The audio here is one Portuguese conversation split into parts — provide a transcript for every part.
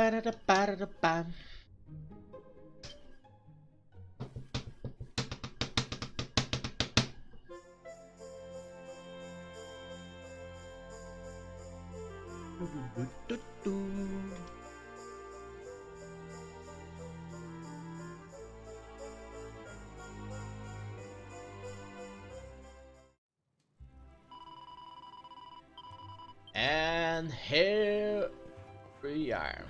Parará, parará, pá. And here we are.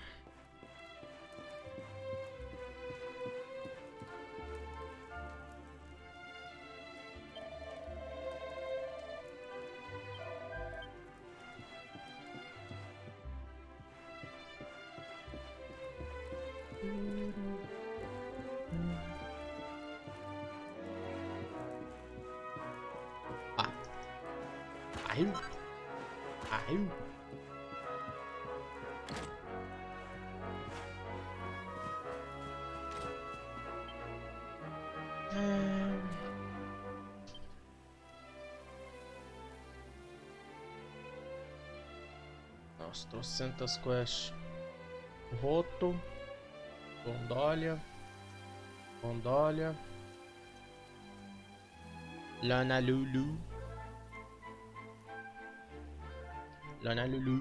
Ah, ai, ai. Nossa, trocentas quests. Roto, Gondolia, Gondolia, Lana Lulu, Lana Lulu.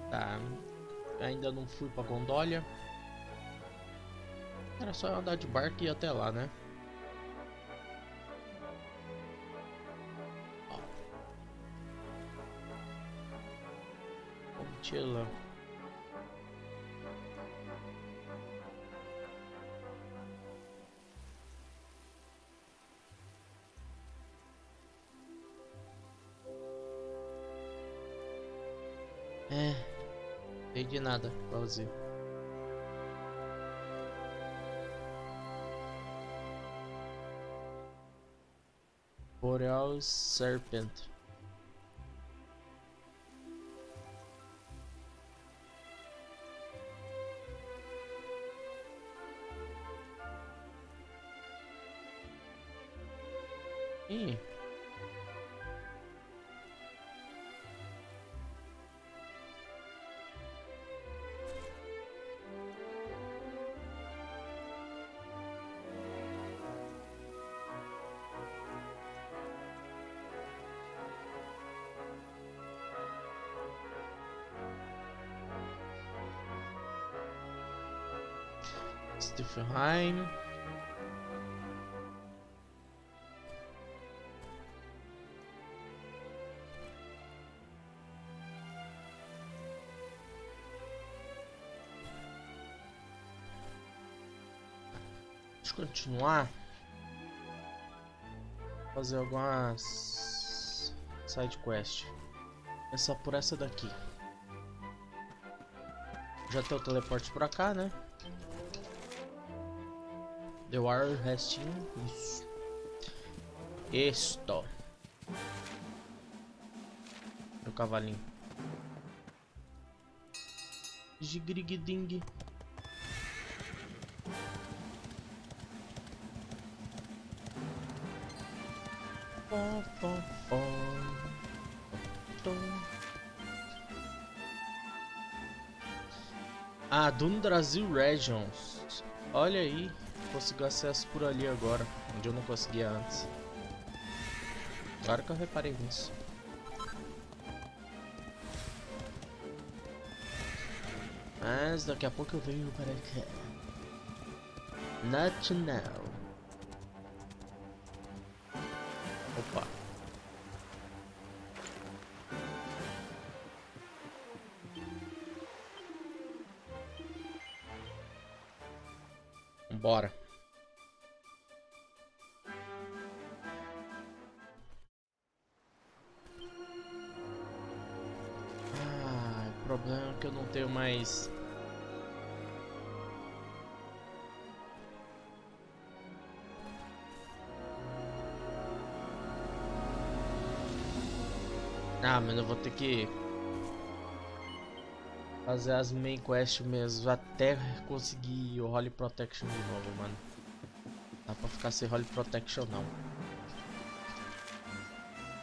Tá, ainda não fui pra Gondolia. Era só eu andar de barco e ir até lá, né? Ó. Montila. É, sei de nada, pauzinho. Boreal Serpent. Ih. Stifheim. Deixa eu continuar. Fazer algumas side quest. Começar por essa daqui. Já tem o teleporte pra cá, né? The War Resting. Isso. Esto. Meu cavalinho. Gigriguiding. Ah, Dune Brasil Regions. Olha aí, consigo acesso por ali agora, onde eu não conseguia antes. Agora que eu reparei nisso. Mas daqui a pouco eu venho para cá. Not now. Opa. Bora. Ah, o problema é que eu não tenho mais. Ah, mas eu vou ter que. Fazer as main quest mesmo, até conseguir o Holy Protection de novo, mano. Dá pra ficar sem Holy Protection não.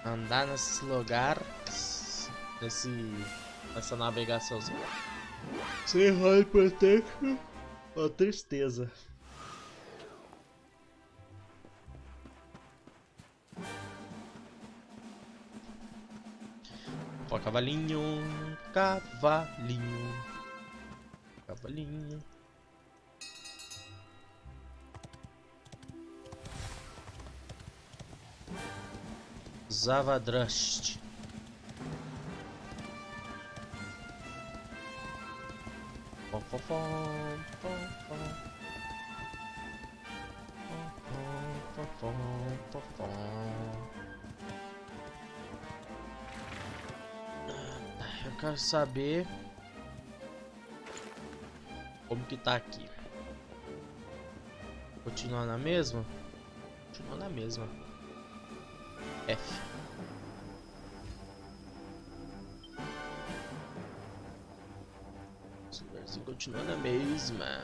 Andar nesse lugar, nessa navegaçãozinha. Sem Holy Protection, ó, tristeza. Ó, cavalinho, cavalinho, cavalinho. Zavadrust. Pom, pom, pom, pom, pom. Pom, pom, pom, pom. Eu quero saber como que tá aqui. Continua na mesma? Continua na mesma. F. Se continua na mesma.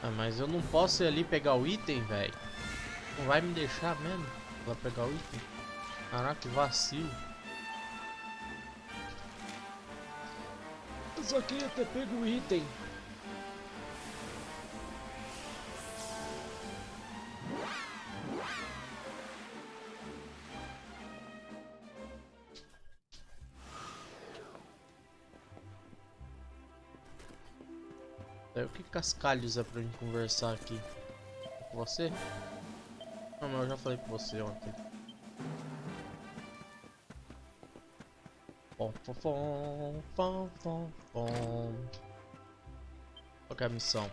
Ah, mas eu não posso ir ali pegar o item, velho. Não vai me deixar mesmo? Vai pegar o item? Caraca, que vacilo. Eu só queria ter pego o item. O que cascalhos é pra gente conversar aqui? Com você? Não, mas eu já falei com você ontem. Pom, pom, pom, pom, pom, pom. Qual que é a missão?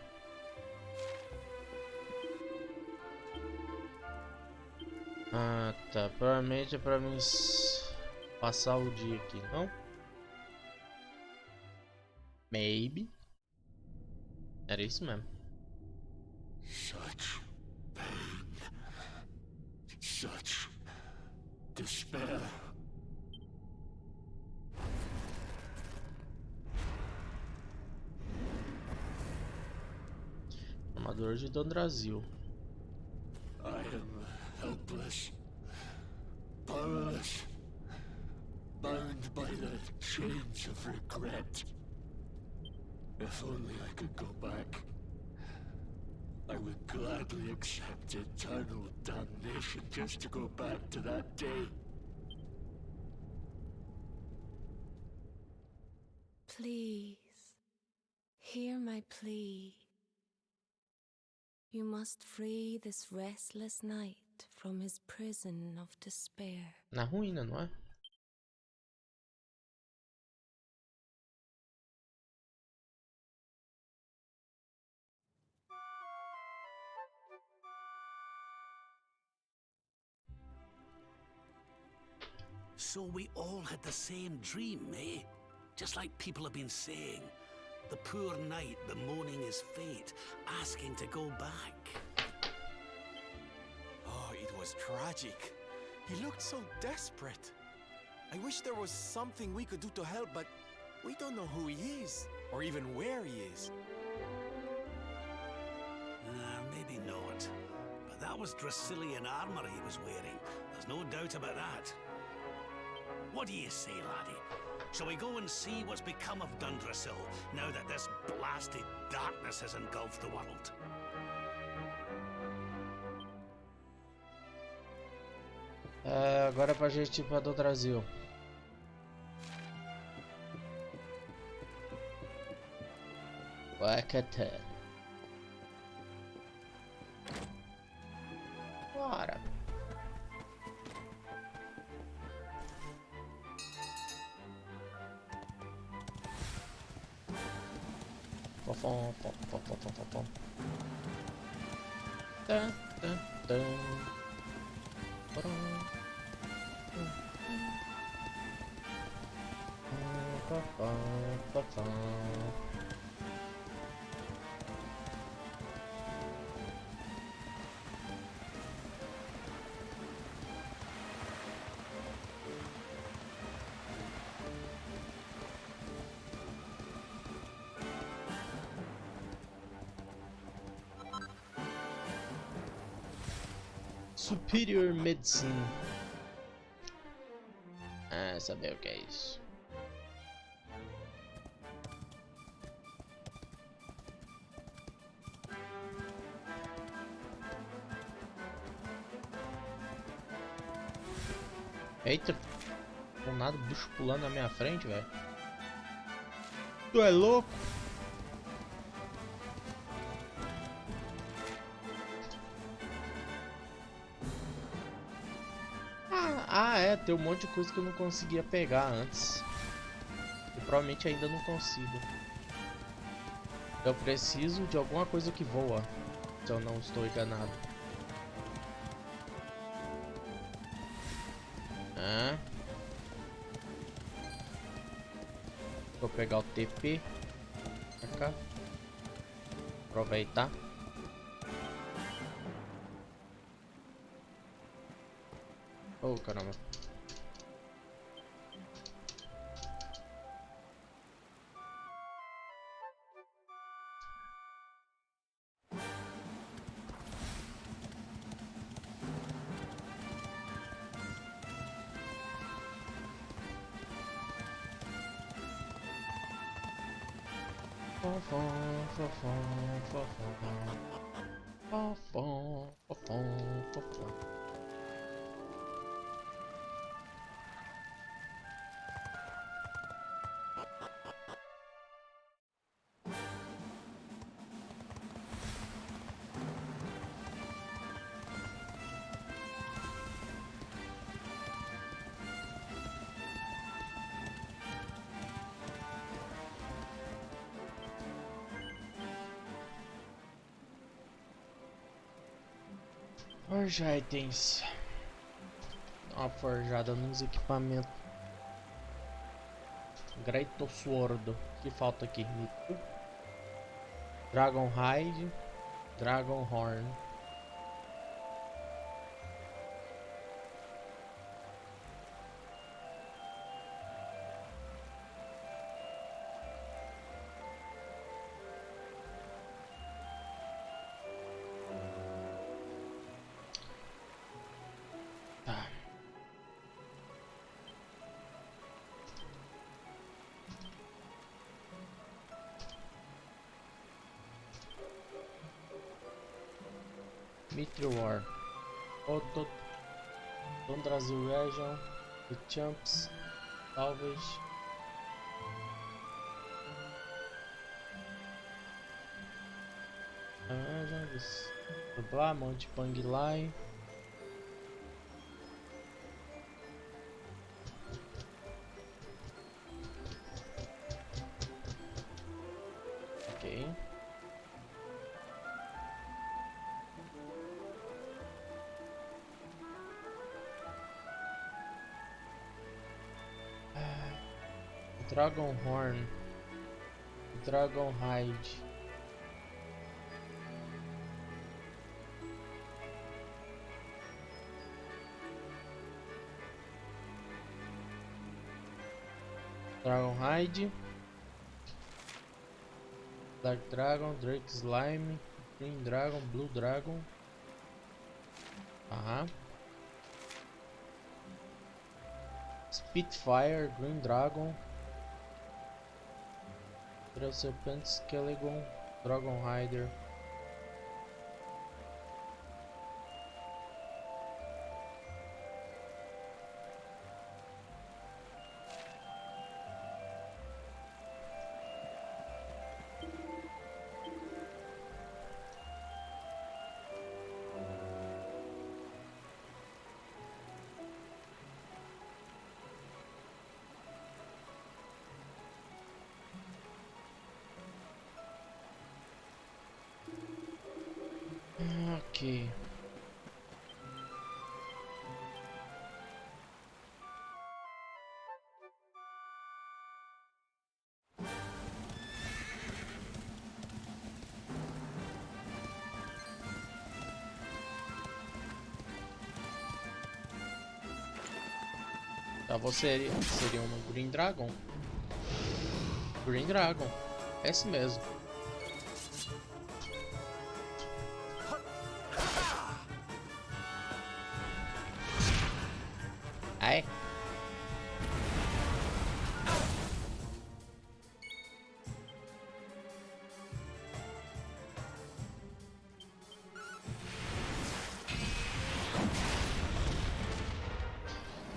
Ah, tá. Provavelmente é pra mim passar o dia aqui, não? Maybe. Era isso mesmo. Such pain. Such despair. Amador de Brasil. I am helpless, powerless, bound by the chains of regret. If only I could go back, I would gladly accept eternal damnation just to go back to that day. Please, hear my plea. You must free this restless knight from his prison of despair. Na ruína, não é? So we all had the same dream, eh? Just like people have been saying. The poor knight bemoaning his fate, asking to go back. Oh, it was tragic. He looked so desperate. I wish there was something we could do to help, but we don't know who he is, or even where he is. Maybe not. But that was Dracilian armor he was wearing. There's no doubt about that. What do you say, laddie? Shall we go and see what's become of Dundrasil, now that this blasted darkness has engulfed the world? Agora é pra gente ir pra do Brasil. Wakata. Bora. Pom, pom, pom, pom, pom, pom, pom. Tá, tá, tá. Pronto. Superior Medicine. Ah, saber o que é isso. Eita, do nada o bicho pulando na minha frente, velho. Tu é louco? É, tem um monte de coisa que eu não conseguia pegar antes. E provavelmente ainda não consigo. Eu preciso de alguma coisa que voa, se eu não estou enganado. Vou pegar o TP pra cá. Aproveitar. Oh, caramba. Forge itens. Dá uma forjada nos equipamentos. Great Sword. Que falta aqui? Dragon Hide. Dragon Horn. Tá. Meteor. Todos. Brasil Region. The Champs. Talvez. Já disse. Dublar, Monte Panglai. Ok. Dragon Horn. Dragon Hide. Dragon Hide. Dark Dragon, Drake Slime, Green Dragon, Blue Dragon. Aham. Spitfire, Green Dragon. Serpent, Skeleton, Dragon Rider. Ok. Tá, você seria um Green Dragon. Green Dragon. Esse mesmo. Ai.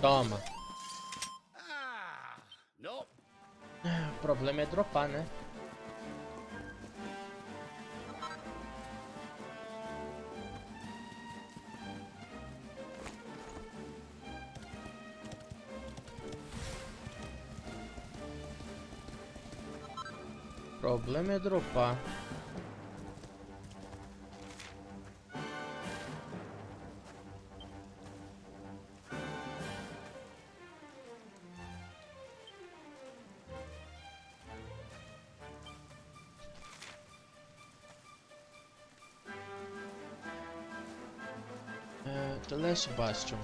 Toma. Nope. O problema é dropar, né? O problema é dropar. The Last Bastion.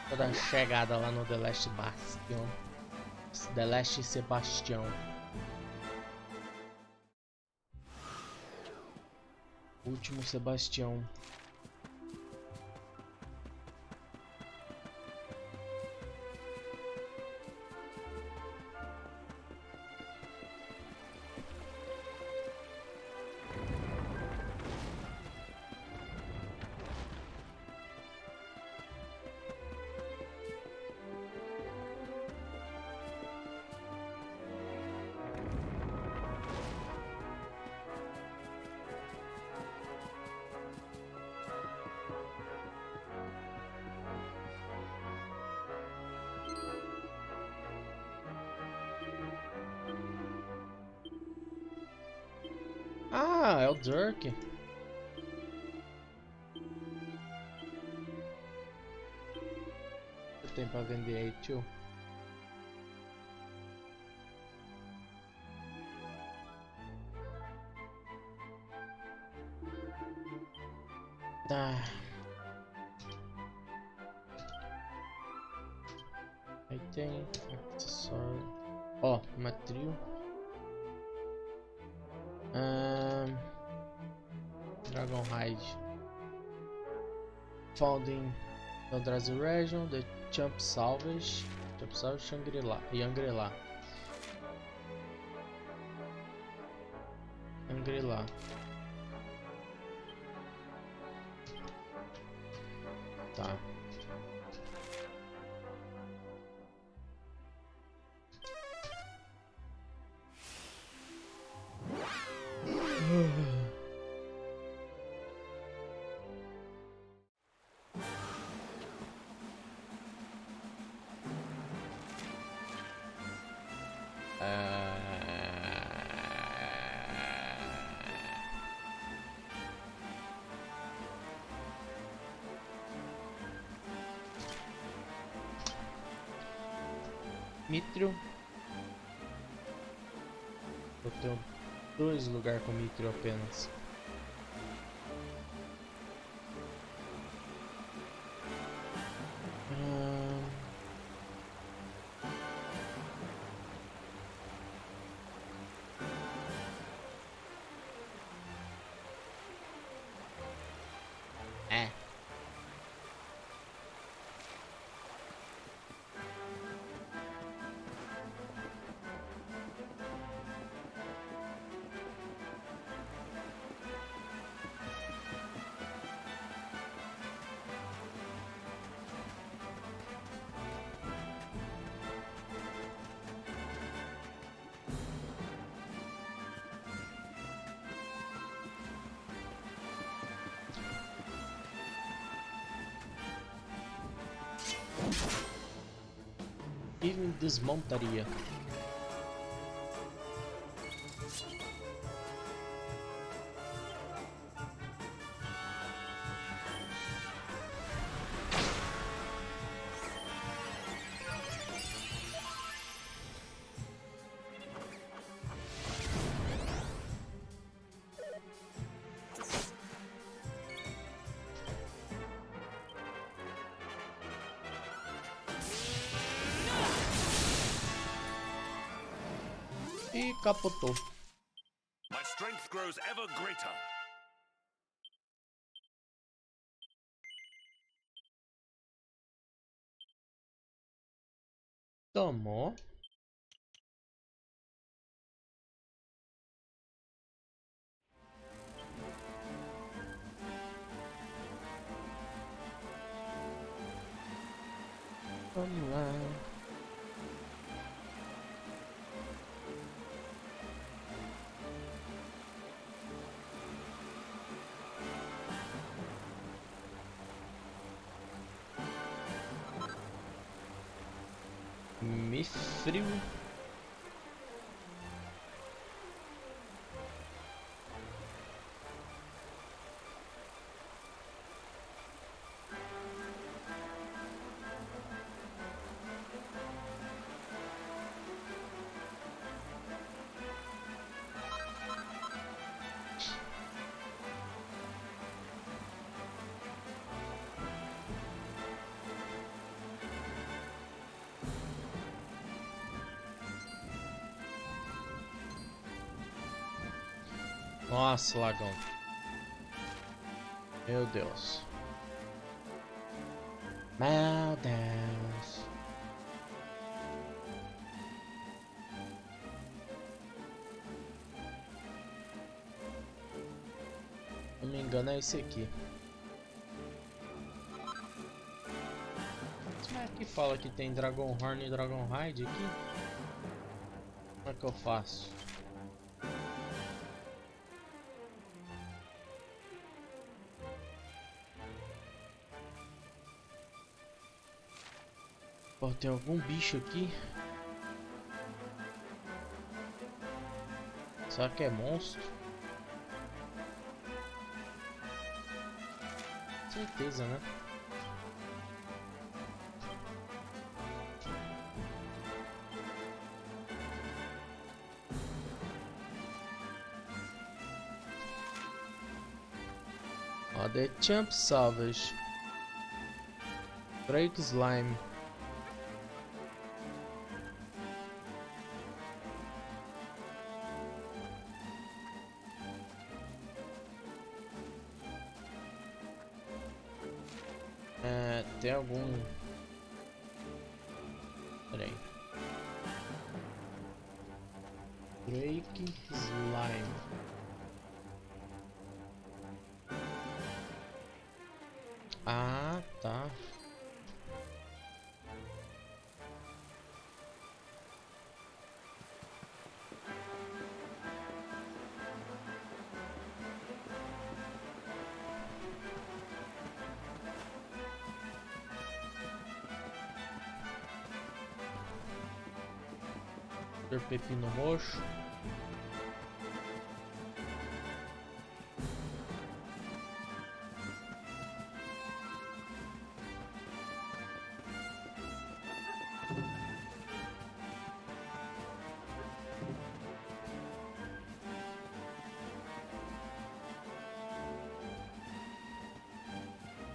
Vou dar uma chegada lá no The Last Bastion. The Last Sebastião. Último Sebastião. Ah, é o Dirk. O que tem pra vender aí, tio? Tá. Aí tem acessório. Ó, uma trio. Dragon Hide. Found in Eldrazi Region, The Champ Salvage. Champ Salvage, Shangri-La. Shangri-La. Shangri-La. Tá. Mithril. Eu tenho 2 lugares com Mithril apenas. É. E me desmontaria. E capotou. My strength grows ever greater. Tomou. Vamos lá. Me frio. Nossa, lagão. Meu Deus. Meu Deus. Se não me engano é esse aqui. Como é que fala que tem Dragon Horn e Dragon Ride aqui? Como é que eu faço? Pô, tem algum bicho aqui? Será que é monstro? Certeza, né? Ó, The Champ Savage. Break Slime. Tem algum... Pera aí. Break Slime. Ah, tá. Pepino roxo.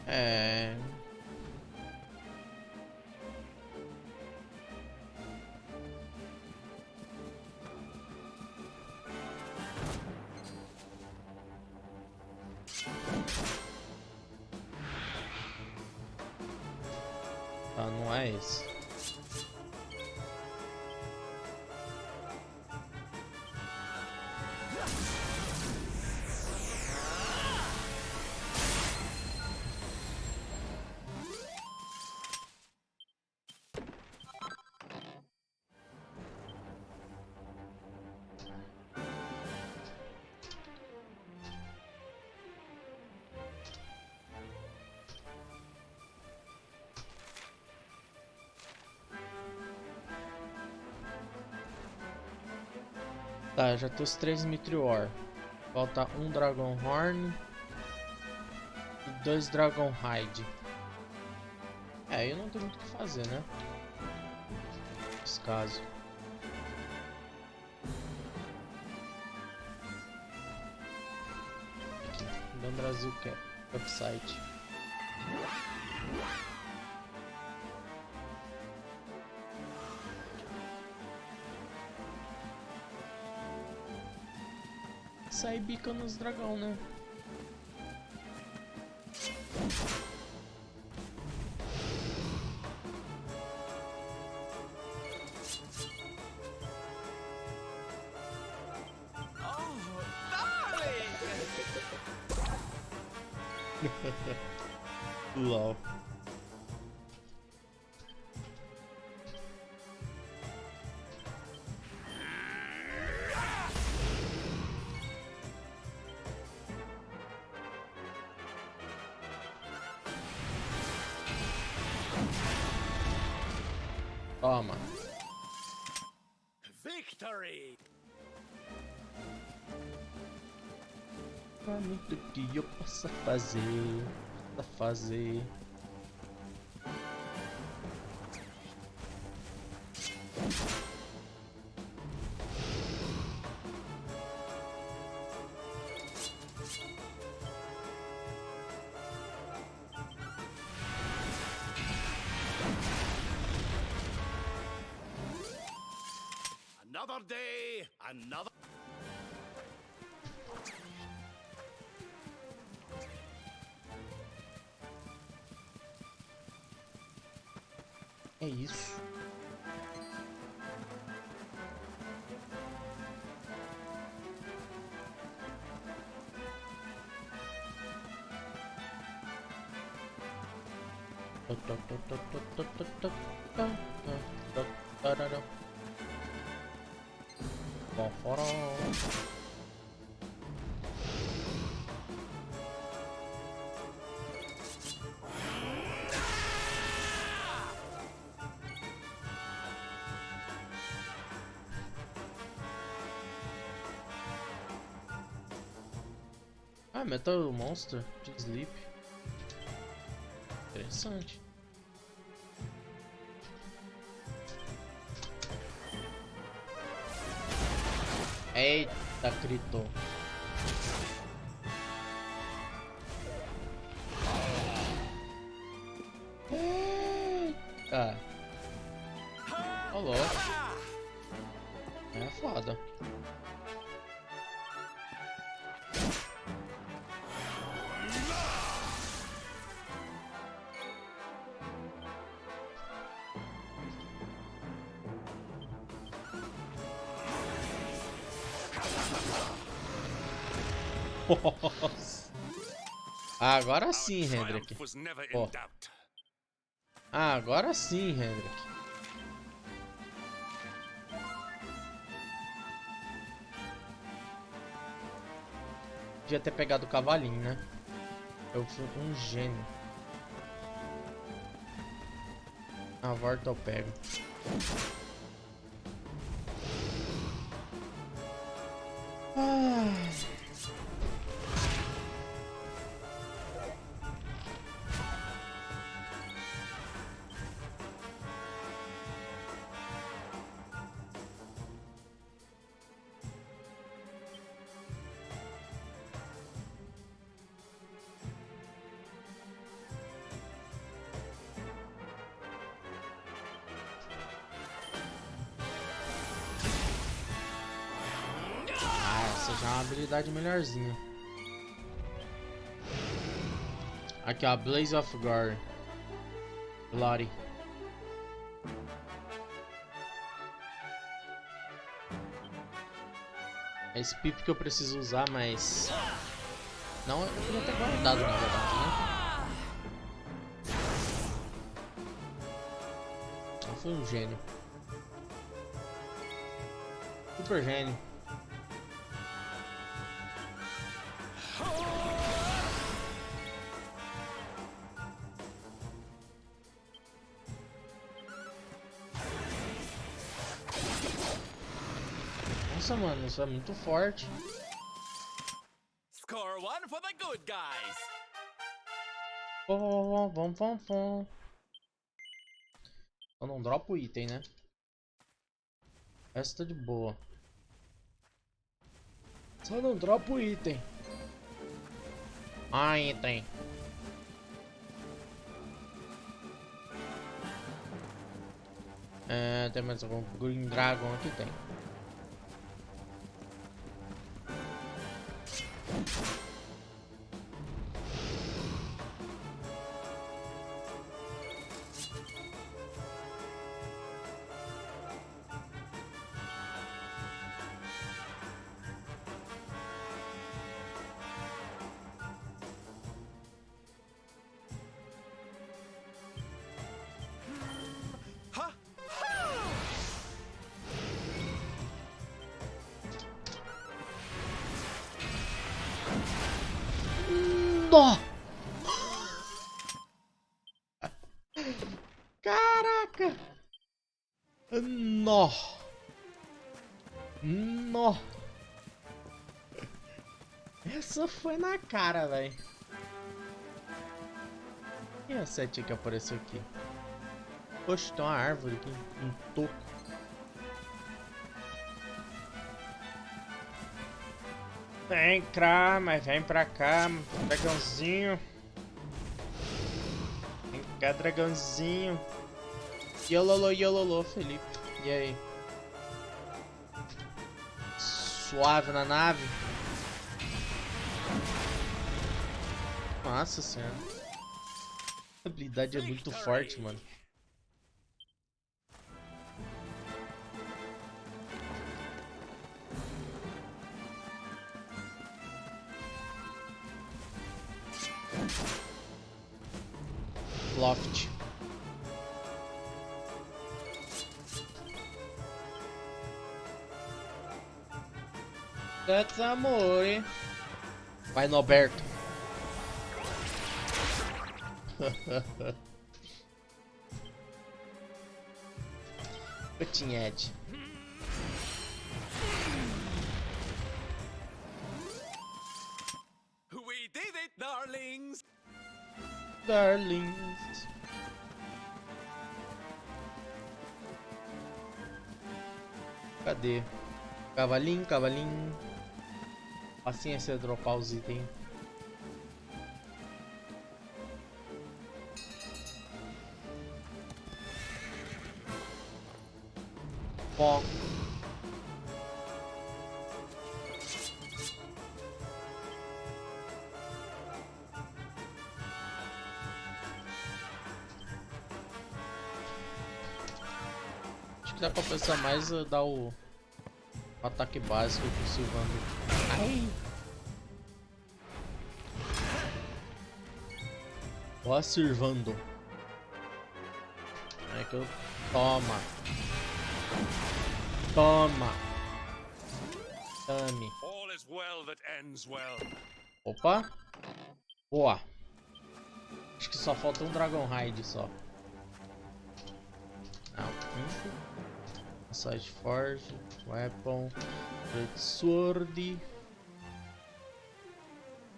É... Ah, não é esse. Tá, já tô os 3 Meteor. Falta um Dragon Horn e 2 Dragon Hide. É, eu não tenho muito o que fazer, né? Nesse caso. Aqui, no Brasil que é website. sair bicando os dragão, né? Oh, darling! LOL. Toma. Victory! Há muito que eu possa fazer. Another day, another... É isso. Foforo. Ah, Metal Monster de Sleep. Interessante. Eita, gritou. Eita. Ó, louco. É foda. Nossa. Agora sim, Hendrik. was never in Ó. doubt. Agora sim, Hendrik. Devia ter pegado o cavalinho, né? Eu fui um gênio. A volta eu pego. Ah. Essa já é uma habilidade melhorzinha. Aqui, ó, Blaze of Glory. É esse pip que eu preciso usar, mas... Não, eu queria ter guardado, na verdade, né? Eu fui um gênio. Super gênio. Nossa, mano, isso é muito forte. Score one for the good guys. Pom. Eu não dropo o item, né? Essa tá de boa. Só não dropo o item. Ah, item. É, tem mais algum Green Dragon aqui? Tem. Nó! Caraca! Nó! Nó! Essa foi na cara, velho. E a setinha que apareceu aqui? Poxa, tem uma árvore aqui, um toco. Vem cá, mas vem pra cá, dragãozinho. Vem cá, dragãozinho. Yololô, Felipe. E aí? Suave na nave? Nossa senhora. A habilidade é muito forte, mano. Loft. That's amore. Vai, Norberto. Cutting Edge. We did it, darlings! Darlings. Cadê? Cavalinho, cavalinho. Paciência de dropar os itens. Pó. Acho que dá pra pensar mais dar o ataque básico com o Silvando. Ai! Ó, Silvando. É que eu... Toma! Toma! Tome! All is well that ends well. Opa! Boa! Acho que só falta um Dragon Raid só. Não, Massage Forge, Weapon, Great Sword.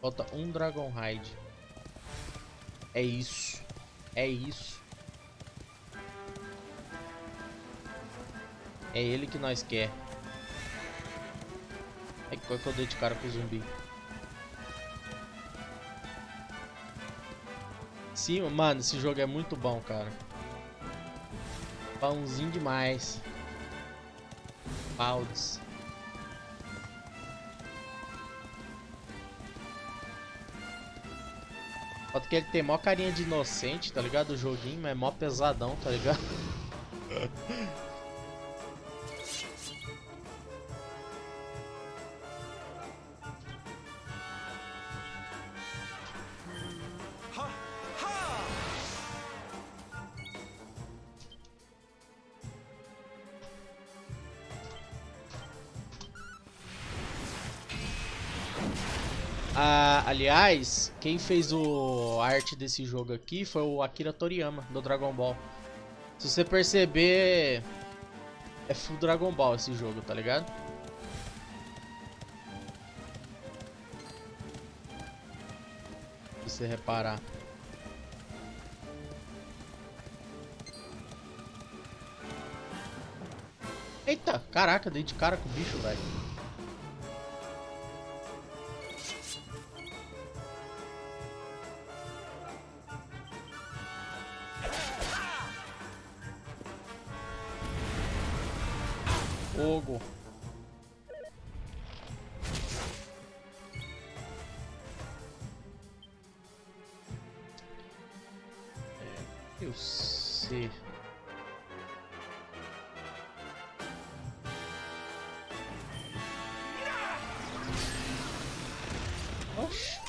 Falta um Dragon Raid. É isso. É isso. É ele que nós quer. Ai, qual que eu dei de cara com o zumbi? Sim, mano, esse jogo é muito bom, cara. Pãozinho demais. Paudes. Falta que ele tem mó carinha de inocente, tá ligado? O joguinho, mas é mó pesadão, tá ligado? Ha! Ha! Aliás, quem fez a arte desse jogo aqui foi o Akira Toriyama, do Dragon Ball. Se você perceber, é full Dragon Ball esse jogo, tá ligado? Se você reparar. Eita, caraca, dei de cara com o bicho, velho. Fogo. Eu sei. Oxi.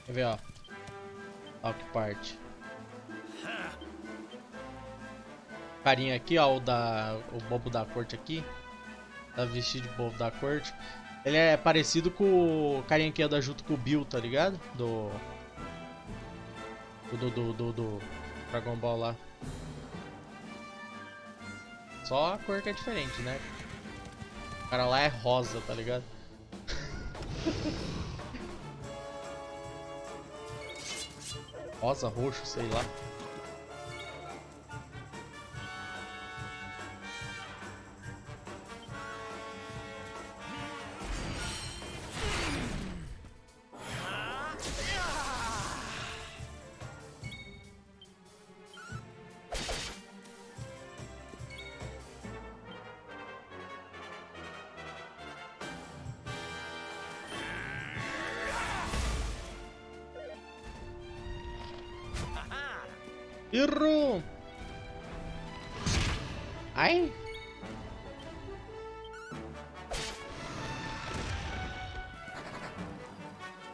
Quer ver, ó. Ó que parte. Carinha aqui, ó, o bobo da corte aqui. Tá vestido de bobo da corte. Ele é parecido com o carinha que anda junto com o Bill, tá ligado? Do Dragon Ball lá. Só a cor que é diferente, né? O cara lá é rosa, tá ligado? Rosa, roxo, sei lá. Errou! Ai!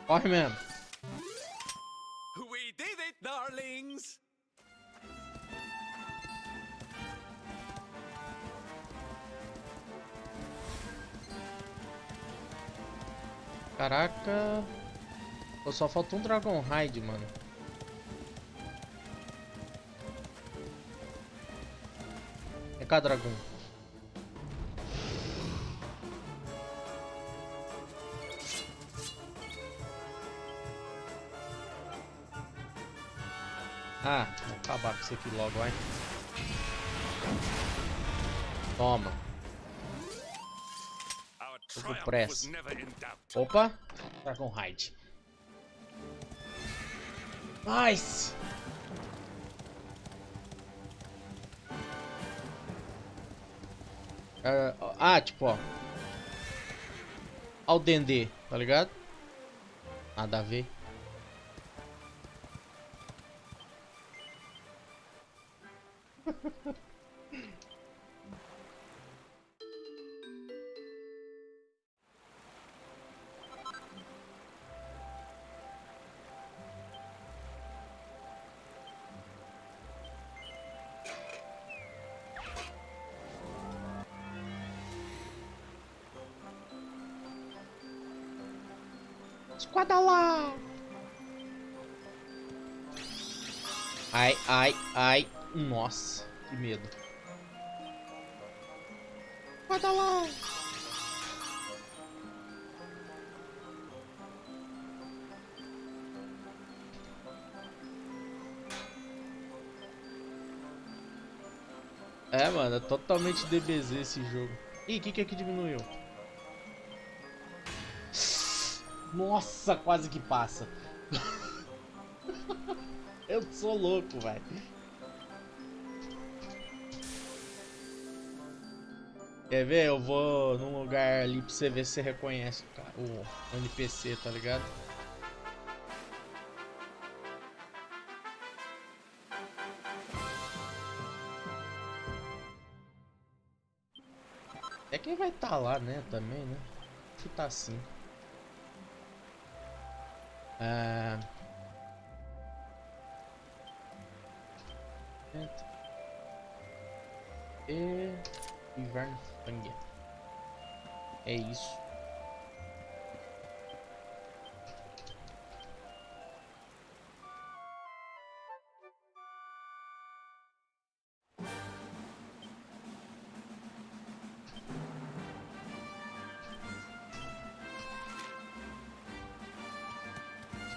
Corre mesmo! We did it, darlings! Caraca! Pô, só faltou um Dragon Raid, mano. É cá, Dragon. Ah, vou acabar com isso aqui logo, vai. Toma. Our Vou triumph press. was never in doubt. Opa! Dragon Raid. Nice! Tipo, ó. Ó o Dendê, tá ligado? Nada a ver. Esquadra lá! Ai, ai, ai. Nossa, que medo. Esquadra lá! É, mano, é totalmente DBZ esse jogo. Ih, o que aqui diminuiu? Nossa, quase que passa. Eu sou louco, velho. Quer ver? Eu vou num lugar ali pra você ver se você reconhece o NPC, tá ligado? É quem vai estar lá, né? Também, né? Acho que tá assim. E inverno sangue. É isso.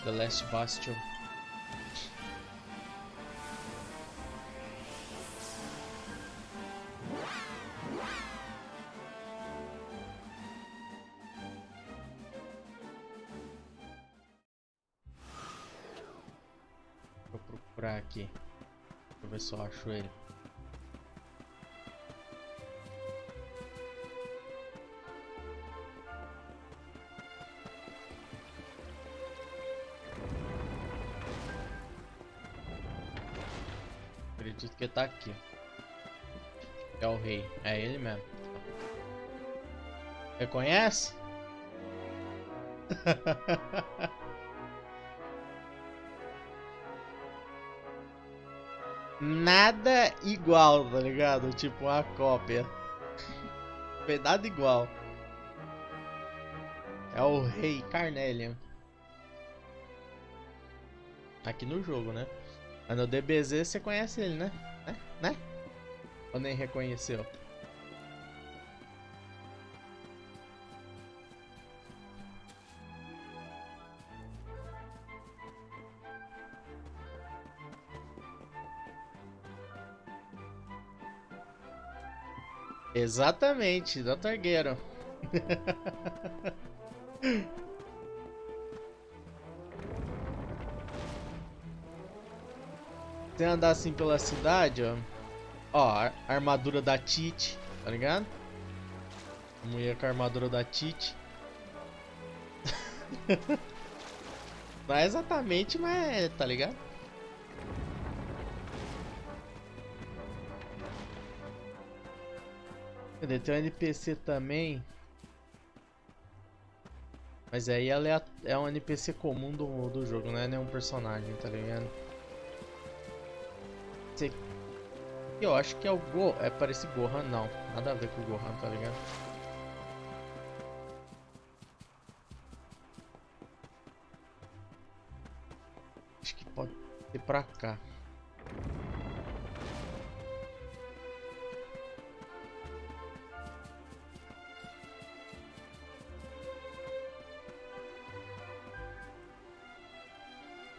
The Last Bastion. Vou procurar aqui. Deixa eu ver se eu acho ele. Acredito que tá aqui. É o rei. É ele mesmo. Reconhece? nada igual, tá ligado? Tipo uma cópia. Não foi nada igual. É o Rei Carnelian. Aqui no jogo, né? Mas no DBZ você conhece ele, né? Né? Ou nem reconheceu? Exatamente, da Targueiro. Você andar assim pela cidade, ó. Ó, a armadura da Tite, tá ligado? A mulher com a armadura da Tite. Não é exatamente, mas tá ligado? Cadê? Tem um NPC também. Mas aí ela é um NPC comum do jogo, não é nenhum personagem, tá ligado? Esse aqui eu acho que é o Go. É, parece Gohan, não. Nada a ver com o Gohan, tá ligado? Acho que pode ser pra cá.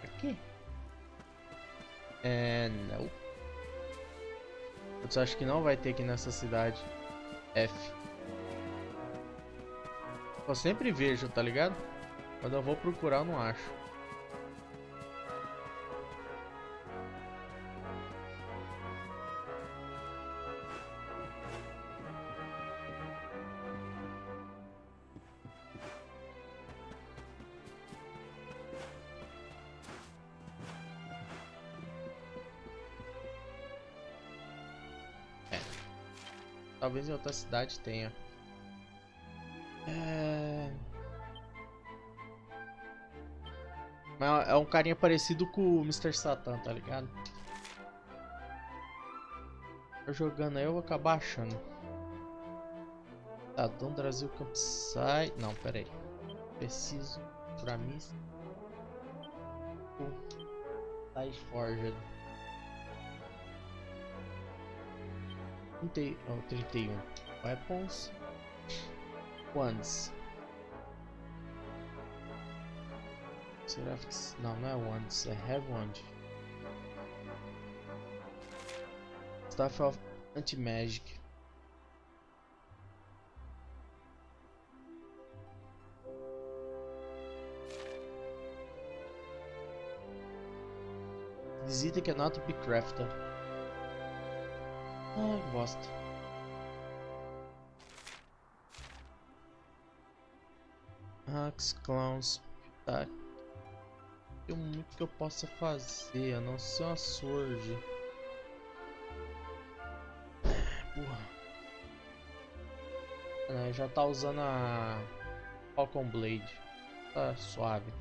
Aqui? Não. Eu acho que não vai ter aqui nessa cidade. F. Eu sempre vejo, tá ligado? Quando eu vou procurar, eu não acho. Talvez em outra cidade tenha. Mas é um carinha parecido com o Mr. Satan, tá ligado? Eu jogando aí eu vou acabar achando. Tá, Dom Brasil Campsite. Não, pera aí. Preciso pra mim. Tá Forged. 31. Weapons. Wands. Seraphics. Não, não é Wands, é Have Wand. Staff of Anti-Magic. Visita cannot be crafted. Ah, que bosta. Hacks, clowns. Tá. Tem muito que eu possa fazer, a não ser uma sword. Porra. Já tá usando a Falcon Blade. Tá suave.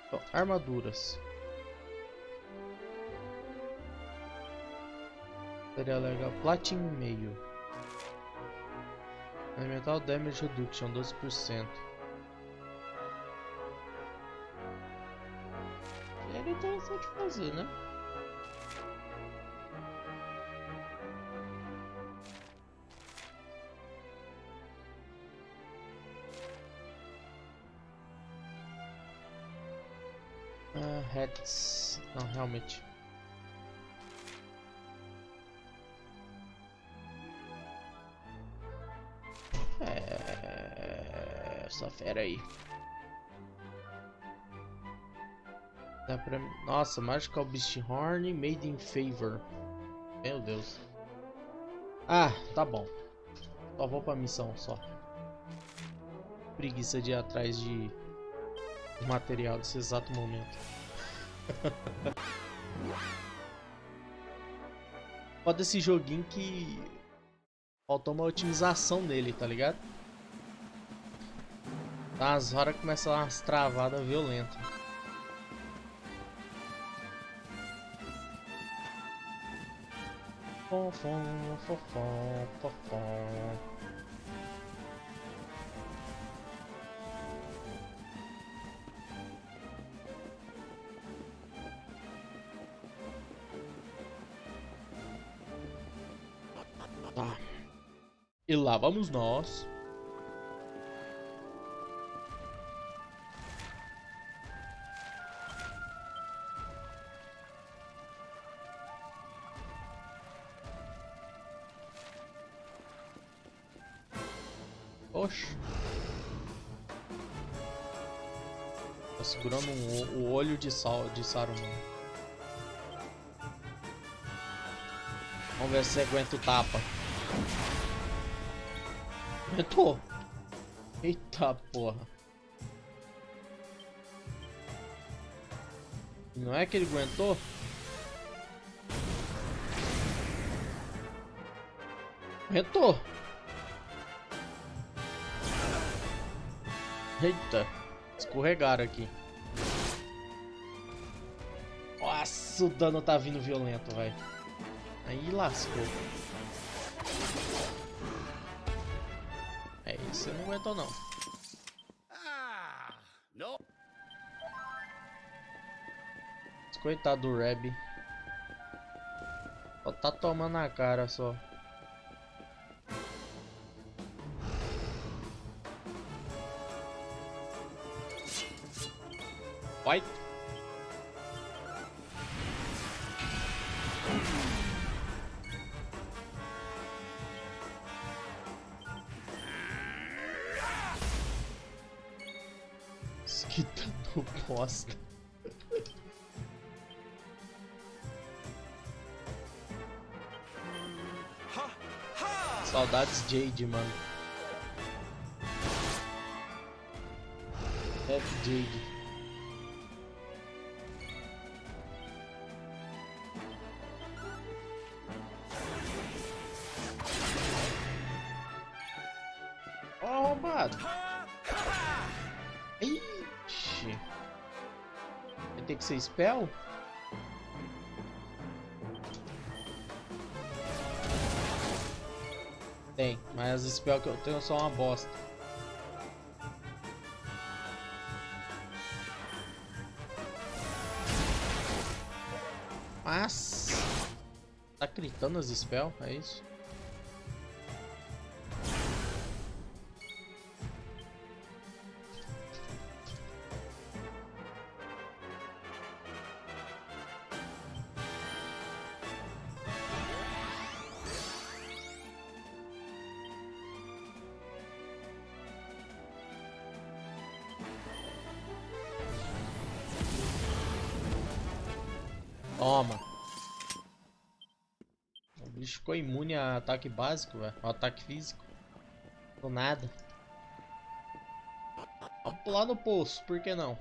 Então, armaduras. Seria legal. Platinum meio. Elemental Damage Reduction 12%. Seria interessante fazer, né? Hats. Não, realmente. Essa fera aí. Dá pra... Nossa, Magical Beast Horn Made in Favor. Meu Deus. Ah, tá bom. Só vou pra missão só. Preguiça de ir atrás de material nesse exato momento. Foda esse joguinho que faltou uma otimização nele, tá ligado? As horas começam a dar umas travadas violentas. Fofom, fofom, fofom. Tá. E lá vamos nós. Oxe. Tá segurando o olho de Saruman. Vamos ver se aguenta o tapa. Aguentou. Eita porra. Não é que ele aguentou? Aguentou. Eita. Escorregaram aqui. Nossa, o dano tá vindo violento, velho. Aí lascou. É isso, você não aguentou não. Não. Coitado do Reb. Só tá tomando a cara só. Vai. Que dano bosta. Saudades Jade, mano. É Jade. Ó, arrombado. Ixi. Vai ter que ser spell? Tem, mas as spell que eu tenho são uma bosta. Mas tá gritando as spell, é isso? Toma. O bicho ficou imune a ataque básico, velho. A ataque físico. Do nada. Vamos pular no poço, por que não?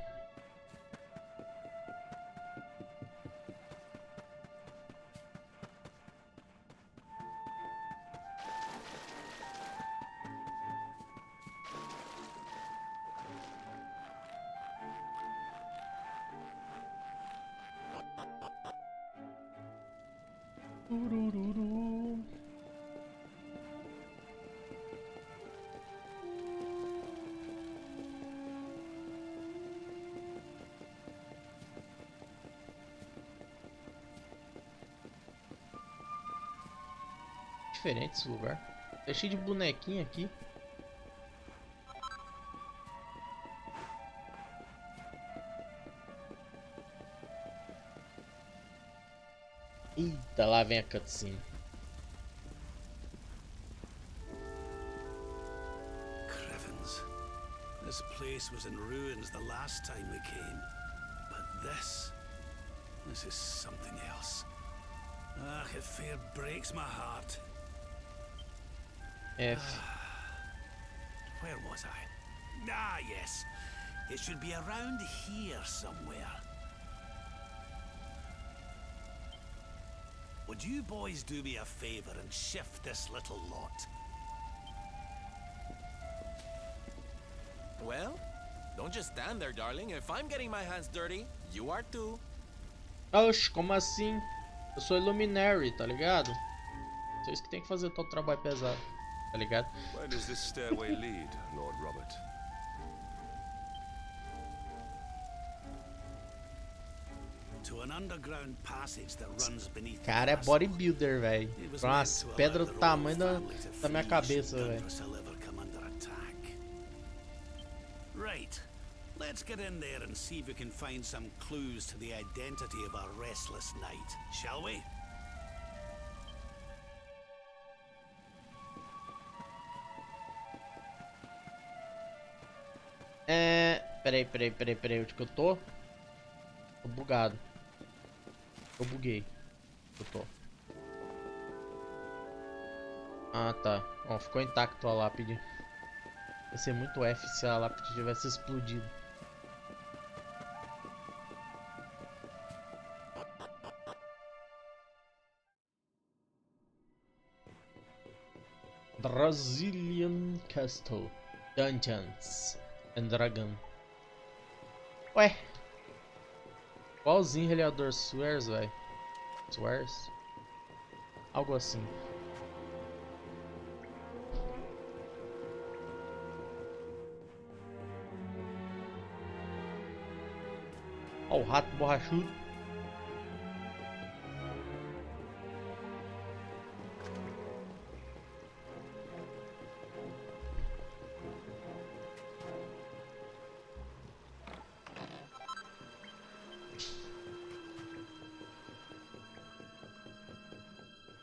Turururu. Diferente esse lugar. Tá cheio de bonequinho aqui. Eita, lá vem a cutscene. Crevens. This place was in ruins the last time we came. But this is something else. Ah, it fair breaks my heart. F. Where was I? Ah, yes. It should be around here somewhere. Would you boys do me a favor and shift this little lot? Well, don't just stand there, darling. If I'm getting my hands dirty, you are too. Oxe, como assim? Eu sou Illuminary, tá ligado? Vocês que tem que fazer todo o trabalho pesado, tá ligado? Where does this stairway lead, Lord Robert? To an underground passage that runs beneath the Cara, é castle. bodybuilder, velho. It was Com meant as to allow pedras the do royal tamanho family to da minha flee cabeça, should velho. Dundrasil ever come under attack. Right. Let's get in there and see if we can find some clues to the identity of our restless knight, shall we? Peraí, onde que eu tô? Tô bugado. Eu buguei. Eu tô. Ah, tá. Ó, ficou intacto a lápide. Ia ser muito F se a lápide tivesse explodido. Brazilian Castle Dungeons and Dragon. Ué, igualzinho Reliador Swears, velho. Swears? Algo assim. Ó, o rato borrachudo.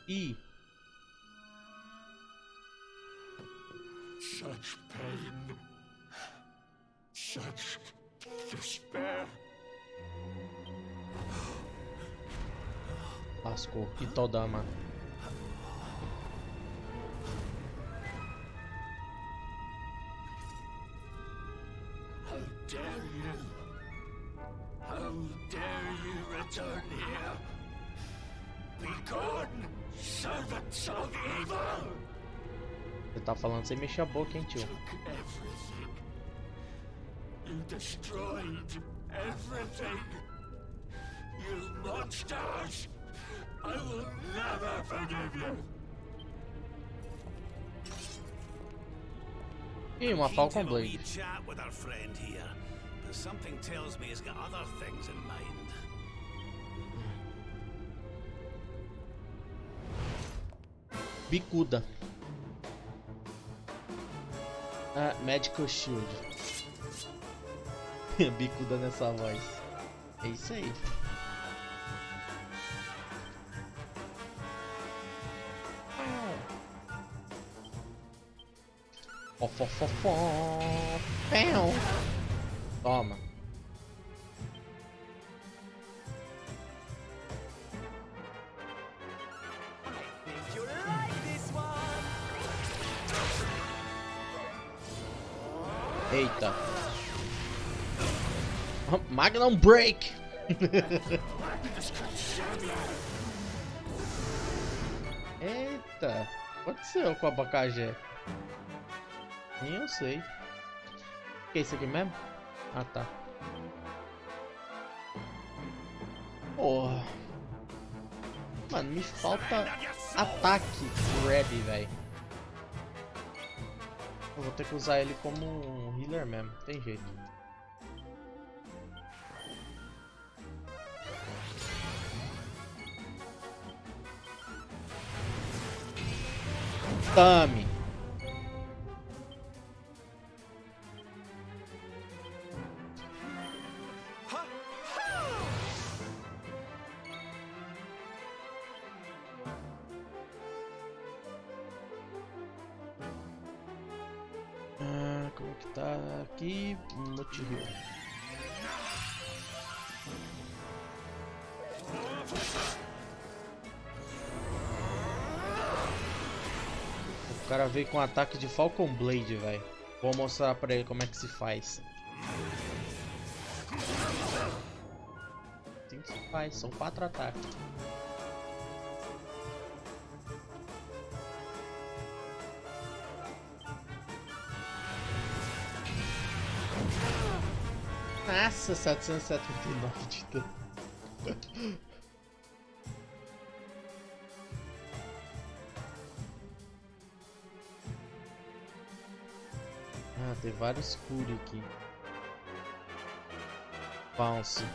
E Such pain. Such despair. lascou. E Todama. How dare you? How dare you return here? Be gone, servants of evil! Você tá falando sem mexer a boca, hein, tio? Took everything. You destroyed everything. You monsters! I will never forgive you. Ih, uma Keen to Falcon have a wee Blade. chat with our friend here, but something tells me he's got other things in mind. Bicuda. Ah, Medical Shield. Bicuda nessa voz. É isso aí. Fofofofó. Pão. Toma. Eita. Magnum Break. Eita. O que aconteceu com o abacaxi? Nem eu sei. O que é isso aqui mesmo? Ah, tá. Porra. Mano, me falta ataque ready, velho. Eu vou ter que usar ele como um healer mesmo, tem jeito. Tame. Como que tá aqui? Motivo. O cara veio com um ataque de Falcon Blade, velho. Vou mostrar pra ele como é que se faz. Assim que se faz, são 4 ataques. Nossa, 779 de dano. Ah, tem vários Fury aqui. Bounce.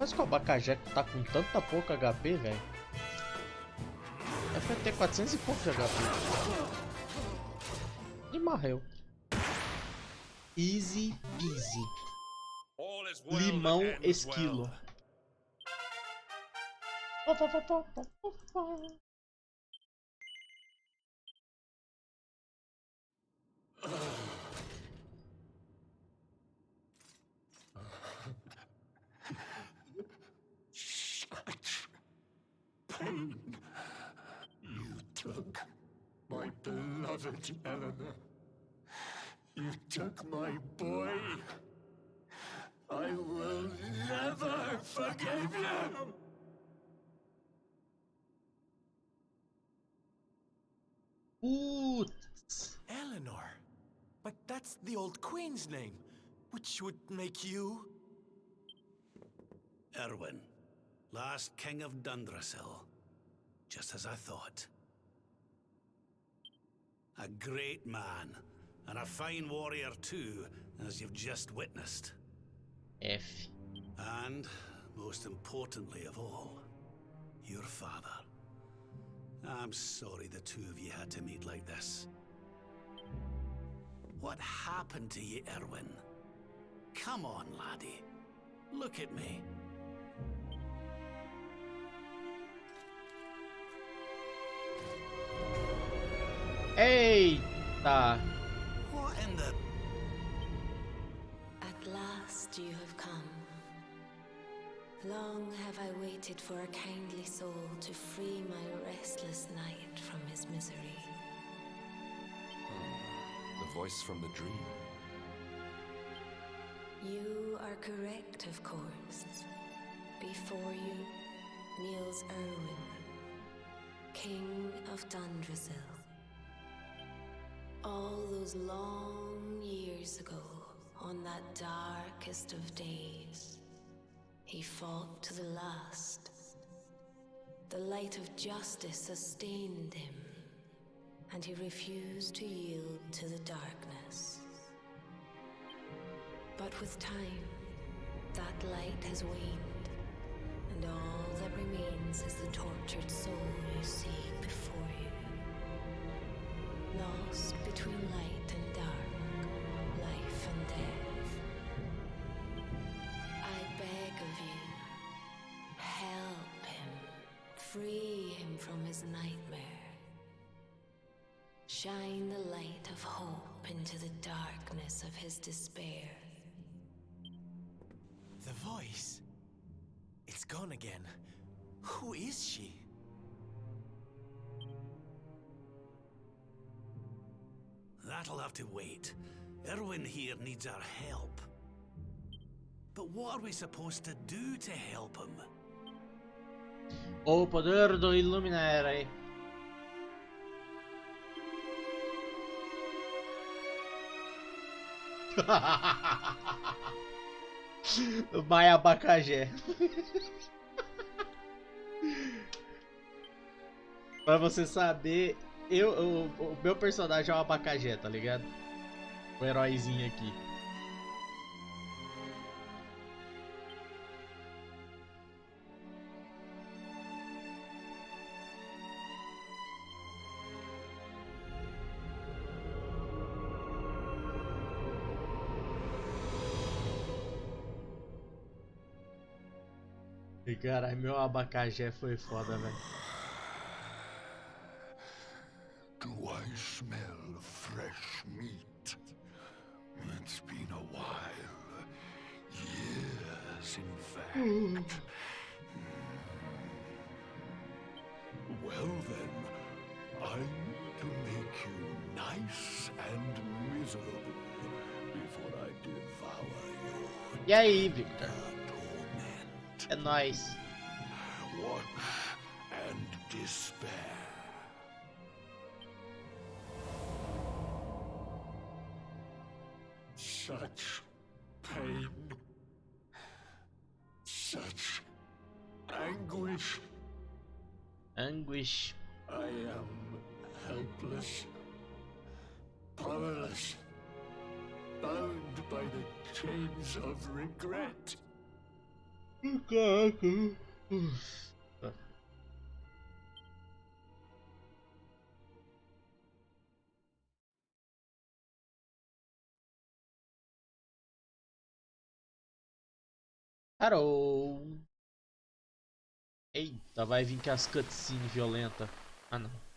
Mas que o abacaxi tá com tanta pouca HP, velho. É pra ter 400 e pouco de HP. E morreu. Easy peasy. Limão esquilo. Such pain. You took my beloved Eleanor. You took my boy. I will never forgive you. Putz. Eleanor. But that's the old queen's name, which would make you... Erwin, last king of Dundrasil. Just as I thought. A great man, and a fine warrior too, as you've just witnessed. F. And, most importantly of all, your father. I'm sorry the two of you had to meet like this. What happened to you, Erwin? Come on, laddie. Look at me. Eita! What in the... At last you have come. Long have I waited for a kindly soul to free my restless night from his misery. The voice from the dream. You are correct, of course. Before you kneels Erwin, King of Dundrasil. All those long years ago, on that darkest of days, he fought to the last. The light of justice sustained him, and he refused to yield to the darkness. But with time, that light has waned, and all that remains is the tortured soul you see before you. Lost between light and dark, life and death. I beg of you, help him, free him from his nightmare. Shine the light of hope into the darkness of his despair. The voice. It's gone again. Who is she? That'll have to wait. Erwin here needs our help. But what are we supposed to do to help him? O poder do Illuminare. Vai abacaxé. Pra você saber, o meu personagem é o abacaxé, tá ligado? O heróizinho aqui. E caralho, meu abacaxé foi foda, velho. Do I smell fresh meat? It's been a while. Years, in fact. Well then, I need to make you nice and miserable before I devour your E aí, Victor? nóis. What and despair. Such pain. Such anguish. Anguish. I am helpless, powerless, bound by the chains of regret. Parou. Eita, vai vir com as cutscenes violentas. Ah, não.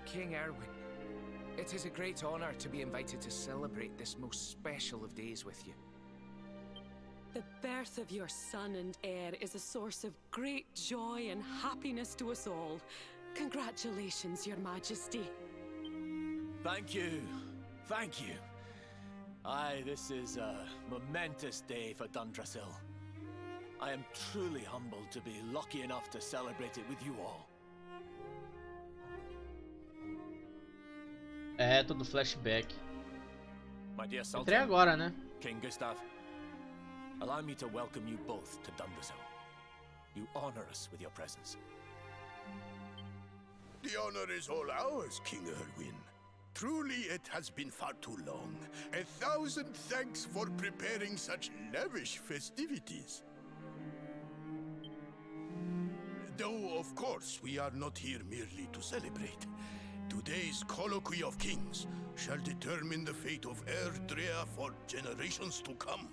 King Erwin, it is a great honor to be invited to celebrate this most special of days with you. The birth of your son and heir is a source of great joy and happiness to us all. Congratulations, Your Majesty. Thank you. Thank you. Aye, this is a momentous day for Dundrasil. I am truly humbled to be lucky enough to celebrate it with you all. É, tudo flashback. My dear Entrei Sultan, agora, né? King Gustav, allow me to welcome you both to Dundrasil. You honor us with your presence. The honor is all ours, King Erwin. Truly, it has been far too long. 1,000 thanks for preparing such lavish festivities. Though, of course, we are not here merely to celebrate. Today's colloquy of kings shall determine the fate of Erdrea for generations to come.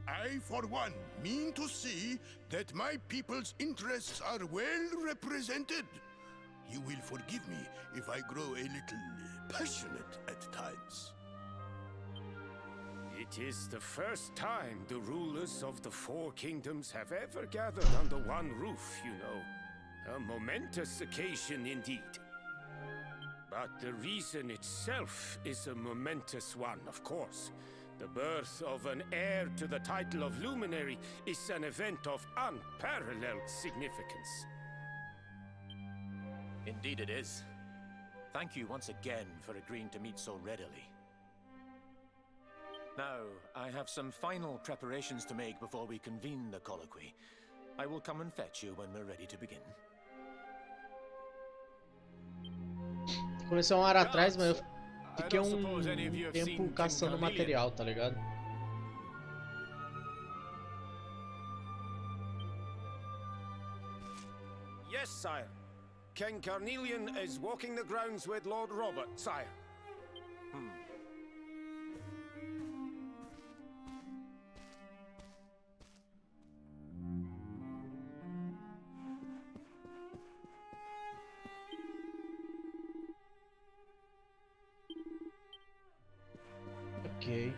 I, for one, mean to see that my people's interests are well represented. You will forgive me if I grow a little passionate at times. It is the first time the rulers of the Four Kingdoms have ever gathered under one roof, you know. A momentous occasion indeed. But the reason itself is a momentous one, of course. The birth of an heir to the title of Luminary is an event of unparalleled significance. Indeed it is. Thank you once again for agreeing to meet so readily. Now, I have some final preparations to make before we convene the colloquy. I will come and fetch you when we're ready to begin. Comecei uma hora atrás, mas eu fiquei um tempo caçando material, tá ligado? Yes, sire. King Carnelian is walking the grounds with Lord Robert, sire. Ok.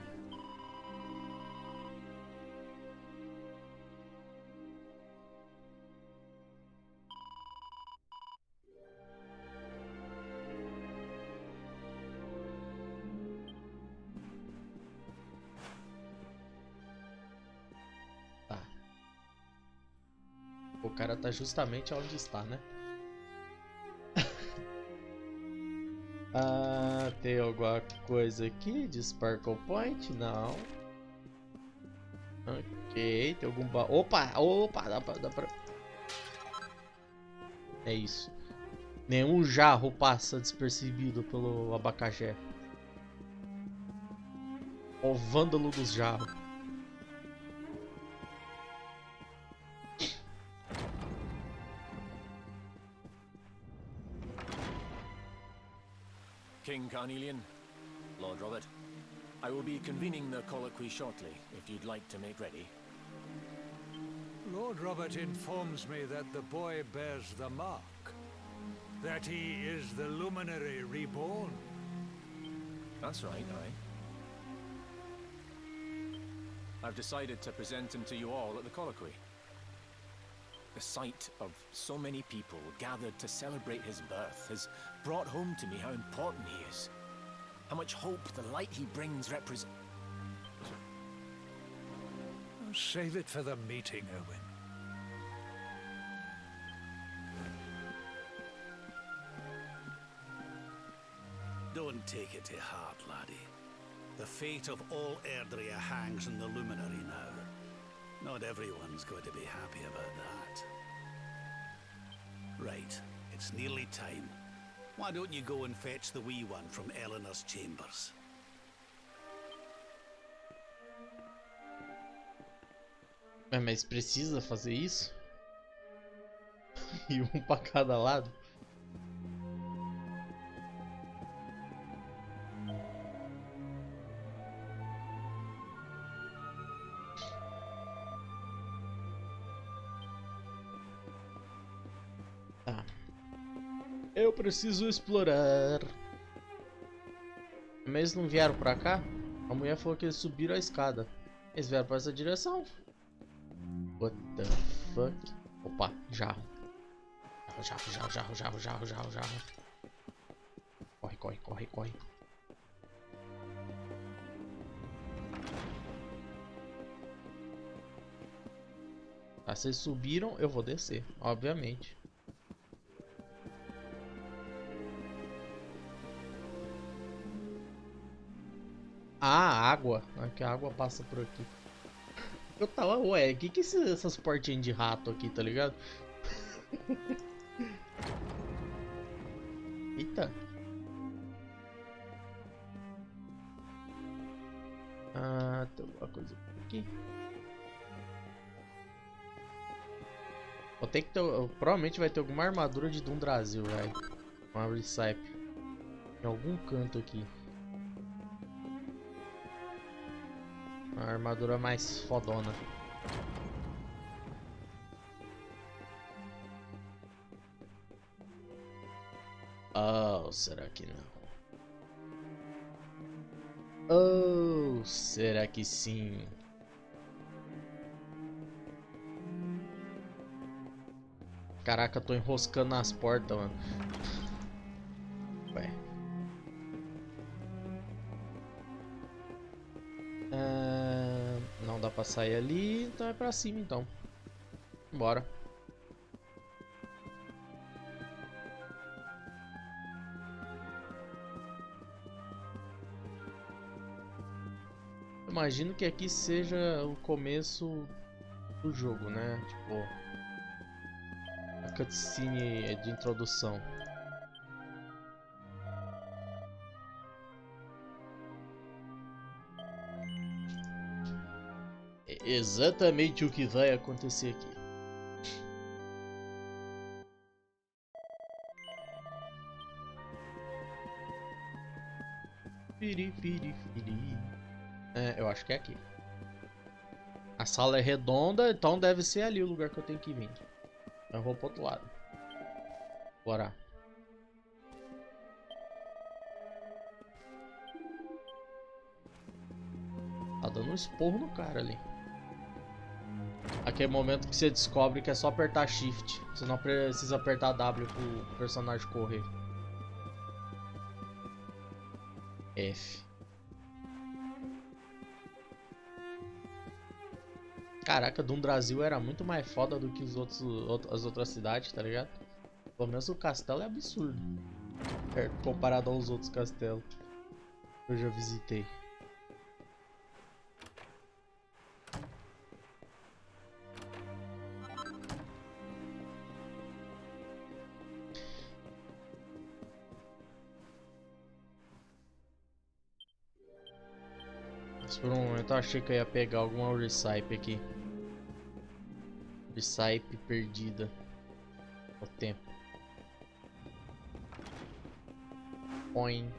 Tá. O cara tá justamente onde está, né? Ah, tem alguma coisa aqui de Sparkle Point? Não. Ok, tem algum Opa, dá pra... É isso. Nenhum jarro passa despercebido pelo abacaxé. O vândalo dos jarros. King Carnelian, Lord Robert, I will be convening the colloquy shortly, if you'd like to make ready. Lord Robert informs me that the boy bears the mark. That he is the Luminary reborn. That's right, aye. I've decided to present him to you all at the colloquy. The sight of so many people gathered to celebrate his birth has brought home to me how important he is. How much hope the light he brings represents. Save it for the meeting, Owen. Don't take it to heart, laddie. The fate of all Erdrea hangs in the luminary now. Not everyone's going to be happy about that. Right, it's nearly time. Why don't you go and fetch the wee one from Eleanor's chambers? Mas precisa fazer isso? E um pra cada lado? Tá. Eu preciso explorar. Mas não vieram pra cá? A mulher falou que eles subiram a escada. Eles vieram pra essa direção. What the fuck? Opa, jarro. Jarro. Corre. Tá, vocês subiram, eu vou descer, obviamente. Ah, água. Aqui a água passa por aqui. Eu tava, ué, que essas portinhas de rato aqui, tá ligado? Eita. Ah, tem alguma coisa aqui. Vou ter que ter, provavelmente vai ter alguma armadura de Dundrasil, velho. Uma recipe. Em algum canto aqui. Uma armadura mais fodona. Oh, será que não? Oh, será que sim? Caraca, eu tô enroscando nas portas, mano. Ué. Não dá pra sair ali, então é pra cima então. Bora. Imagino que aqui seja o começo do jogo, né? Tipo, a cutscene de introdução. É exatamente o que vai acontecer aqui. Firi. É, eu acho que é aqui. A sala é redonda, então deve ser ali o lugar que eu tenho que vir. Eu vou pro outro lado. Bora. Tá dando um esporro no cara ali. Aquele momento que você descobre que é só apertar Shift. Você não precisa apertar W pro personagem correr. F. Caraca, Dundrasil era muito mais foda do que as outras cidades, tá ligado? Pelo menos o castelo é absurdo. Comparado aos outros castelos que eu já visitei. Mas por um momento eu achei que eu ia pegar alguma recipe aqui. Recipe perdida. O tempo. Põe.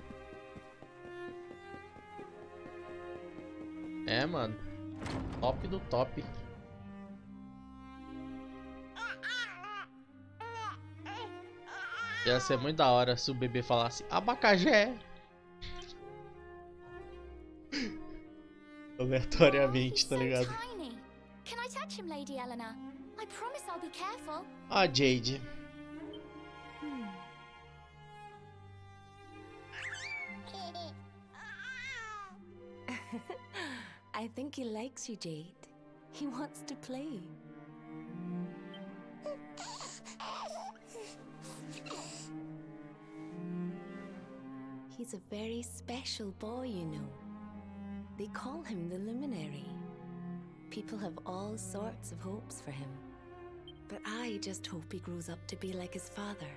É, mano. Top do top. Ia ser muito da hora se o bebê falasse abacajé. Aleatoriamente, tá ligado? Tiny. Can I touch him, Lady Eleanor? I promise I'll be careful. Ah, Jade. I think he likes you, Jade. He wants to play. He's a very special boy, you know. They call him the Luminary. People have all sorts of hopes for him. But I just hope he grows up to be like his father.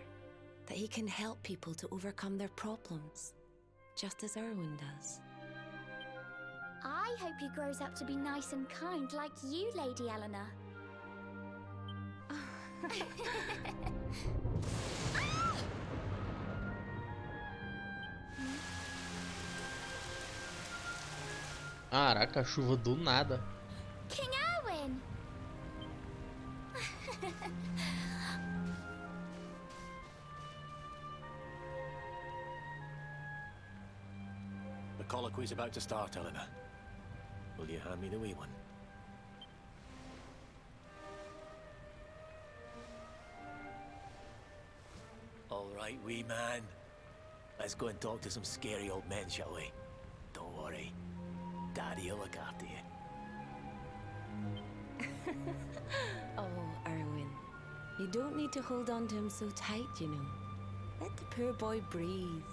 That he can help people to overcome their problems. Just as Erwin does. I hope he grows up to be nice and kind like you, Lady Eleanor. Caraca, chuva do nada. King Erwin! The colloquy's about to start, Eleanor. Will you hand me the wee one? All right, wee man. Let's go and talk to some scary old men, shall we? Don't worry. Daddy will look after you. Oh, Erwin. You don't need to hold on to him so tight, you know. Let the poor boy breathe.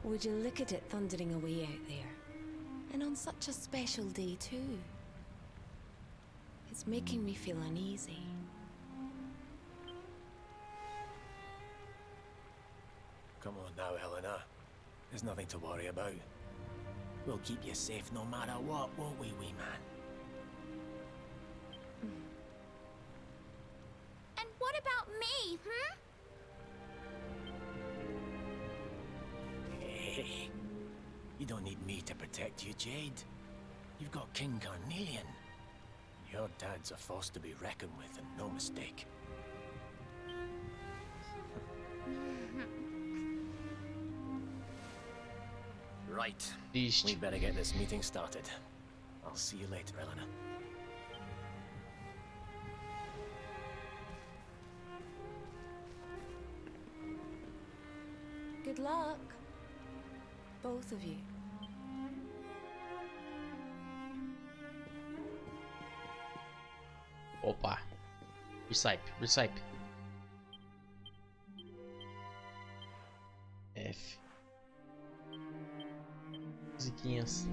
Would you look at it thundering away out there? And on such a special day, too. It's making me feel uneasy. Come on now, Eleanor. There's nothing to worry about. We'll keep you safe no matter what, won't we, wee man? And what about me, hmm? Hey, you don't need me to protect you, Jade. You've got King Carnelian. Your dad's a force to be reckoned with, and no mistake. Right. Beast. We better get this meeting started. I'll see you later, Eleanor. Good luck. Both of you. Opa. Recipe, recipe. F. Musiquinhas.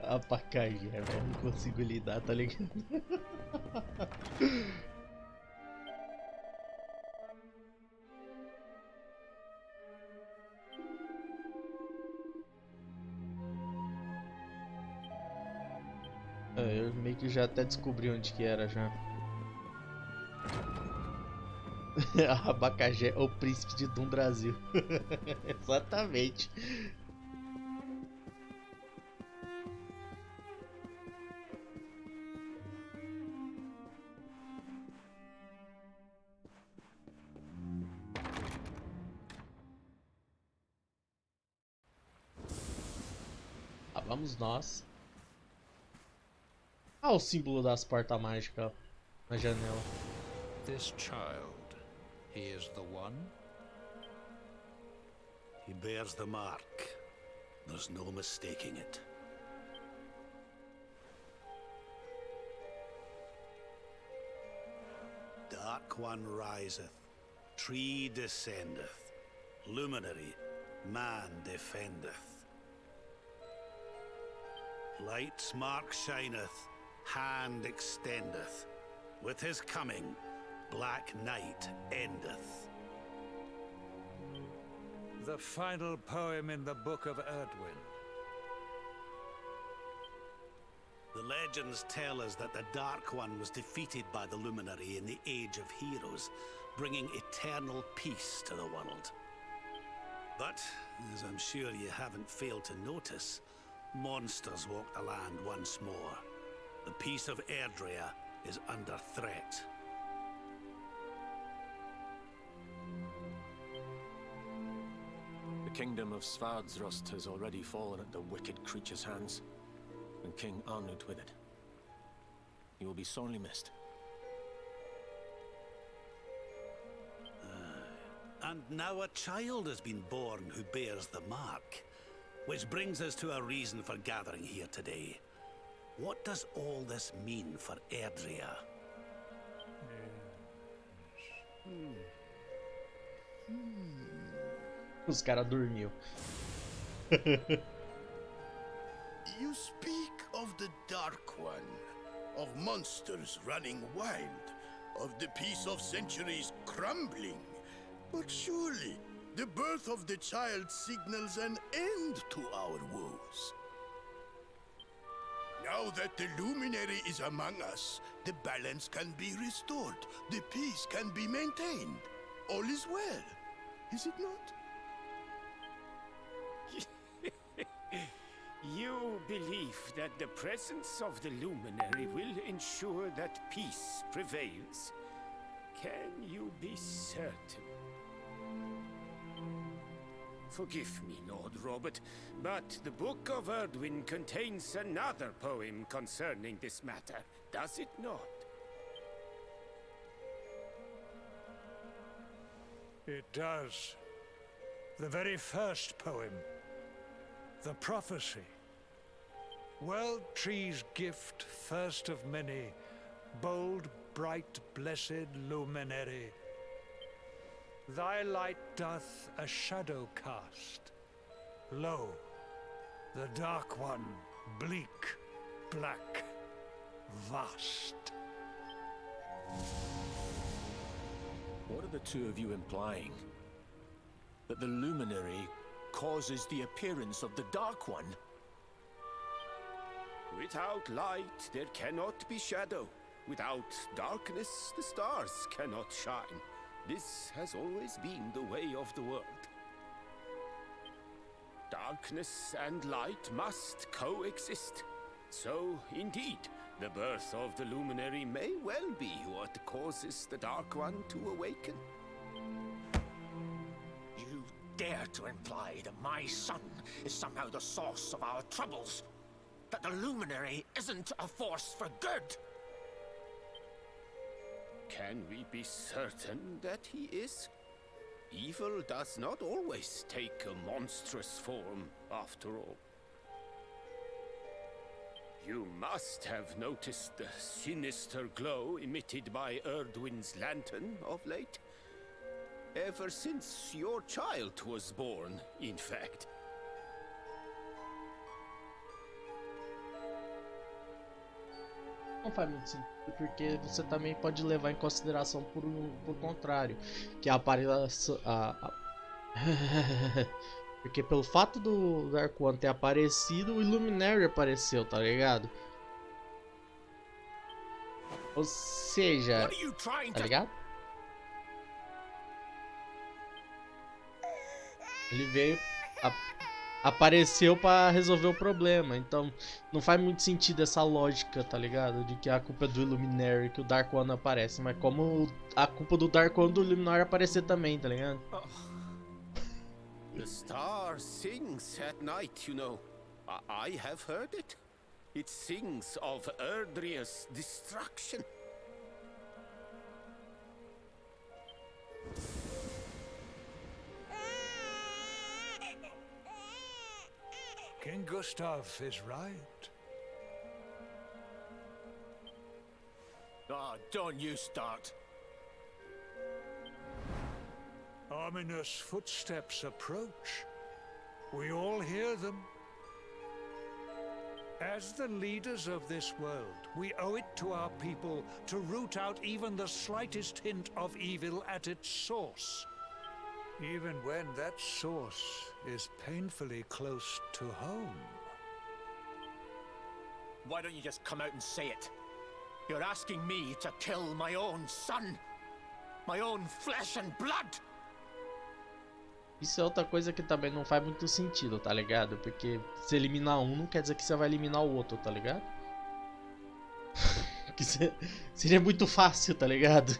Abacaxi, velho. Não consigo lidar, tá ligado? Eu meio que já até descobri onde que era já. Abacaxi é o príncipe de Doom Brasil. Exatamente. Vamos nós. Ah, o símbolo das portas mágicas na janela. This child, he is the one? He bears the mark. There's no mistaking it. Dark One riseth, tree descendeth, luminary, man defendeth. Light's mark shineth, hand extendeth. With his coming, black night endeth. The final poem in the Book of Erdwin. The legends tell us that the Dark One was defeated by the Luminary in the Age of Heroes, bringing eternal peace to the world. But, as I'm sure you haven't failed to notice, monsters walk the land once more. The peace of Erdrea is under threat. The kingdom of Svardsrust has already fallen at the wicked creature's hands, and King Arnut with it. He will be sorely missed. And now a child has been born who bears the mark. Which brings us to a reason for gathering here today. What does all this mean for Erdrea? Os caras dormiu. You speak of the Dark One, of monsters running wild, of the peace of centuries crumbling. But surely, the birth of the child signals an end to our woes. Now that the Luminary is among us, the balance can be restored, the peace can be maintained. All is well, is it not? You believe that the presence of the Luminary will ensure that peace prevails? Can you be certain? Forgive me, Lord Robert, but the Book of Erdwin contains another poem concerning this matter, does it not? It does. The very first poem. The prophecy. World tree's gift, first of many, bold, bright, blessed luminary. Thy light doth a shadow cast. Lo, the Dark One, bleak, black, vast. What are the two of you implying? That the Luminary causes the appearance of the Dark One? Without light, there cannot be shadow. Without darkness, the stars cannot shine. This has always been the way of the world. Darkness and light must coexist. So, indeed, the birth of the Luminary may well be what causes the Dark One to awaken. You dare to imply that my son is somehow the source of our troubles? That the Luminary isn't a force for good? Can we be certain that he is? Evil does not always take a monstrous form, after all. You must have noticed the sinister glow emitted by Erdwin's lantern of late. Ever since your child was born, in fact. Não faz muito sentido, porque você também pode levar em consideração por contrário, que a aparição... Porque pelo fato do Dark One ter aparecido, o Illuminary apareceu, tá ligado? Ou seja, tá ligado? Ele veio... Apareceu pra resolver o problema, então não faz muito sentido essa lógica, tá ligado? De que a culpa é do Illuminary que o Dark One aparece, mas como a culpa do Dark One do Illuminary aparecer também, tá ligado? The star sings at night, you know. I have heard it. It sings of Erdrea's destruction. King Gustav is right. Oh, don't you start. ominous footsteps approach. We all hear them. As the leaders of this world, we owe it to our people to root out even the slightest hint of evil at its source. Even when that source is painfully close to home. Why don't you just come out and say it? You're asking me to kill my own son. My own flesh and blood. Isso é outra coisa que também não faz muito sentido, tá ligado? Porque se eliminar um não quer dizer que você vai eliminar o outro, tá ligado? Que seria muito fácil, tá ligado?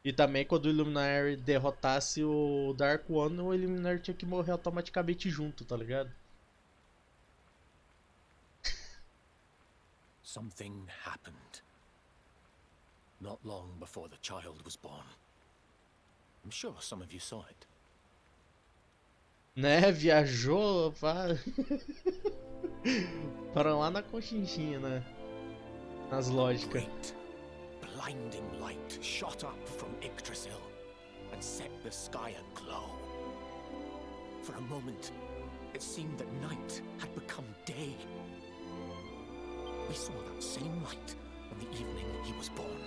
E também quando o Illuminati derrotasse o Dark One, o Illuminati tinha que morrer automaticamente junto, tá ligado? Something happened. Not long before the child was born. I'm sure some of you saw it. Né? Viajou para lá na Conchinchina, né? Nas lógicas. Blinding light shot up from Yggdrasil and set the sky aglow. For a moment, it seemed that night had become day. We saw that same light on the evening he was born.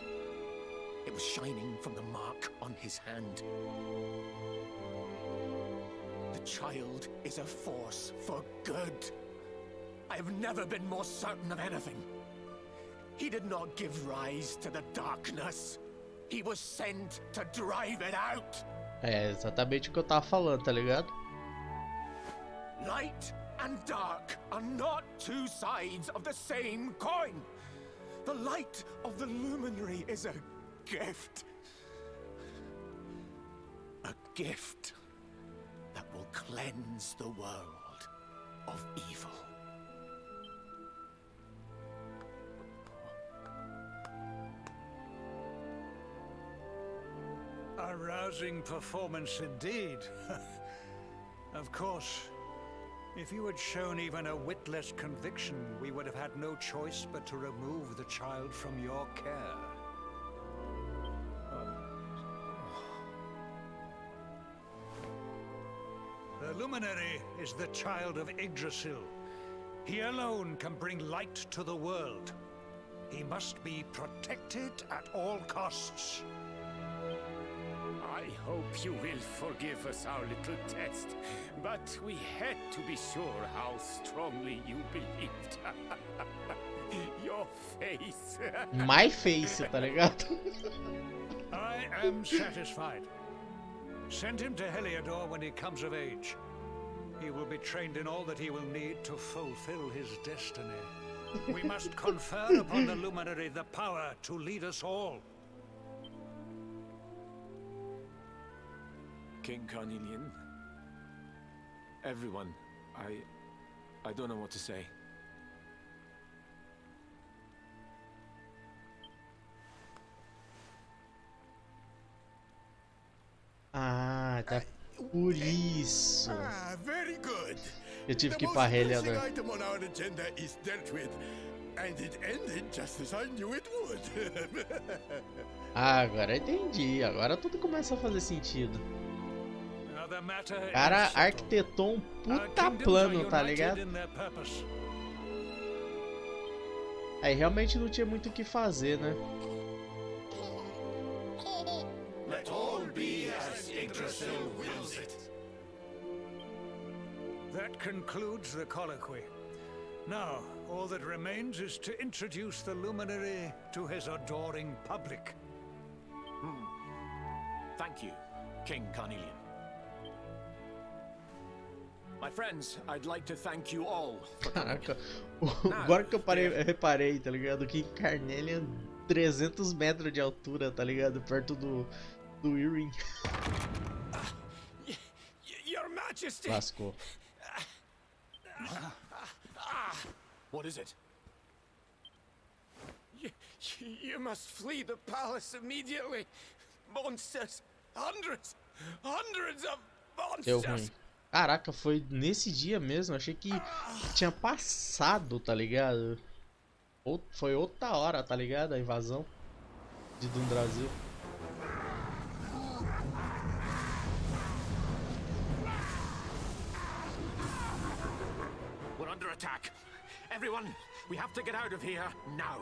It was shining from the mark on his hand. The child is a force for good. I have never been more certain of anything. He did not give rise to the darkness. He was sent to drive it out. É exatamente o que eu tava falando, tá ligado? Light and dark are not two sides of the same coin. The light of the luminary is a gift. A gift that will cleanse the world of evil. A rousing performance indeed. Of course, if you had shown even a whit less conviction, we would have had no choice but to remove the child from your care. The Luminary is the child of Yggdrasil. He alone can bring light to the world. He must be protected at all costs. I hope you will forgive us our little test, but we had to be sure how strongly you believed. Your face. My face, tá ligado? I am satisfied. Send him to Heliodor when he comes of age. He will be trained in all that he will need to fulfill his destiny. We must confer upon the Luminary the power to lead us all. King Carnelian. Everyone, I don't know what to say. Ah, tá por isso. Very good. Eu tive que ir pra Heliodor. The item on our agenda is dealt with, and it ended just as I knew it would. Ah, agora entendi. Agora tudo começa a fazer sentido. O cara arquitetou um puta plano, tá ligado? Aí realmente não tinha muito o que fazer, né? Let all be as Yggdrasil wills it. That concludes the colloquy. Now, all that remains is to introduce the Luminary to his adoring public. Thank you, King Carnelian. My friends, I'd like to thank you all for coming. Caraca, agora que eu reparei, tá ligado? Que Carnelian 300 metros de altura, tá ligado? Perto do Irwin. Your Majesty! Lascou. What is it? You must flee the palace immediately. Monsters! Hundreds of Deu monsters! ruim. Caraca, foi nesse dia mesmo. Achei que tinha passado, tá ligado? Foi outra hora, tá ligado? A invasão do Brasil. We're under attack. Everyone, we have to get out of here now.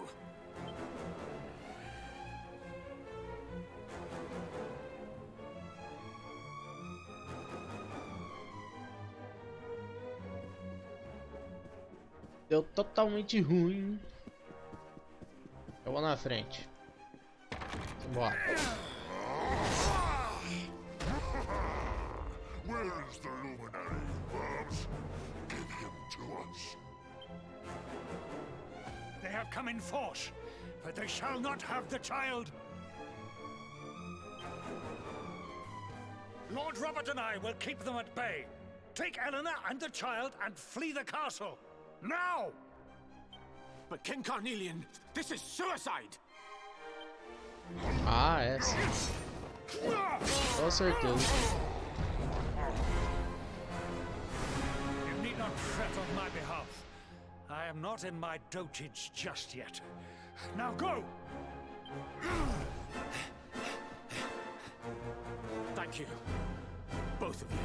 Deu totalmente ruim. Eu vou na frente. Bora. Where is the luminary, Worms? Give him to us. They have come in force, but they shall not have the child. Lord Robert and I will keep them at bay. Take Eleanor and the child and flee the castle. Now! But King Carnelian, this is suicide! Ah, é sim. Com certeza. You need not fret on my behalf. I am not in my dotage just yet. Now go! Thank you, both of you.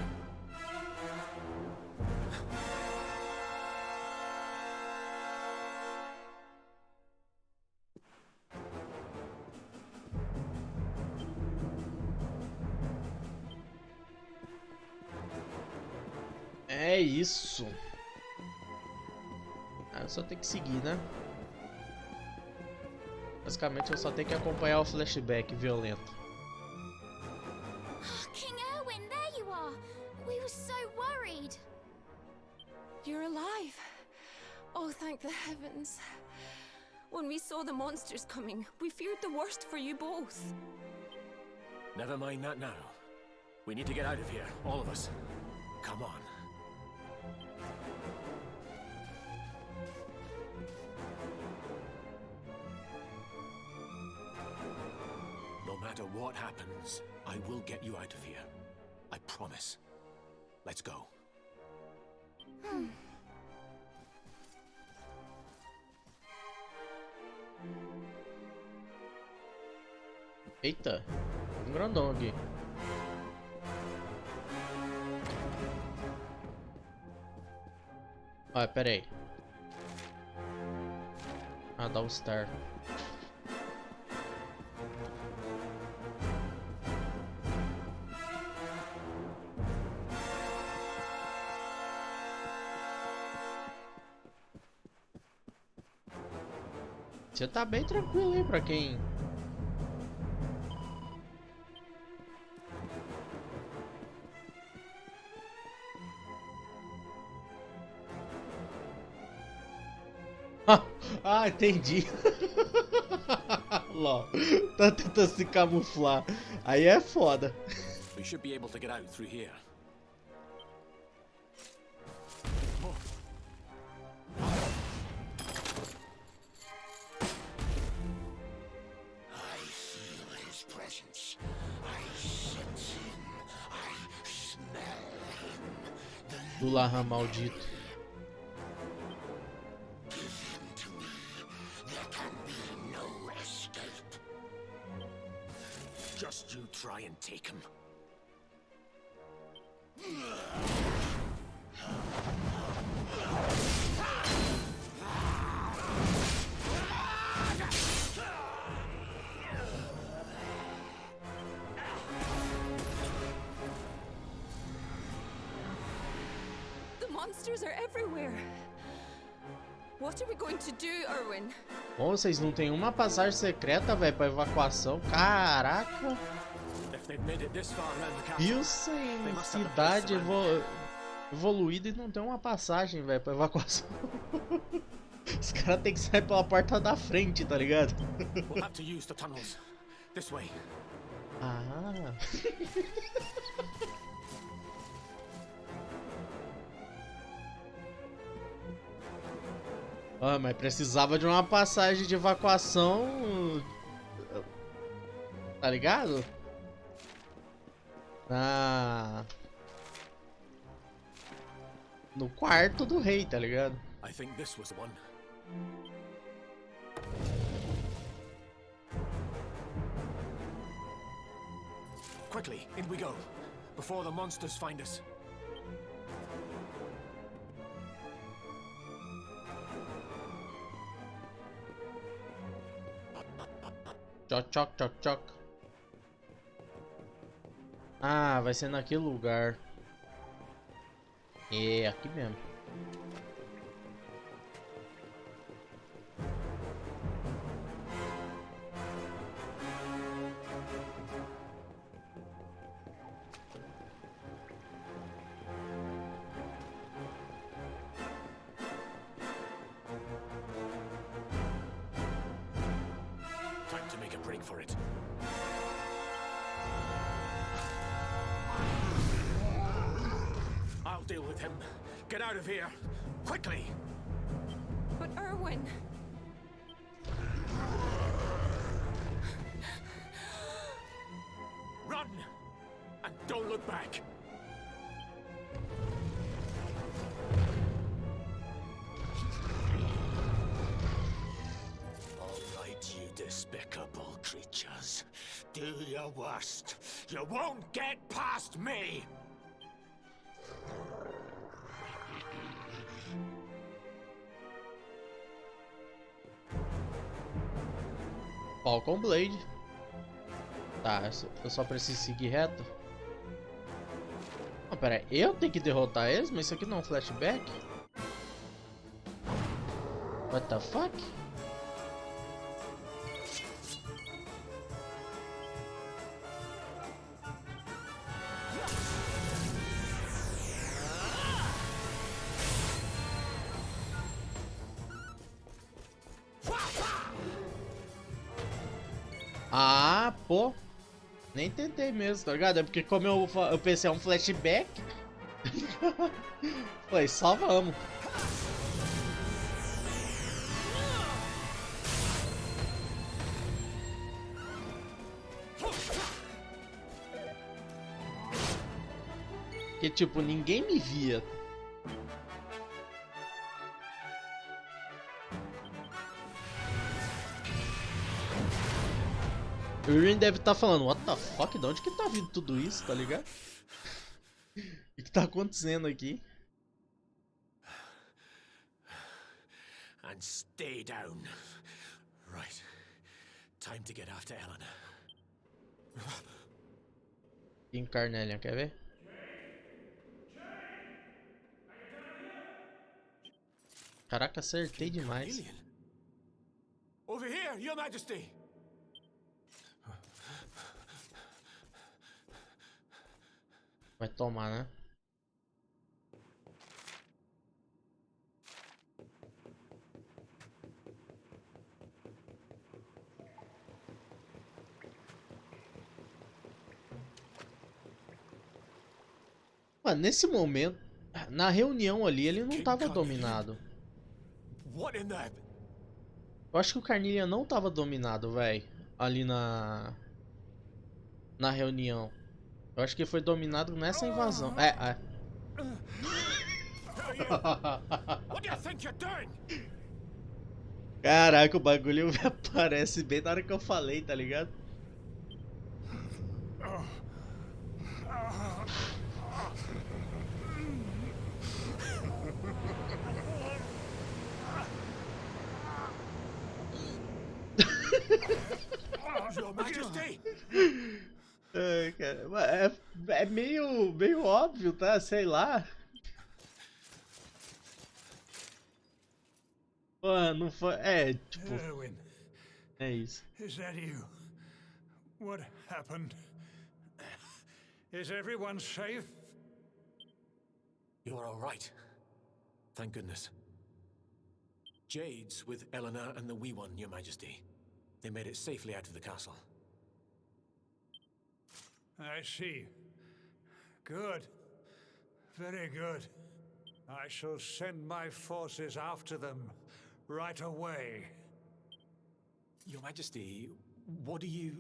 É isso. Ah, eu só tenho que seguir, né? Basicamente eu só tenho que acompanhar o flashback violento. King Erwin, there you are. We were so worried. You're alive. Oh, thank the heavens. When we saw the monsters coming, we feared the worst for you both. Never mind that now. We need to get out of here, all of us. Come on. No matter what happens, I will get you out of here. I promise. Let's go. Eita, um grandão aqui. Ah, pera aí. Ah, dá o start. Você tá bem tranquilo aí pra quem... Ah, entendi. Ló, tá tentando se camuflar. Aí é foda. We should be able to get out through here. I feel his presence. I sense him. I smell him. Do Larra maldito. Just you try and take him. The monsters are everywhere. What are we going to do, Erwin? Bom, vocês não tem uma passagem secreta, velho, pra evacuação. Caraca. Isso em cidade evoluída e não tem uma passagem, velho, pra evacuação. Os caras tem que sair pela porta da frente, tá ligado? We'll have to use the tunnels. This way. Ah. Ah, mas precisava de uma passagem de evacuação. Tá ligado? No quarto do rei, tá ligado? I think this was the one. Quickly, in we go, before the monsters find us. Choc, choc, choc, choc. Ah, vai ser naquele lugar. É, aqui mesmo. Time to make a break for it. I'll deal with him. Get out of here. Quickly! But Erwin... Run! And don't look back! All right, you despicable creatures. Do your worst. You won't get past me! Falcon Blade. Tá, eu só preciso seguir reto. Não, pera aí, eu tenho que derrotar eles? Mas isso aqui não é um flashback? What the fuck? Ah, pô. Nem tentei mesmo, tá ligado? É porque como eu pensei é um flashback. Falei, só vamos. Que tipo, ninguém me via. O Irin deve estar falando, what the fuck, de onde que tá vindo tudo isso, tá ligado? O que tá acontecendo aqui? And stay down. Right. Time to get after Eleanor. Encarnelian, quer ver? Caraca, acertei demais. Over here, Your Majesty! Vai tomar, né? Mano, nesse momento, na reunião ali, ele não tava dominado. Eu acho que o Carnelian não tava dominado, velho. Ali na reunião. Eu acho que foi dominado nessa invasão. É. Caraca, o bagulho aparece bem na hora que eu falei, tá ligado? Your Majesty! Ai, cara, é meio óbvio, tá? Sei lá. Pô, não foi. É, tipo. Erwin, É isso. is that you? What happened? Is everyone safe? You're all right. Thank goodness. Jade's with Eleanor and the wee one, Your Majesty. They made it safely out of the castle. I see. Good. Very good. I shall send my forces after them right away. Your Majesty, what do you...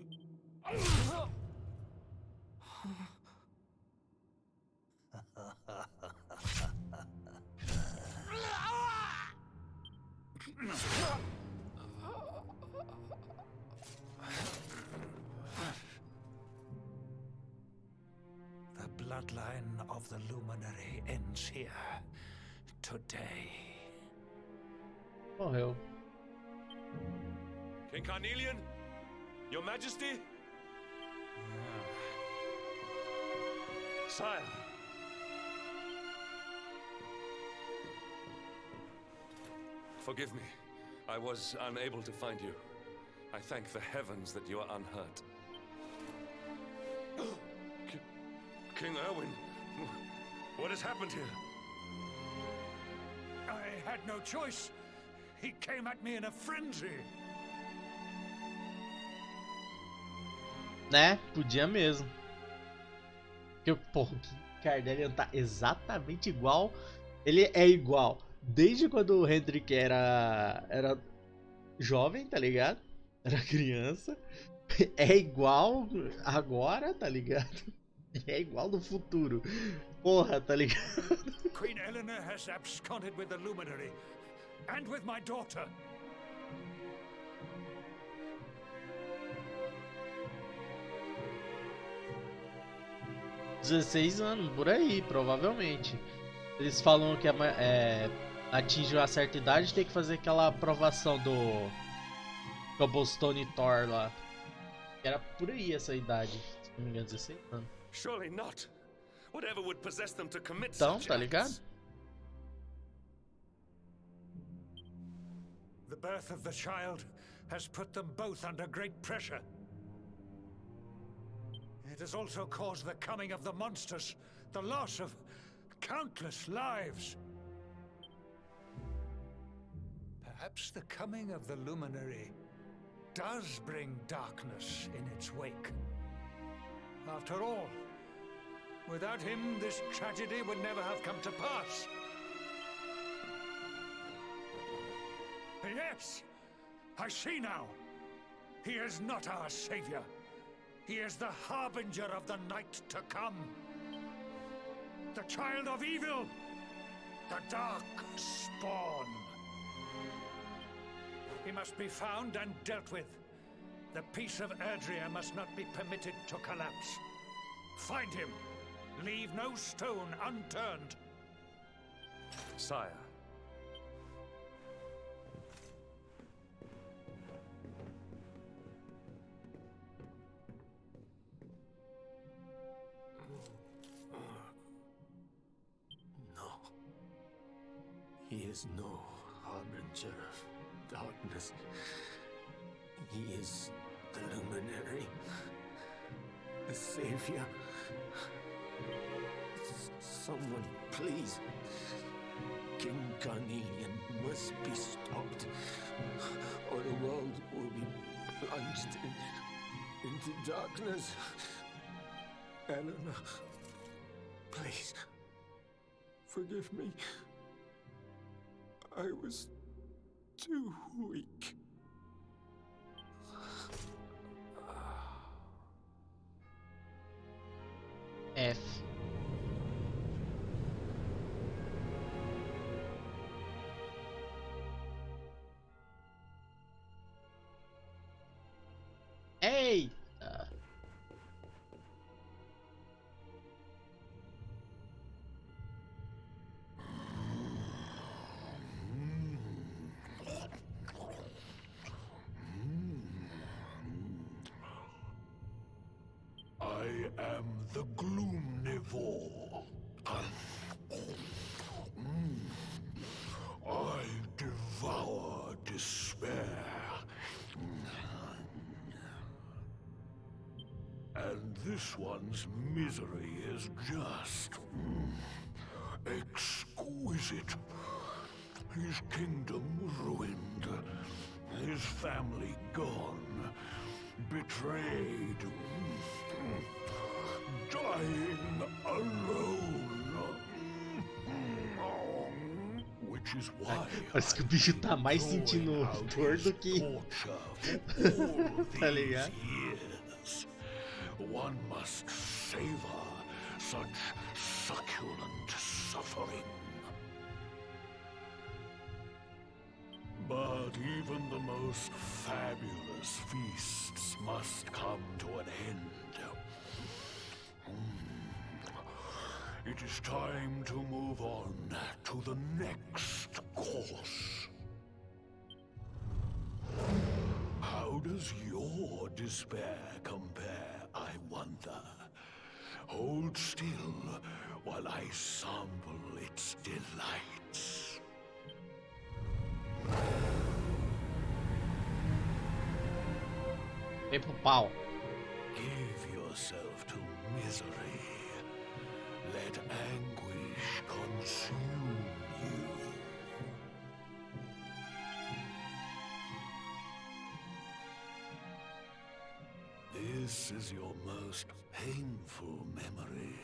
bloodline of the Luminary ends here today. Morreu. King Carnelian? Your Majesty? Sire. Forgive me. I was unable to find you. I thank the heavens that you are unhurt. King Erwin, what has happened here? I had no choice. He came at me in a frenzy. Né? Podia mesmo. Porque, porra, o Carnelian tá exatamente igual. Ele é igual desde quando o Hendrik era jovem, tá ligado? Era criança. É igual agora, tá ligado? É igual no futuro. Porra, tá ligado? Queen Eleanor has absconded with the Luminary and with my daughter. 16 anos, por aí, provavelmente. Eles falam que atinge uma certa idade, tem que fazer aquela aprovação do Cobblestone Thor lá. Era por aí essa idade, se não me engano, 16 anos. Surely not. Whatever would possess them to commit Então, such tá ligado? acts? The birth of the child has put them both under great pressure. It has also caused the coming of the monsters, the loss of countless lives. Perhaps the coming of the Luminary does bring darkness in its wake. After all, without him, this tragedy would never have come to pass. Yes, I see now. He is not our savior. He is the harbinger of the night to come. The child of evil. The dark spawn. He must be found and dealt with. The peace of Erdrea must not be permitted to collapse. Find him. Leave no stone unturned. Sire. He is no harbinger of darkness. He is the Luminary, the Savior. Someone, please. King Carnelian must be stopped, or the world will be plunged into darkness. Eleanor, please, forgive me. I was too weak. F. Eita! I am the Gloomnivore. I devour despair. And this one's misery is just exquisite. His kingdom ruined, his family gone, betrayed, dying alone. Which is why Parece que o bicho tá mais sentindo dor do que. Tá ligado? One must savor such succulent suffering. But even the most fabulous feasts must come to an end. It is time to move on to the next course. How does your despair compare, I wonder? Hold still while I sample its delights. Vem pro pau. Give yourself to misery. Let anguish consume you. This is your most painful memory.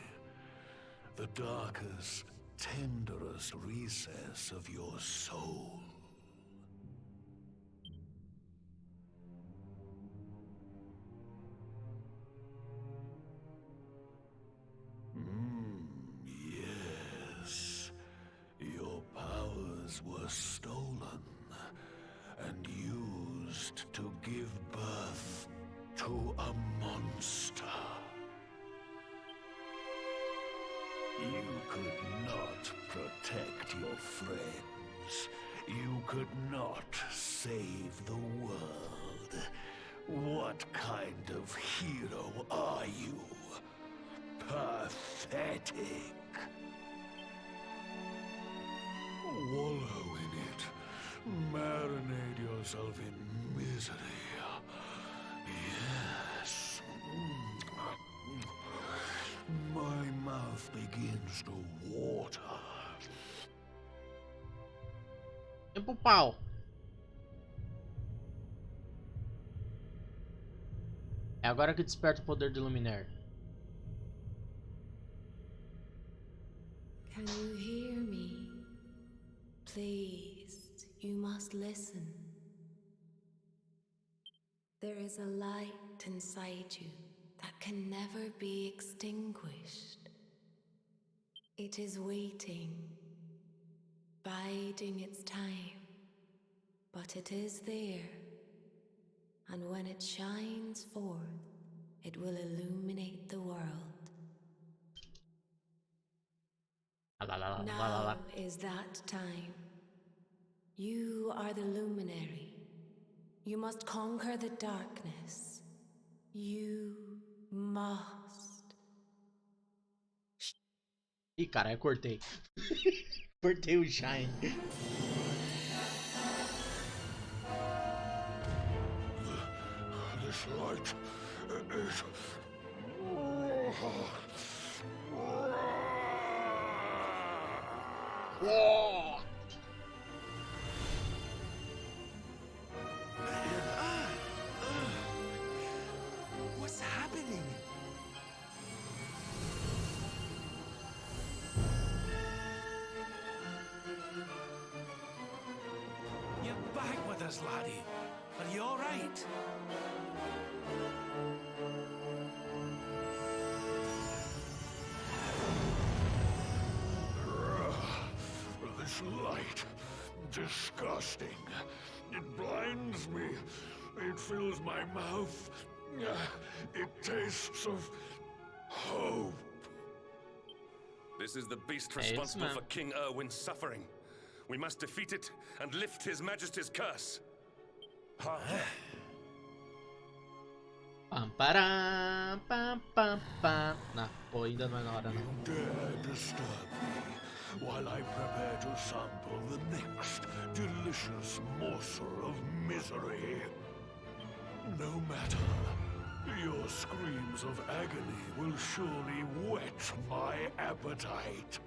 The darkest, tenderest recess of your soul. Yes. Your powers were stolen and used to give birth to a monster. You could not protect your friends. You could not save the world. What kind of hero are you? Pathetic. Wallow in it. Marinate yourself in misery. Yes. My mouth begins to water. Vem pro pau. É agora que desperta o poder do Luminar. Can you hear me? Please, you must listen. There is a light inside you that can never be extinguished. It is waiting, biding its time, but it is there, and when it shines forth, it will illuminate the world. Now is that time. You are the luminary. You must conquer the darkness. You must. Ih, caralho, cortei. Cortei o Shine. This light is... What's happening? You're back with us, laddie. Are you all right? This light, disgusting. It blinds me. It fills my mouth. It tastes of hope. This is the beast responsible for King Erwin's suffering. We must defeat it and lift His Majesty's curse. Pam, param, pam, pam, pam. Não, pô, ainda não é na hora não. Dare disturb me while I prepare to sample the next delicious morsel of misery. No matter, your screams of agony will surely whet my appetite.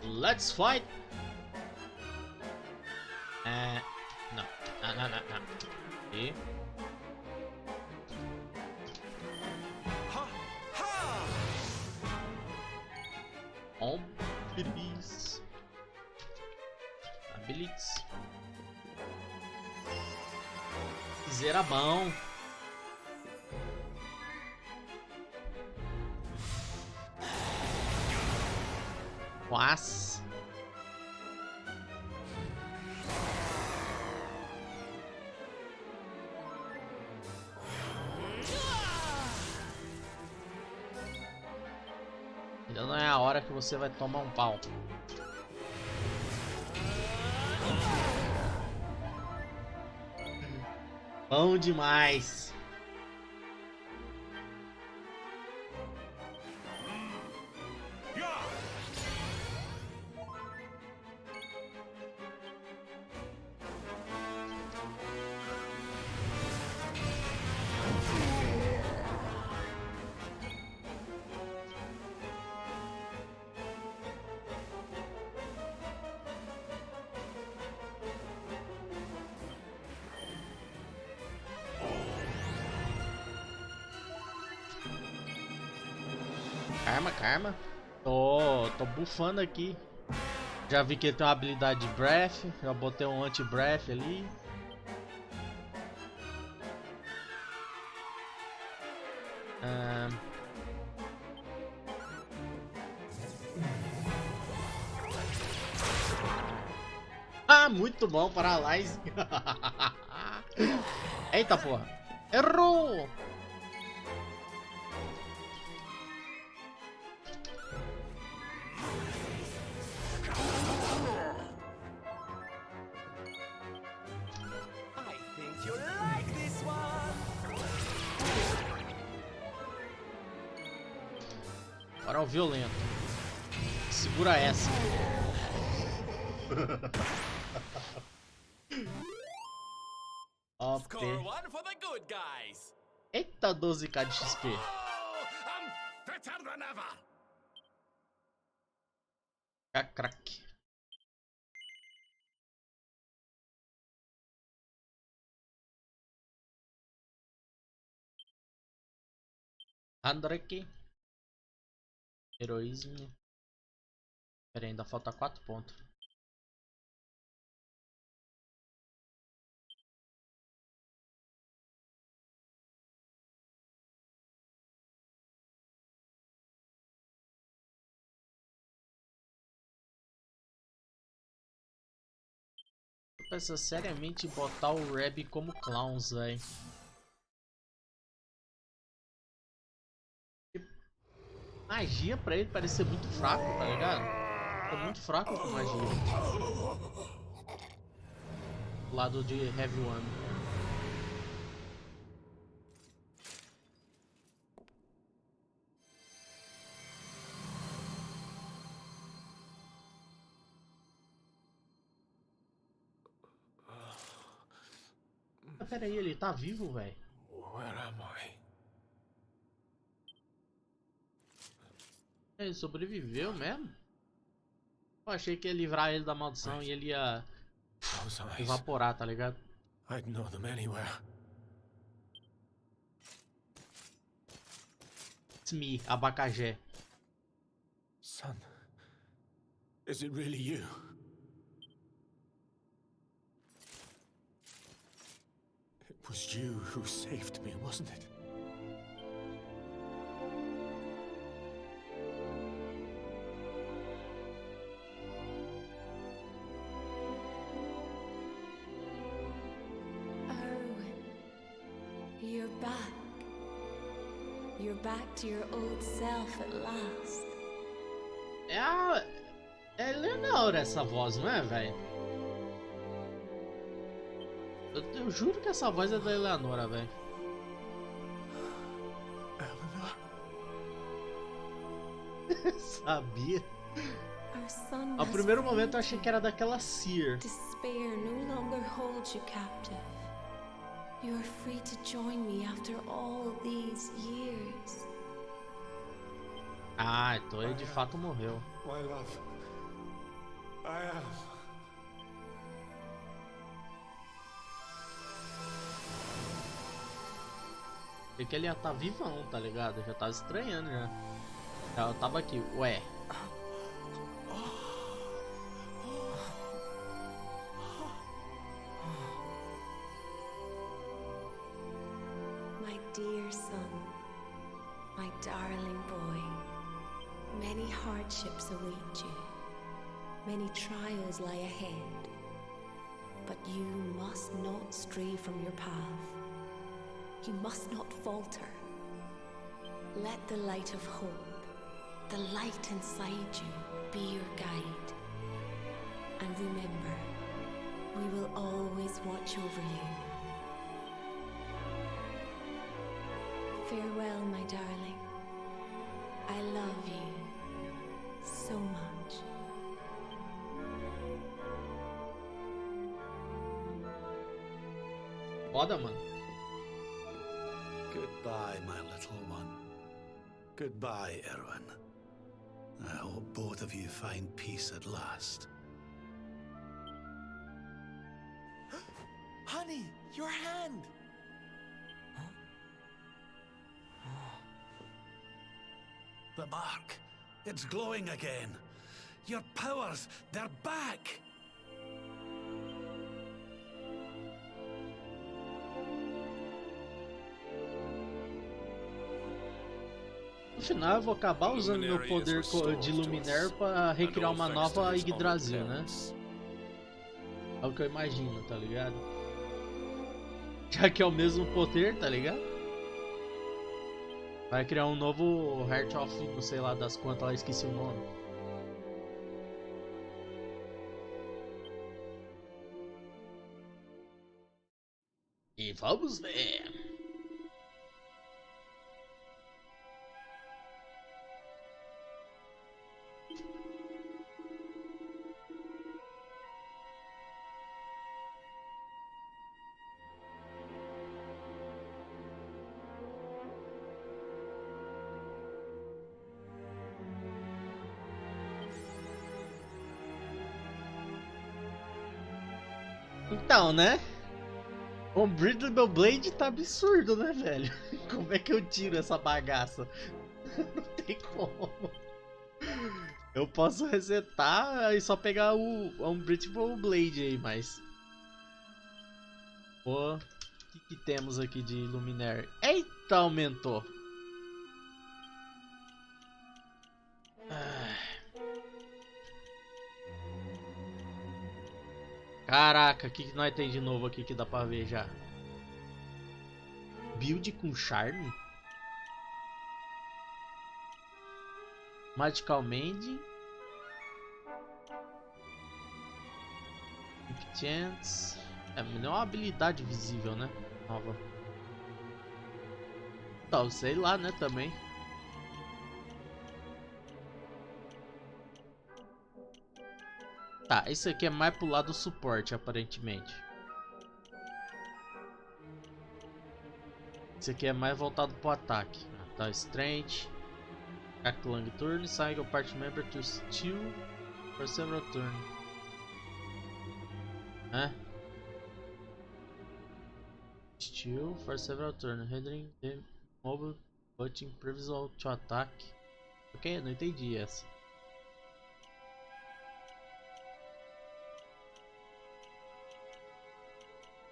Let's fight! No. No. E... Obris. Habilites. Zera bom. Quase. a hora que você vai tomar um pau. Bom demais. Karma. Tô bufando aqui. Já vi que ele tem uma habilidade de breath. Já botei um anti-breath ali. Muito bom, Paralyze. Eita porra. Errou! Agora é o violento. Segura essa. OP. Eita, 12k de XP. Crack. Andrek. Heroísmo. Pera aí, ainda falta 4 pontos. Eu penso seriamente em botar o Reb como clowns, velho. Magia pra ele parece ser muito fraco, tá ligado? Tô muito fraco com magia. Do lado de Heavy One. Pera aí, ele tá vivo, velho. Ele sobreviveu mesmo? Eu achei que ia livrar ele da maldição e ele ia evaporar, tá ligado? I'd know them anywhere. It's me, Abacajé. Son, is it really you? It was you who saved me, wasn't it? You're back. You're back to your old self at last. É Eleanor essa voz, não é, velho? Eu juro que essa voz é da Eleanora, velho. Sabia? Ao primeiro momento eu achei que era daquela Seer. Despair no longer holds you captive. You are free to join me after all these years. Ah, então ele de fato morreu. My love, I am. Achei que ele ia estar vivão, tá ligado? Eu já tava estranhando já. Eu tava aqui, ué. My dear son, my darling boy, many hardships await you. Many trials lie ahead. But you must not stray from your path. You must not falter. Let the light of hope the light inside you be your guide. And remember, we will always watch over you. Farewell, my darling. I love you so much. Foda, mano. Goodbye, my little one. Goodbye, Erwin. I hope both of you find peace at last. Honey, your hand! The mark. It's glowing again. Your powers, they're back! No final eu vou acabar usando meu poder de Luminar para recriar uma nova Yggdrasil, né? É o que eu imagino, tá ligado? Já que é o mesmo poder, tá ligado? Vai criar um novo Heart of, não sei lá das quantas, lá esqueci o nome. E vamos ver. Então, né? O Unbreakable Blade tá absurdo, né, velho? Como é que eu tiro essa bagaça? Não tem como. Eu posso resetar e só pegar o Unbreakable Blade aí, mas... Pô, o que temos aqui de Luminar? Eita, aumentou. Caraca, o que nós tem de novo aqui que dá pra ver já? Build com charme? Magical Mending. Chance. Não é uma habilidade visível, né? Nova. Então, sei lá, né, também. Tá, esse aqui é mais pro lado do suporte, aparentemente. Esse aqui é mais voltado pro ataque. Tá, Strength. Act long turn, assign a party member to steal for several turns. Steal for several turns, rendering the mobile button previsual to attack. Ok, não entendi essa.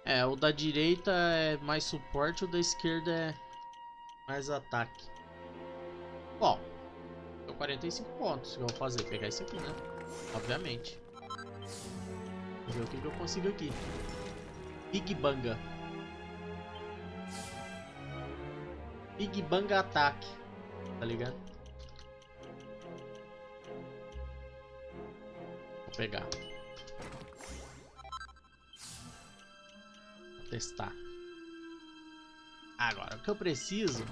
É, o da direita é mais suporte, o da esquerda é mais ataque. Bom, deu 45 pontos. O que eu vou fazer? Pegar isso aqui, né? Obviamente. Vamos ver o que eu consigo aqui. Big Banga. Big Banga ataque. Tá ligado? Vou pegar. Testar. Agora, o que eu preciso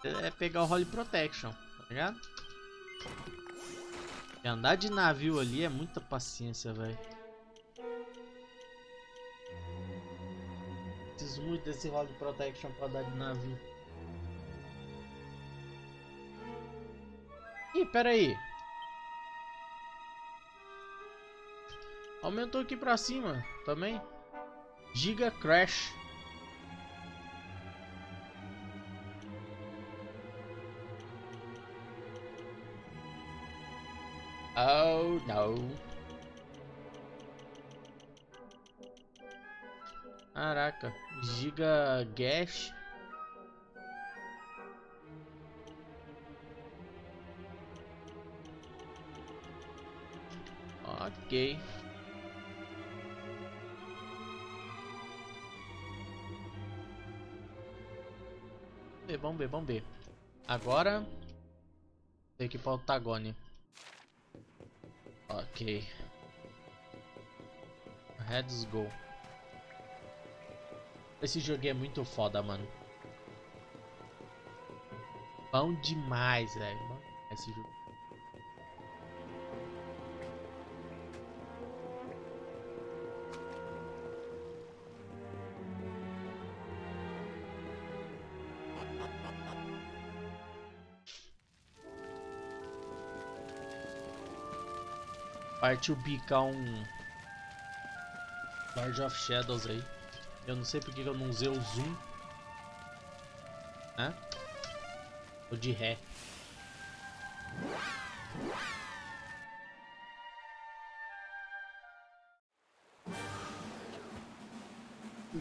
é pegar o Holy Protection, tá ligado? E andar de navio ali é muita paciência, velho. Preciso muito desse Holy Protection pra andar de navio. Ih, pera aí. Aumentou aqui pra cima também. Giga Crash. Oh não. Caraca, Giga Gash. Ok. Vamos ver. Agora Tem que ir pra Otagone. Ok. Let's go. Esse jogo é muito foda, mano. Bom demais, velho. Esse jogo. Partiu bicar um Lord of Shadows aí. Eu não sei porque eu não usei o zoom. Hã? Tô de ré.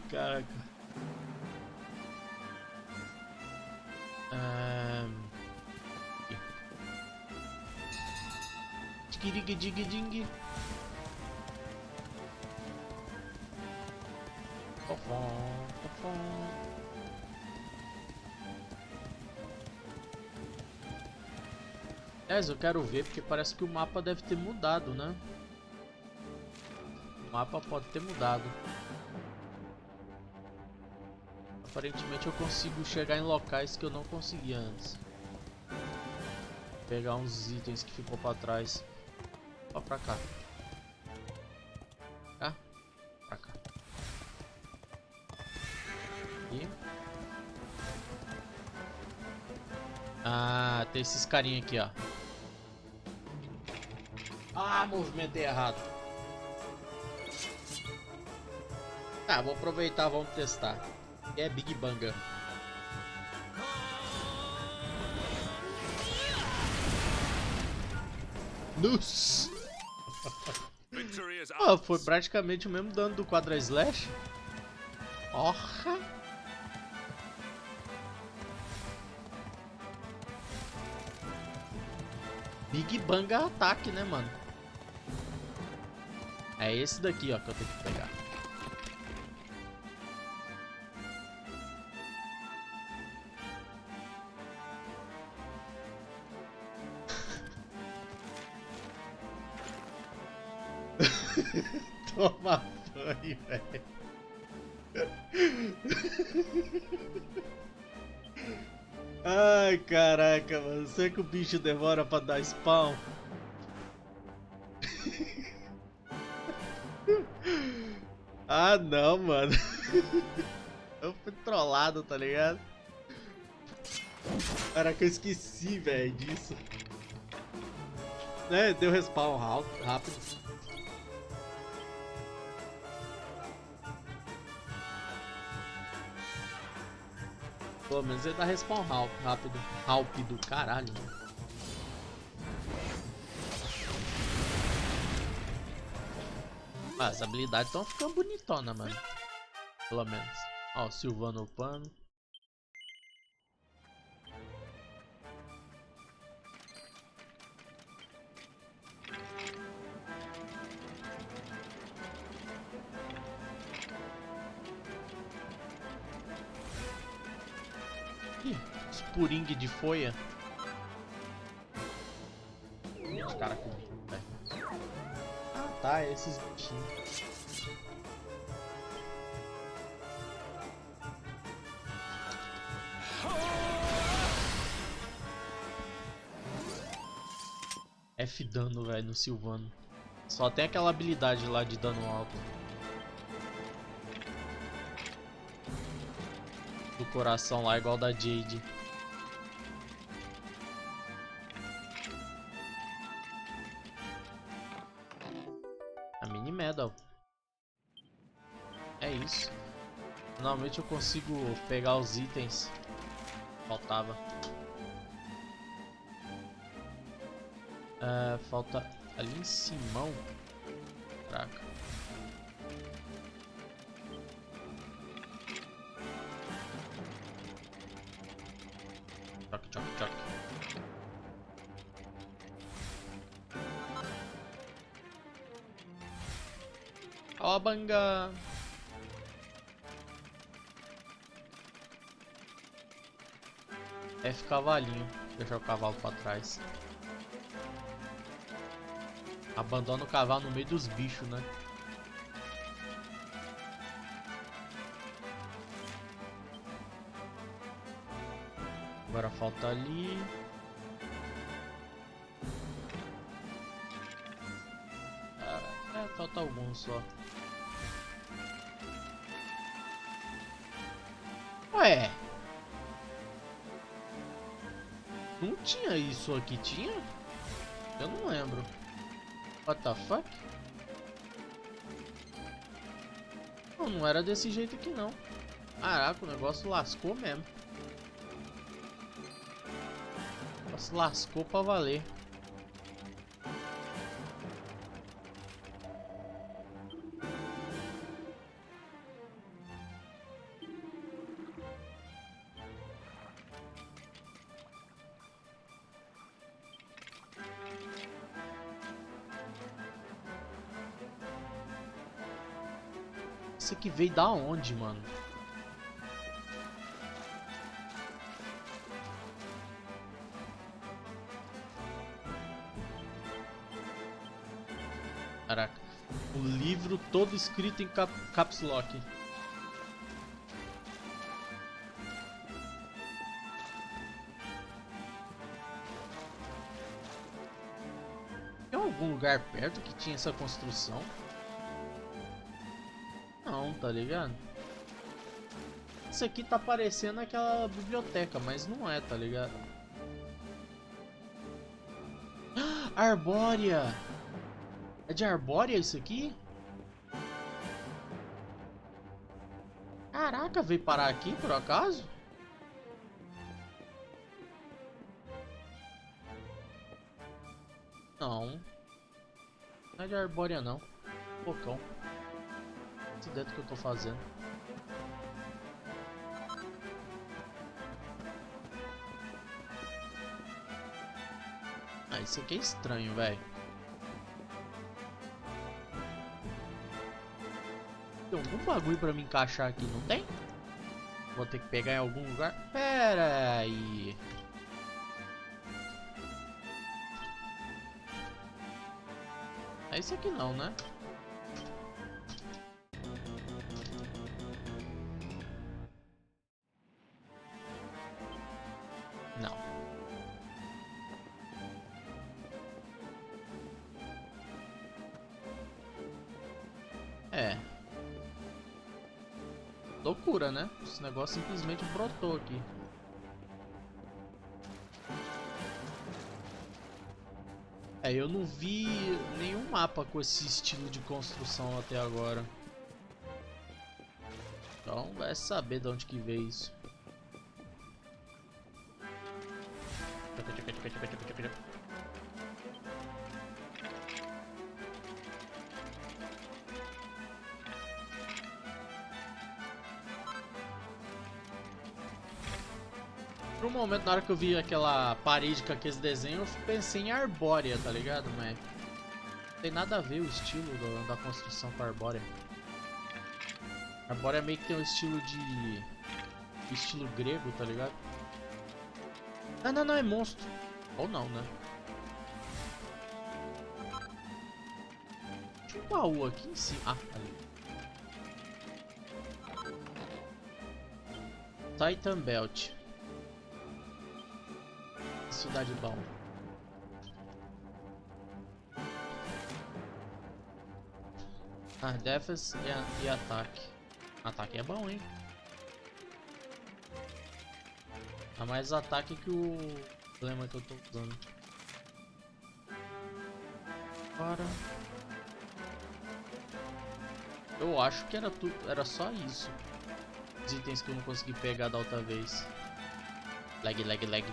Caraca. Dig-dig-dig-ding. Aliás, eu quero ver porque parece que o mapa deve ter mudado, né? O mapa pode ter mudado. Aparentemente eu consigo chegar em locais que eu não conseguia antes. Pegar uns itens que ficou pra trás. Ó, pra cá. Cá? Pra cá. E... ah, tem esses carinha aqui, ó. Ah, movimentei errado. Tá, vou aproveitar, vamos testar. É Big Banga. Nossa. Ah, foi praticamente o mesmo dano do Quadra Slash. Porra. Big Banga ataque, né, mano? É esse daqui, ó, que eu tenho que pegar. Toma banho, velho. Ai, caraca, mano. Será que o bicho demora pra dar spawn? Ah, não, mano. Eu fui trollado, tá ligado? Caraca, eu esqueci, velho, disso. É, deu respawn rápido. Pelo menos ele dá respawn rápido. Rápido, caralho. Ah, as habilidades estão ficando bonitona, mano. Pelo menos. Ó, o Silvano upando. Ih, Spuring de folha. Os caras comigo, velho. Ah, tá, esses bichinhos. F dano, velho, no Silvano. Só tem aquela habilidade lá de dano alto. Do coração lá, igual da Jade. A mini medal. É isso. Normalmente eu consigo pegar os itens. Faltava. Falta ali em cima. Caraca. Choque, choque, choque. Ó a banga. F cavalinho. Deixar o cavalo pra trás. Abandona o cavalo no meio dos bichos, né? Agora falta ali. Falta alguns só. Ué. Não tinha isso aqui, tinha? Eu não lembro. What the fuck? Não, não era desse jeito aqui não. Caraca, o negócio lascou mesmo. O negócio lascou pra valer. Isso aqui veio da onde, mano? Caraca, o livro todo escrito em caps lock. Tem algum lugar perto que tinha essa construção? Não, tá ligado? Isso aqui tá parecendo aquela biblioteca, mas não é, tá ligado? Arbórea! É de Arbórea isso aqui? Caraca, veio parar aqui por acaso? Não. Não é de Arbórea não. Pocão. Esse dedo que eu tô fazendo. Ah, isso aqui é estranho, velho. Tem algum bagulho pra me encaixar aqui, não tem? Vou ter que pegar em algum lugar. Pera aí. É isso aqui não, né? Não. É. Loucura, né? Esse negócio simplesmente brotou aqui. É, eu não vi nenhum mapa com esse estilo de construção até agora. Então vai saber de onde que veio isso. Por um momento, na hora que eu vi aquela parede com aqueles desenhos, eu pensei em Arbórea, tá ligado? Mas não tem nada a ver o estilo da construção com a Arbórea. Arbórea meio que tem um estilo de... estilo grego, tá ligado? Ah, não, não, é monstro. Ou não, né? Tinha um baú aqui em cima. Ah, ali. Titan Belt. Cidade bom. Ah, defense e ataque. Ataque é bom, hein? Dá mais ataque que o problema que eu tô usando. Para. Eu acho que era tudo, era só isso. Os itens que eu não consegui pegar da outra vez. Lag, lag, lag.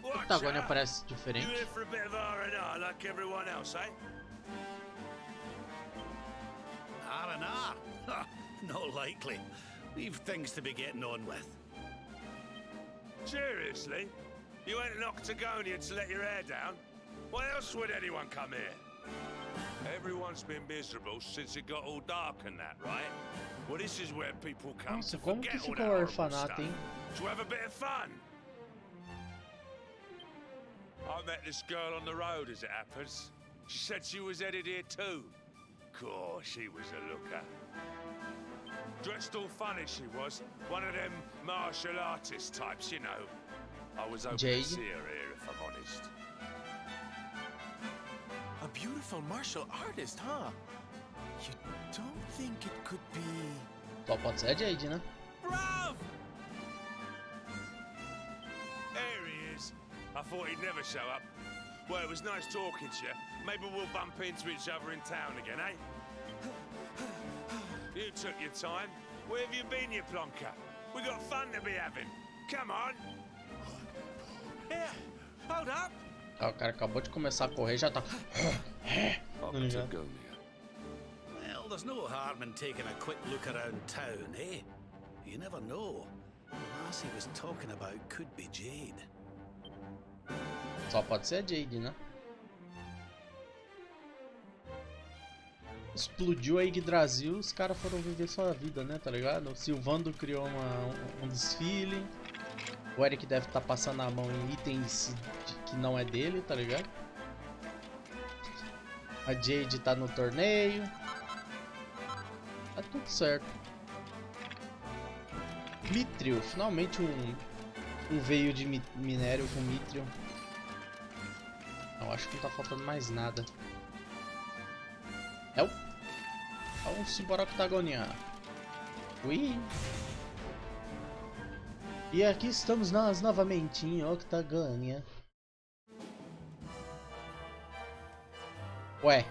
O Tagônia parece diferente. R&R? Not likely. We've things to be getting on with. Seriously? You went to Octagonia to let your hair down? Why else would anyone come here? Everyone's been miserable since it got all dark and that, right? Well, this is where people come Nossa, to como que forget all ficou that o horrible orfanato, stuff, hein? to have a bit of fun. I met this girl on the road, as it happens. She said she was headed here too. Course, she was a looker. Dressed all funny, she was. One of them martial artist types, you know. I was hoping Jade? to see her here, if I'm honest. A beautiful martial artist, huh? You don't think it could be... Só pode ser a Jade, né? Brav! There he is. I thought he'd never show up. Well, it was nice talking to you. Maybe we'll bump into each other in town again, eh? You took your time. Where have you been, you plonker? We got fun to be having. Come on. Here, hold up. Ah, o cara acabou de começar a correr e já tá... Octagonia. Well, there's no harm in taking a quick look around town, eh? You never know. The lass he was talking about could be Jade. Só pode ser a Jade, né? Explodiu a Yggdrasil, os caras foram viver sua vida, né? Tá ligado? O Silvando criou um desfile. O Eric deve estar passando a mão em itens que não é dele, tá ligado? A Jade tá no torneio. Tá tudo certo. Mithril, finalmente um veio de minério com Mithril. Não, acho que não tá faltando mais nada. Vamos embora Octagonia. Ui. E aqui estamos nós novamente em Octagonia. Ué.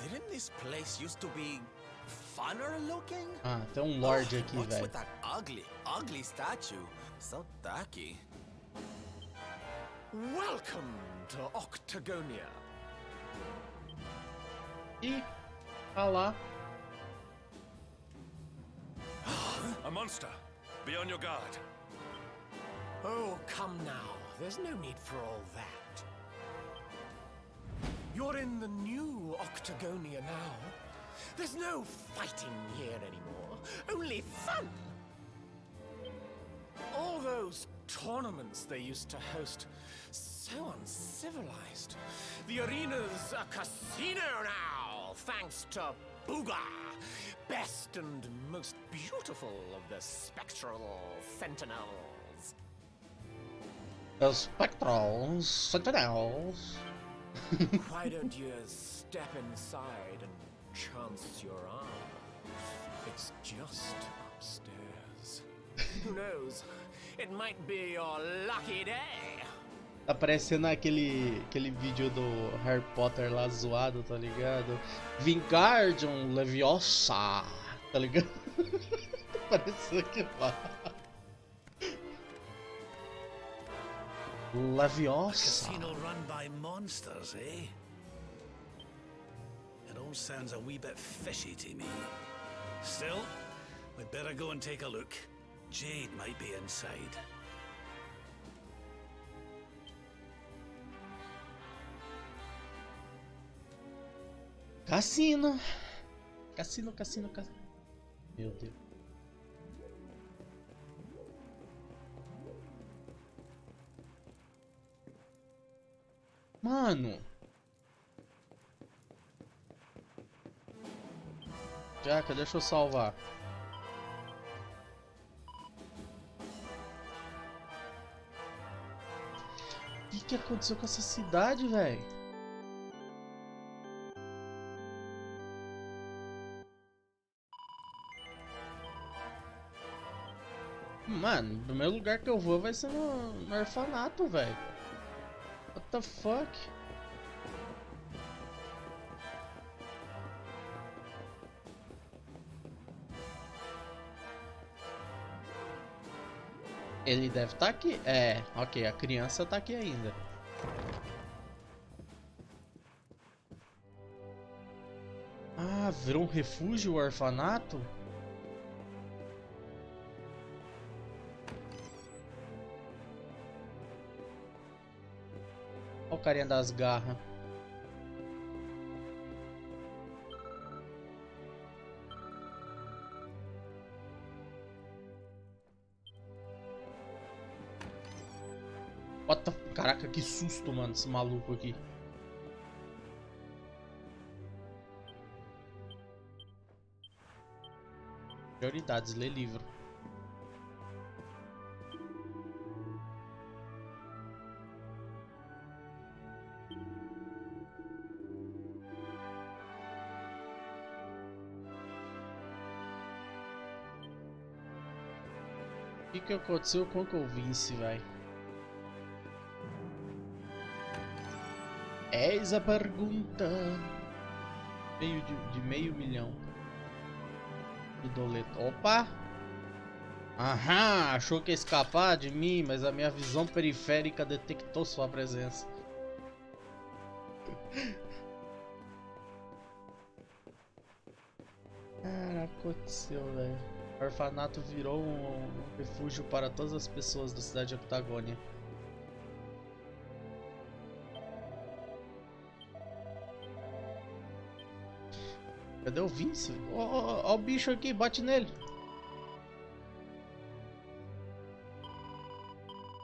Didn't this place used to be funner looking? Ah, tem um lord aqui, What's velho. with that ugly statue? So tacky. Welcome to Octagonia. E tá lá. A monster. Be on your guard. Oh, come now. There's no need for all that. You're in the new Octagonia now. There's no fighting here anymore. Only fun. All those tournaments they used to host, so uncivilized. The arena's a casino now, thanks to Booga, best and most beautiful of the spectral sentinels. The Spectral Sentinels. Why don't you step inside and chance your arm? It's just upstairs. Who knows? It might be your lucky day. Tá parecendo aquele vídeo do Harry Potter lá zoado, tá ligado? Wingardium Leviosa, tá ligado? Pareceu aquilo lá. Leviosa. Casino run by monsters, eh? It all sounds a wee bit fishy to me. Still, we'd better go and take a look. Jade might be inside. Cassino. Cassino. Meu Deus. Mano. Jaca, deixa eu salvar. O que aconteceu com essa cidade, velho? Mano, o primeiro lugar que eu vou vai ser no orfanato, velho. What the fuck? Ele deve estar aqui. É, ok, a criança tá aqui ainda. Ah, virou um refúgio o orfanato? carinha das garras. Caraca, que susto, mano, esse maluco aqui. Prioridades, ler livro. O que aconteceu com o Vince, velho? Eis a pergunta. Meio de meio milhão de doleto. Opa! Aham, achou que ia escapar de mim, mas a minha visão periférica detectou sua presença. Cara, aconteceu, velho. O orfanato virou um refúgio para todas as pessoas da cidade de Octagônia. Cadê o Vince? Ó o bicho aqui, bate nele.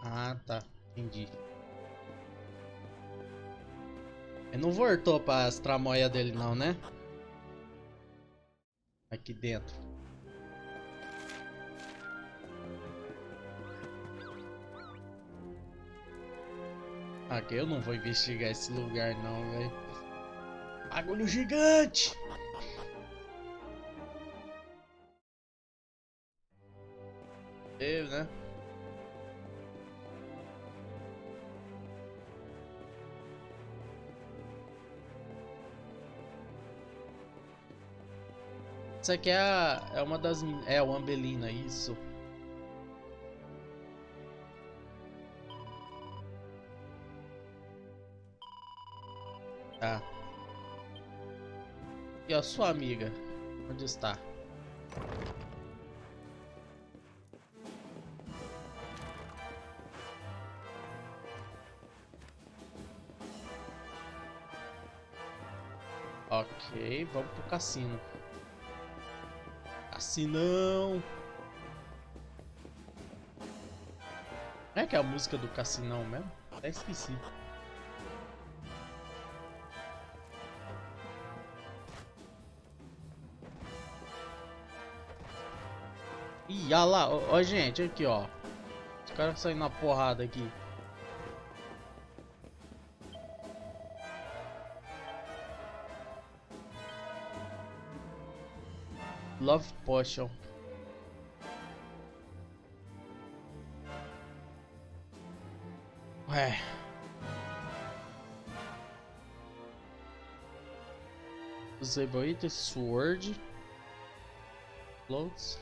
Ah, tá. Entendi. Ele não voltou para as tramóias dele não, né? Aqui dentro. Aqui eu não vou investigar esse lugar não, velho. Bagulho gigante! Teve, né? Isso aqui é uma das... É, o Ambelina, isso. Tá. E a sua amiga? Onde está? Ok, vamos pro cassino. Cassinão! É que é a música do cassinão mesmo? Até esqueci. Ih, olha lá, ó, gente, aqui ó. Os caras saindo na porrada aqui. Love Potion. Ué. Disable Sword. Floats.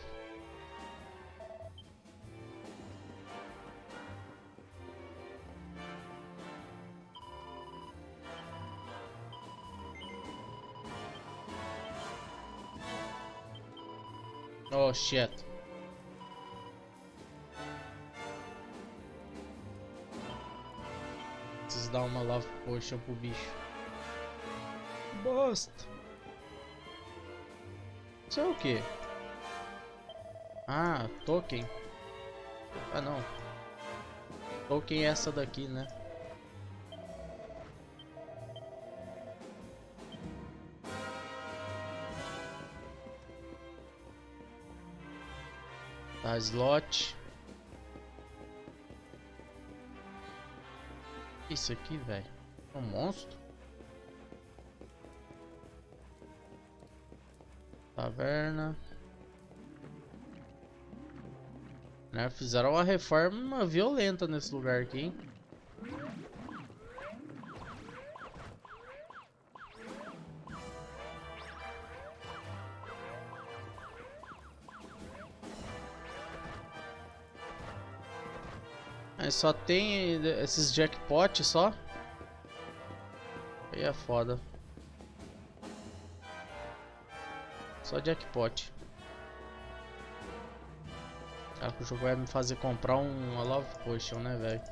Oh shit. Preciso dar uma love potion pro bicho. Bosta. Isso é o que? Ah, token. Ah não. Token é essa daqui, né? Tá, slot. Isso aqui, velho. É um monstro. Taverna. Né, fizeram uma reforma violenta nesse lugar aqui, hein? Aí só tem esses jackpots só. Aí é foda. Só jackpot. Cara, o jogo vai me fazer comprar uma Love Potion, né, velho?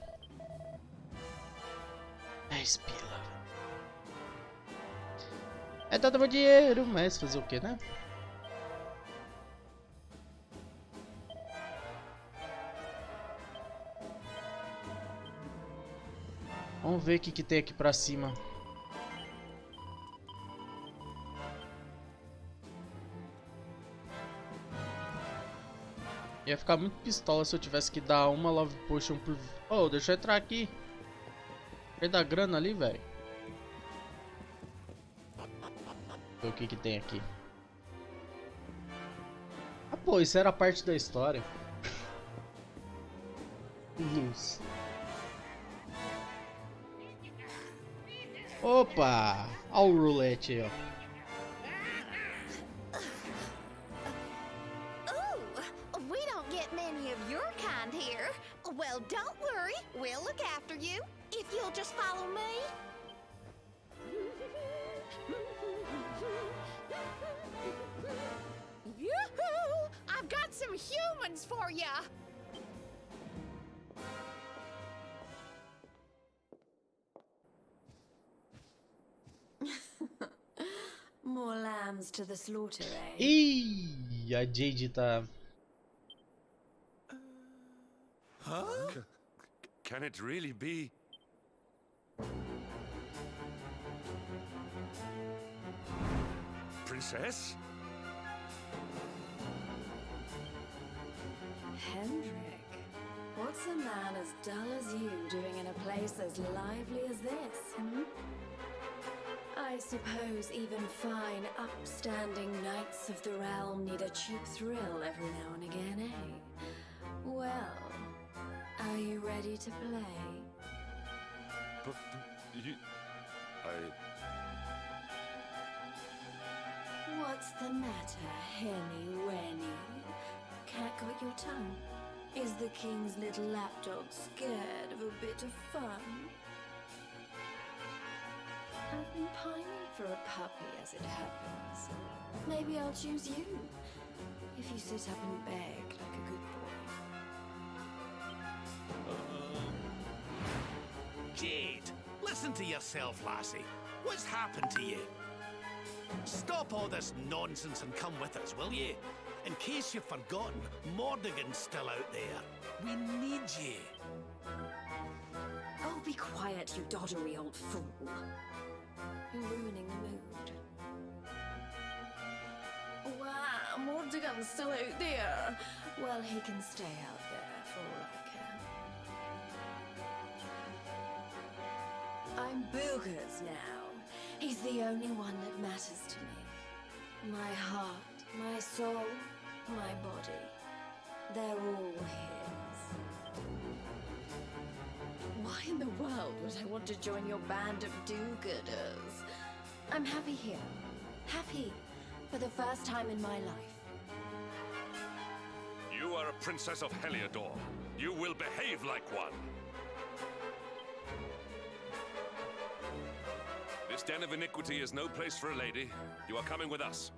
10 pila. É tanto meu dinheiro, mas fazer o que, né? Vamos ver o que tem aqui pra cima. Ia ficar muito pistola se eu tivesse que dar uma Love Potion por... Oh, deixa eu entrar aqui. Vai dar grana ali, velho. Ver o que tem aqui. Ah, pô, isso era parte da história. Luz. Opa! Olha o roulette aí, ó. Ooh, we don't get many of your kind here. Well, don't worry. We'll look after you. If you'll just follow me. Yoo-hoo! I've got some humans for ya! More lambs to the slaughter, eh? Ih, a Jade tá... Huh? Can it really be? Princess? Hendrik, what's a man as dull as you doing in a place as lively as this, hmm? I suppose even fine, upstanding knights of the realm need a cheap thrill every now and again, eh? Well, are you ready to play? But you... What's the matter, Henny Wenny? Cat got your tongue? Is the king's little lapdog scared of a bit of fun? I've been pining for a puppy as it happens. Maybe I'll choose you, if you sit up and beg like a good boy. Jade, listen to yourself, lassie. What's happened to you? Stop all this nonsense and come with us, will you? In case you've forgotten, Mordigan's still out there. We need you. Oh, be quiet, you doddery old fool. You're ruining the mood. Wow, Mordigan's still out there. Well, he can stay out there for all I care. I'm Boogers now. He's the only one that matters to me. My heart, my soul, my body. They're all his. Why in the world would I want to join your band of do-gooders? I'm happy here. Happy for the first time in my life. You are a princess of Heliodor. You will behave like one. This den of iniquity is no place for a lady. You are coming with us.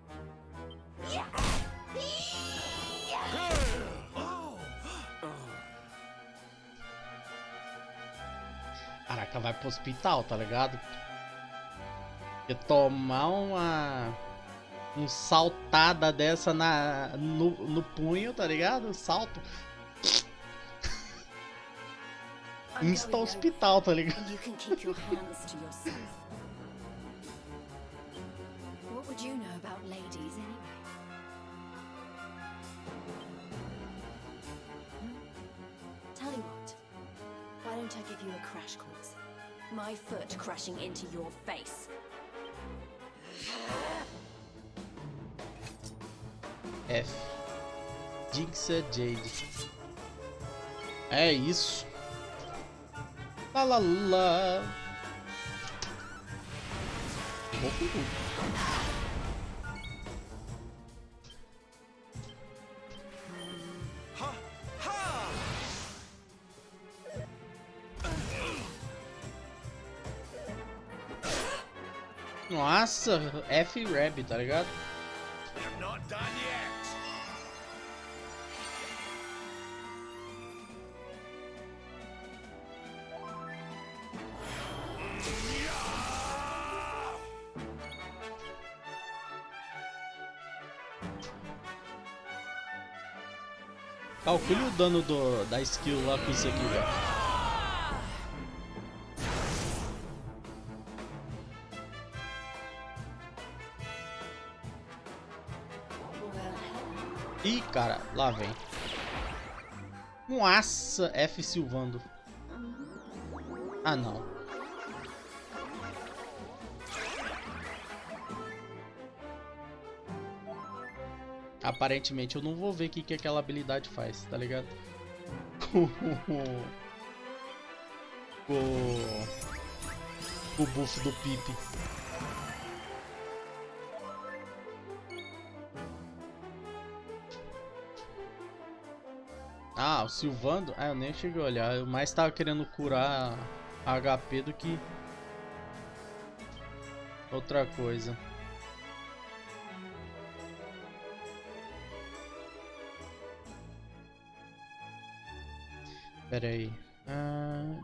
Caraca, vai pro hospital, tá ligado? Porque tomar um saltada dessa no punho, tá ligado? Salto. Insta hospital, tá ligado? You can keep your hands to yourself. What would you know about ladies anyway? Tell you what, why don't I give you a crash course? My foot crashing into your face. F. Jinxa Jade. É isso. Lá lá lá. Vou com tudo. Nossa, F-Rab, tá ligado? You're not done yet. Calcule o dano da skill lá com isso aqui, velho. Ih, cara, lá vem. Nossa, F silvando. Ah, não. Aparentemente eu não vou ver o que aquela habilidade faz, tá ligado? O buff do Pipe. Ah, o Silvando? Ah, eu nem cheguei a olhar. Eu mais tava querendo curar HP do que outra coisa. Pera aí.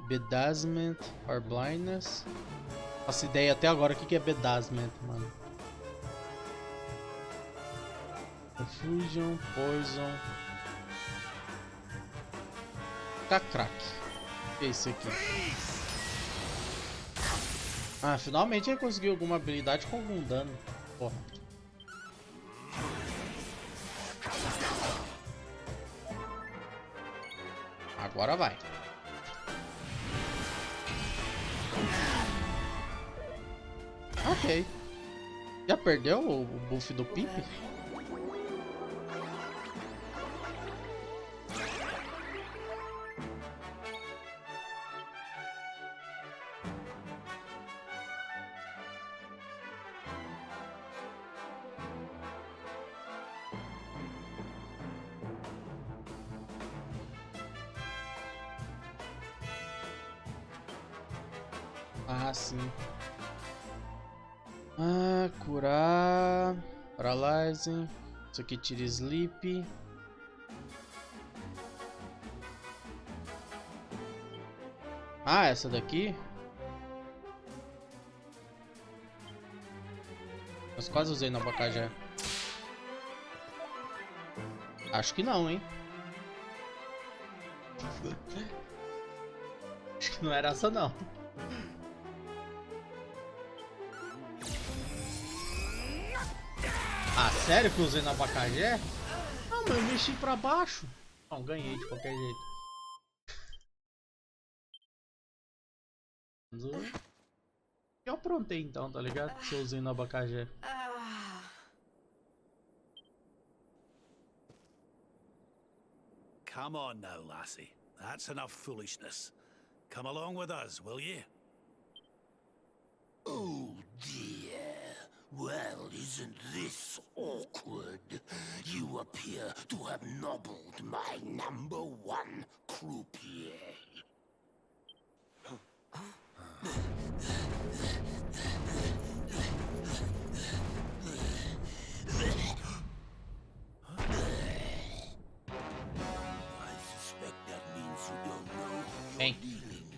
Bedazzlement or blindness? Faço ideia até agora o que é bedazzlement, mano. Confusion, poison. Crack. O que é isso aqui? Ah, finalmente ele conseguiu alguma habilidade com algum dano. Porra. Agora vai. Ok. Já perdeu o buff do Pipe? Ah, sim. Ah, curar. Paralyzing. Isso aqui tira sleep. Ah, essa daqui? Eu quase usei no abacaxi. Acho que não, hein? Acho que não era essa, não. Ah, sério que eu usei no abacaxi? Não, mas eu mexi pra baixo. Não, ganhei de qualquer jeito. Eu aprontei então, tá ligado? Se eu usei no abacaxi. Come on now, lassie. That's enough foolishness. Come along with us, will you? Oh dear. Well, isn't this awkward? You appear to have nobbled my #1 croupier. I suspect that means you don't know who Vem,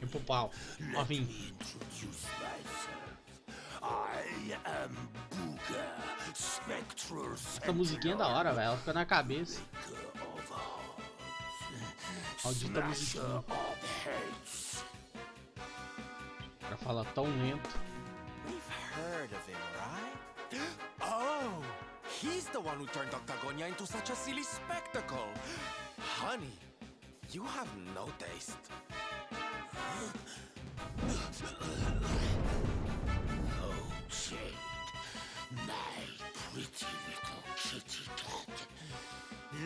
vem pro pau. Ó, vim. introduce myself. I am Booga, Spectral. Essa musiquinha é da hora, velho. Ela fica na cabeça. Maldita musiquinha. O cara fala tão lento. We've heard of him, right? Oh, he's the one who turned Octagonia into such a silly spectacle. Honey, you have no taste. Oh, Jade, my pretty little kitty cat.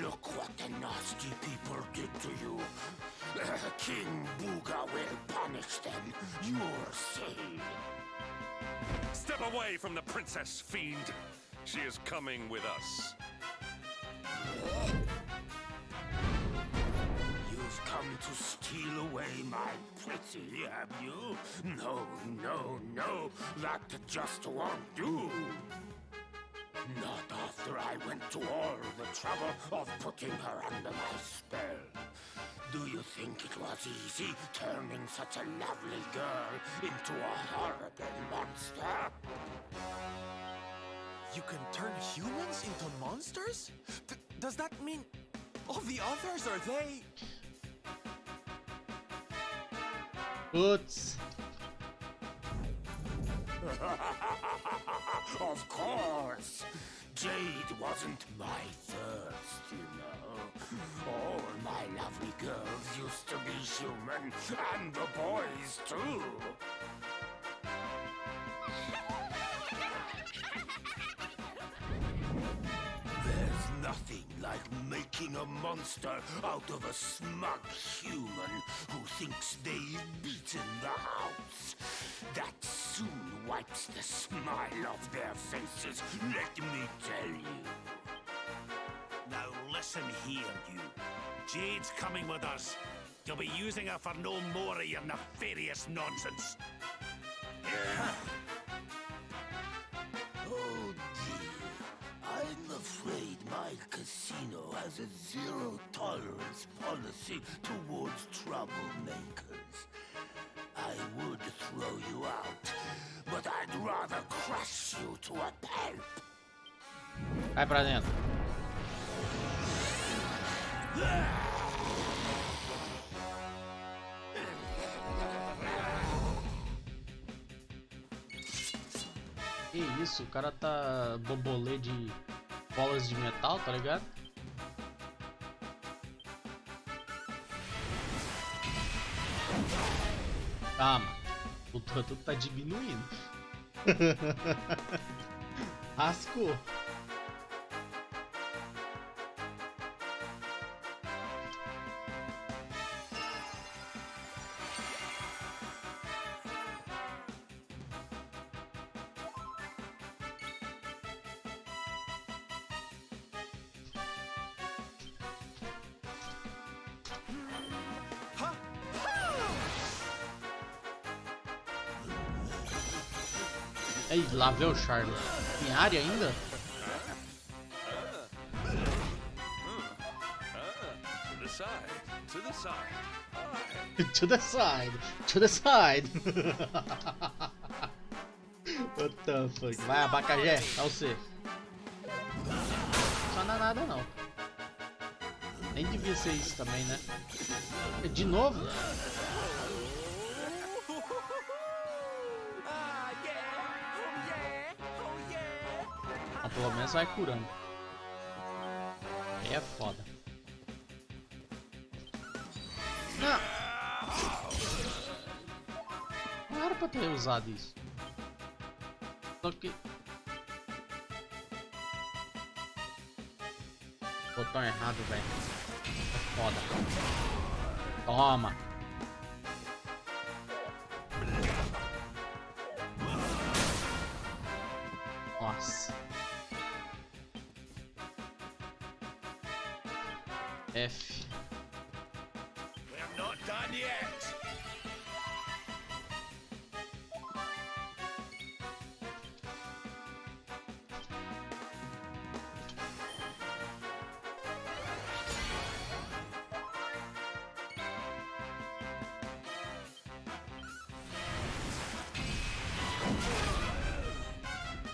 Look what the nasty people did to you. King Booga will punish them. You're saved. Step away from the princess, fiend. She is coming with us. You've come to steal away my pretty, have you? No, no, no. That just won't do. Not after I went to all the trouble of putting her under my spell. Do you think it was easy turning such a lovely girl into a horrible monster? You can turn humans into monsters? Does that mean... All the others, are they? Putz. Of course. Jade wasn't my first, you know. All my lovely girls used to be human, and the boys too. There's nothing like making a monster out of a smug human who thinks they've beaten the house. That soon wipes the smile off their faces, let me tell you. Now listen here, you. Jade's coming with us. You'll be using her for no more of your nefarious nonsense. Oh dear, I'm afraid my casino has a zero-tolerance policy towards troublemakers. I would throw you out, but I'd rather crush you to a pulp. Vai pra dentro. Que isso, o cara tá bobolê de bolas de metal, tá ligado? Calma, o tanto tá diminuindo. Rascou. Ei, lá vê o Charlie. Tem área ainda? To the side. To the side. To the side. To the side. What the fuck? Vai, abacaxé. É você. Não dá nada não. Nem devia ser isso também, né? De novo? Pelo menos vai curando. Aí é foda. Não! Não era pra ter usado isso. Só que... Botão errado, velho. É foda. Toma! Nossa. F. We're not done yet.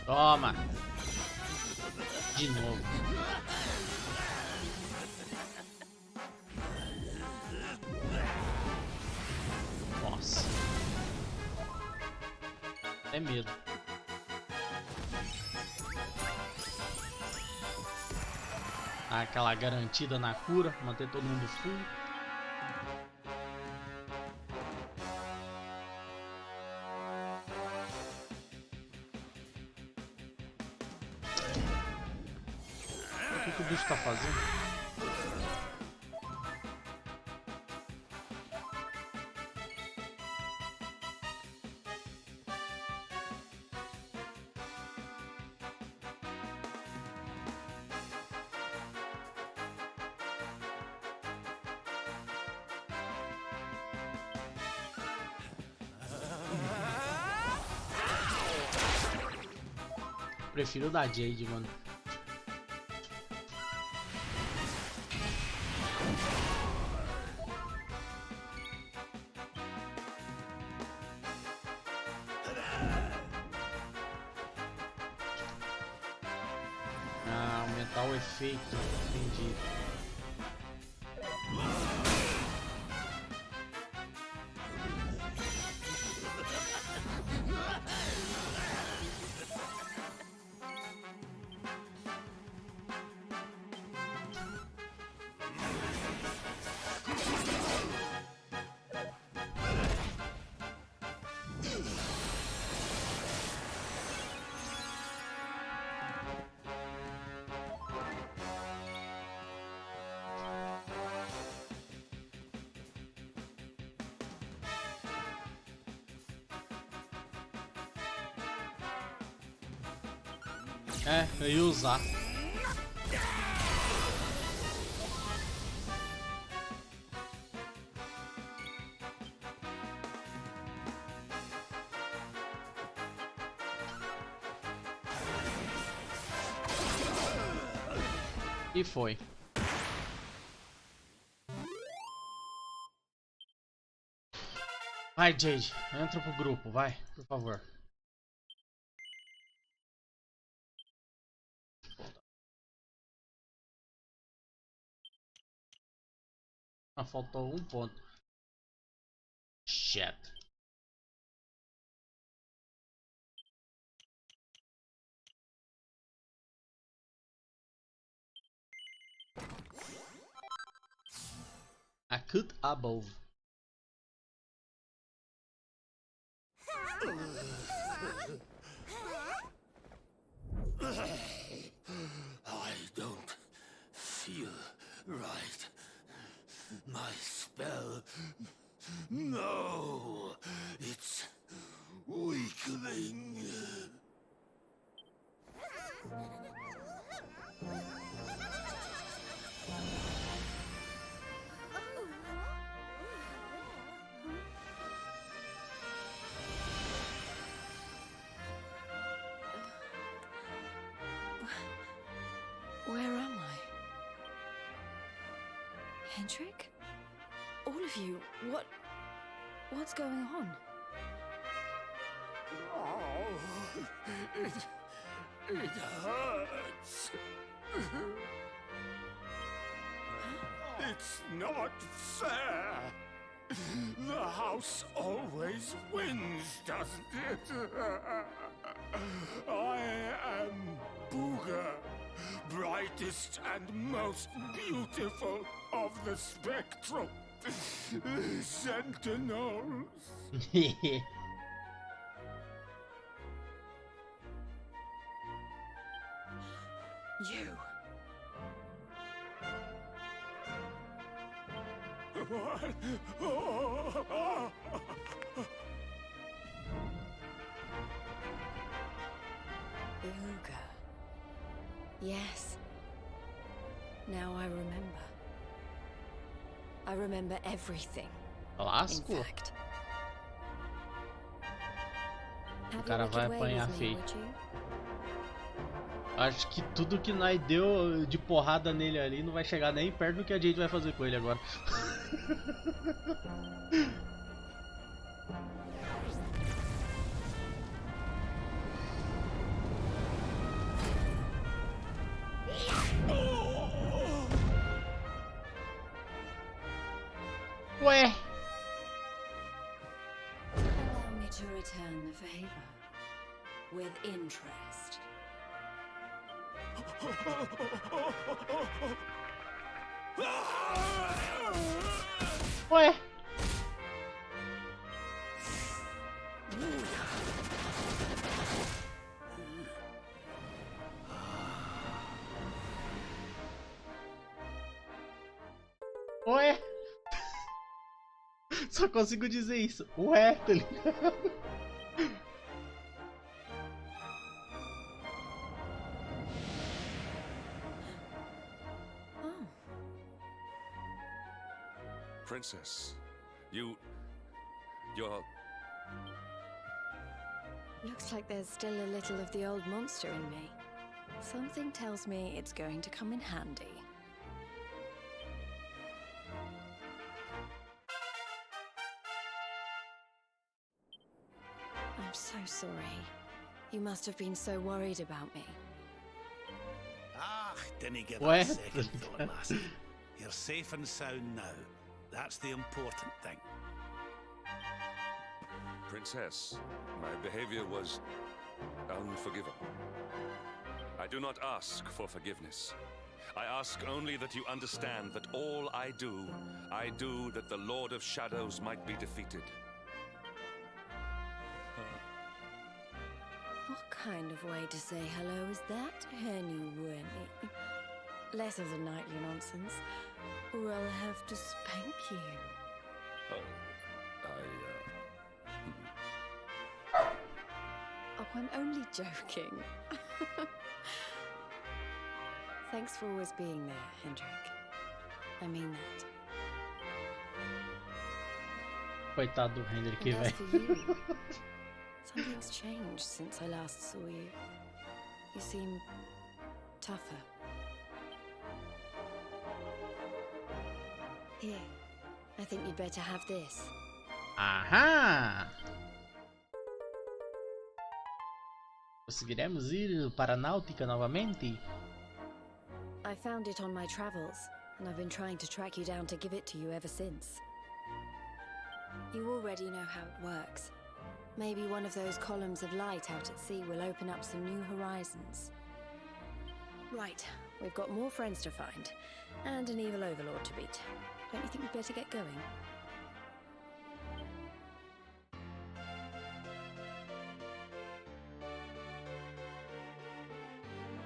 Toma! De novo. Nossa. É medo. Aquela garantida na cura, manter todo mundo full. O que o bicho tá fazendo? Prefiro da Jade, mano. Ah, aumentar o efeito. Entendi. É, eu ia usar. E foi. Vai, Jade, entra pro grupo, vai, por favor. Ah, faltou um ponto. Shit. I could above. I don't feel right. My spell. No, it's weakening. Where am I? Hendrik? All of you, what's going on? Oh, it hurts. It's not fair. The house always wins, doesn't it? I am Booga, brightest and most beautiful of the spectral sentinels. You. What? Oh. Booga. Yes. Now I remember. I remember everything. Lasco. In fact. O cara vai apanhar feio. Acho que tudo que nós deu de porrada nele ali não vai chegar nem perto do que a gente vai fazer com ele agora. Ué. Allow me to return the favor with interest. Ué. Ué. Só consigo dizer isso. Ué, tá ligado? Princess, you're... Looks like there's still a little of the old monster in me. Something tells me it's going to come in handy. I'm so sorry. You must have been so worried about me. Ah, didn't give that a second thought, lassie. You're safe and sound now. That's the important thing. Princess, my behavior was unforgivable. I do not ask for forgiveness. I ask only that you understand that all I do that the Lord of Shadows might be defeated. What kind of way to say hello is that, Henny Winnie? Less of the nightly nonsense, or I'll have to spank you. Oh, I'm only joking. Thanks for always being there, Hendrik. I mean that. Coitado do Hendrik, And as velho. for you, something's changed since I last saw you. You seem tougher. Here, I think you'd better have this. Aham! Conseguiremos ir para a Náutica novamente? I found it on my travels, and I've been trying to track you down to give it to you ever since. You already know how it works. Maybe one of those columns of light out at sea will open up some new horizons. Right, we've got more friends to find, and an evil overlord to beat. Don't you think we'd better get going?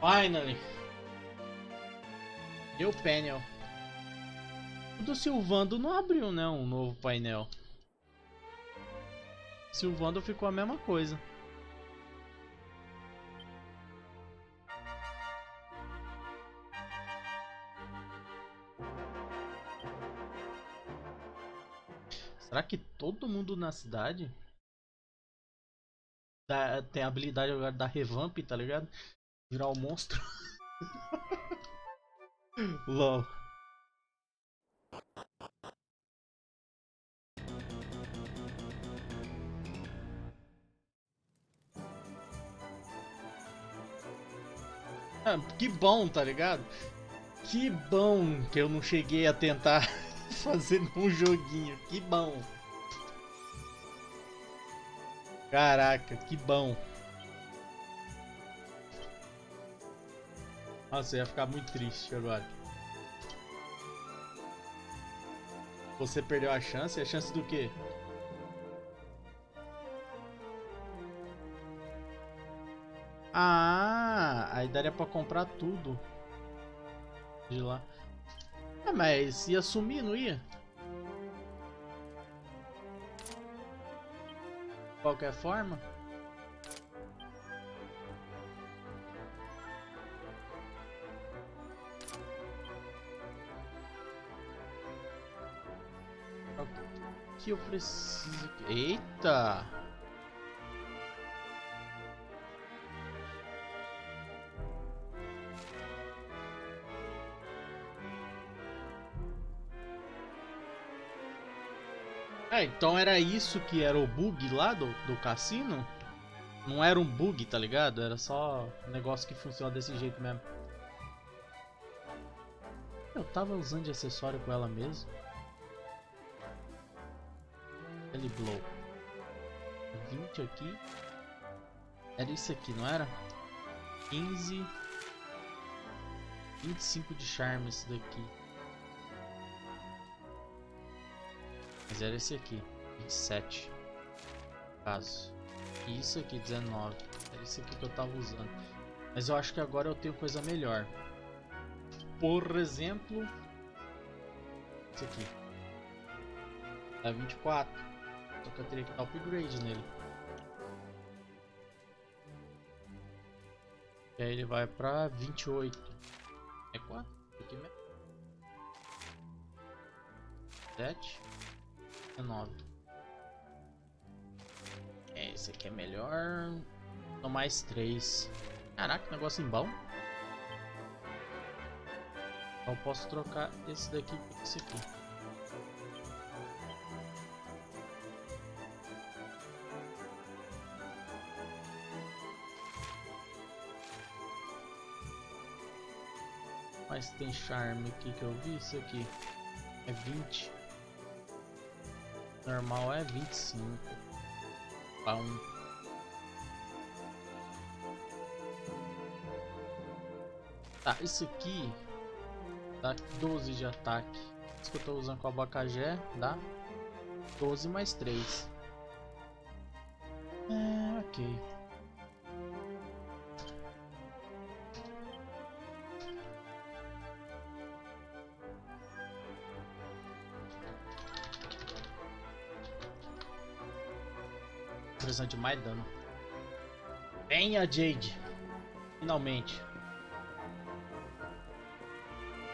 Finally! E o painel? O do Silvando não abriu, né? Um novo painel. Silvando ficou a mesma coisa. Será que todo mundo na cidade tem a habilidade agora da revamp, tá ligado? Virar o monstro. LOL. Ah, que bom, tá ligado? Que bom que eu não cheguei a tentar fazer um joguinho. Que bom. Caraca, que bom. Nossa, eu ia ficar muito triste agora. Você perdeu a chance? A chance do quê? Ah, aí daria pra comprar tudo de lá. Ah, mas ia sumir, não ia? De qualquer forma. O que eu preciso? Eita! É, então era isso que era o bug lá do cassino? Não era um bug, tá ligado? Era só um negócio que funciona desse jeito mesmo. Eu tava usando de acessório com ela mesmo. Ele blow. 20 aqui. Era isso aqui, não era? 15. 25 de charme esse daqui. Mas era esse aqui, 27. Caso. E isso aqui, 19. Era isso aqui que eu tava usando. Mas eu acho que agora eu tenho coisa melhor. Por exemplo, esse aqui. Dá 24. Só que eu teria que dar upgrade nele. E aí ele vai pra 28. É 4? Aqui mesmo. 7. 19. É, esse aqui é melhor. No mais 3. Caraca, negócio em bom. Eu posso trocar esse daqui por esse aqui. Mas tem charme aqui que eu vi. Isso aqui é 20. Normal é 25. Pra 1. Tá, isso aqui dá 12 de ataque. Isso que eu tô usando com o abacajé dá 12 mais 3. É, ok. Precisando de mais dano. Venha, Jade. Finalmente.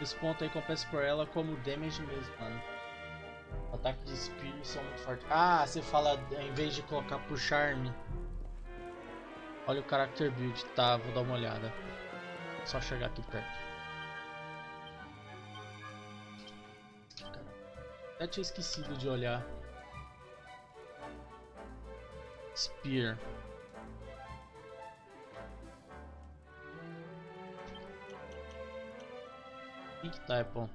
Esse ponto aí compensa por ela como damage mesmo, mano. Ataque de Spear são muito fortes. Ah, você fala em vez de colocar por charme. Olha o character build. Tá, vou dar uma olhada. Só chegar aqui perto. Até tinha esquecido de olhar. Spear. Quem que tá, pô?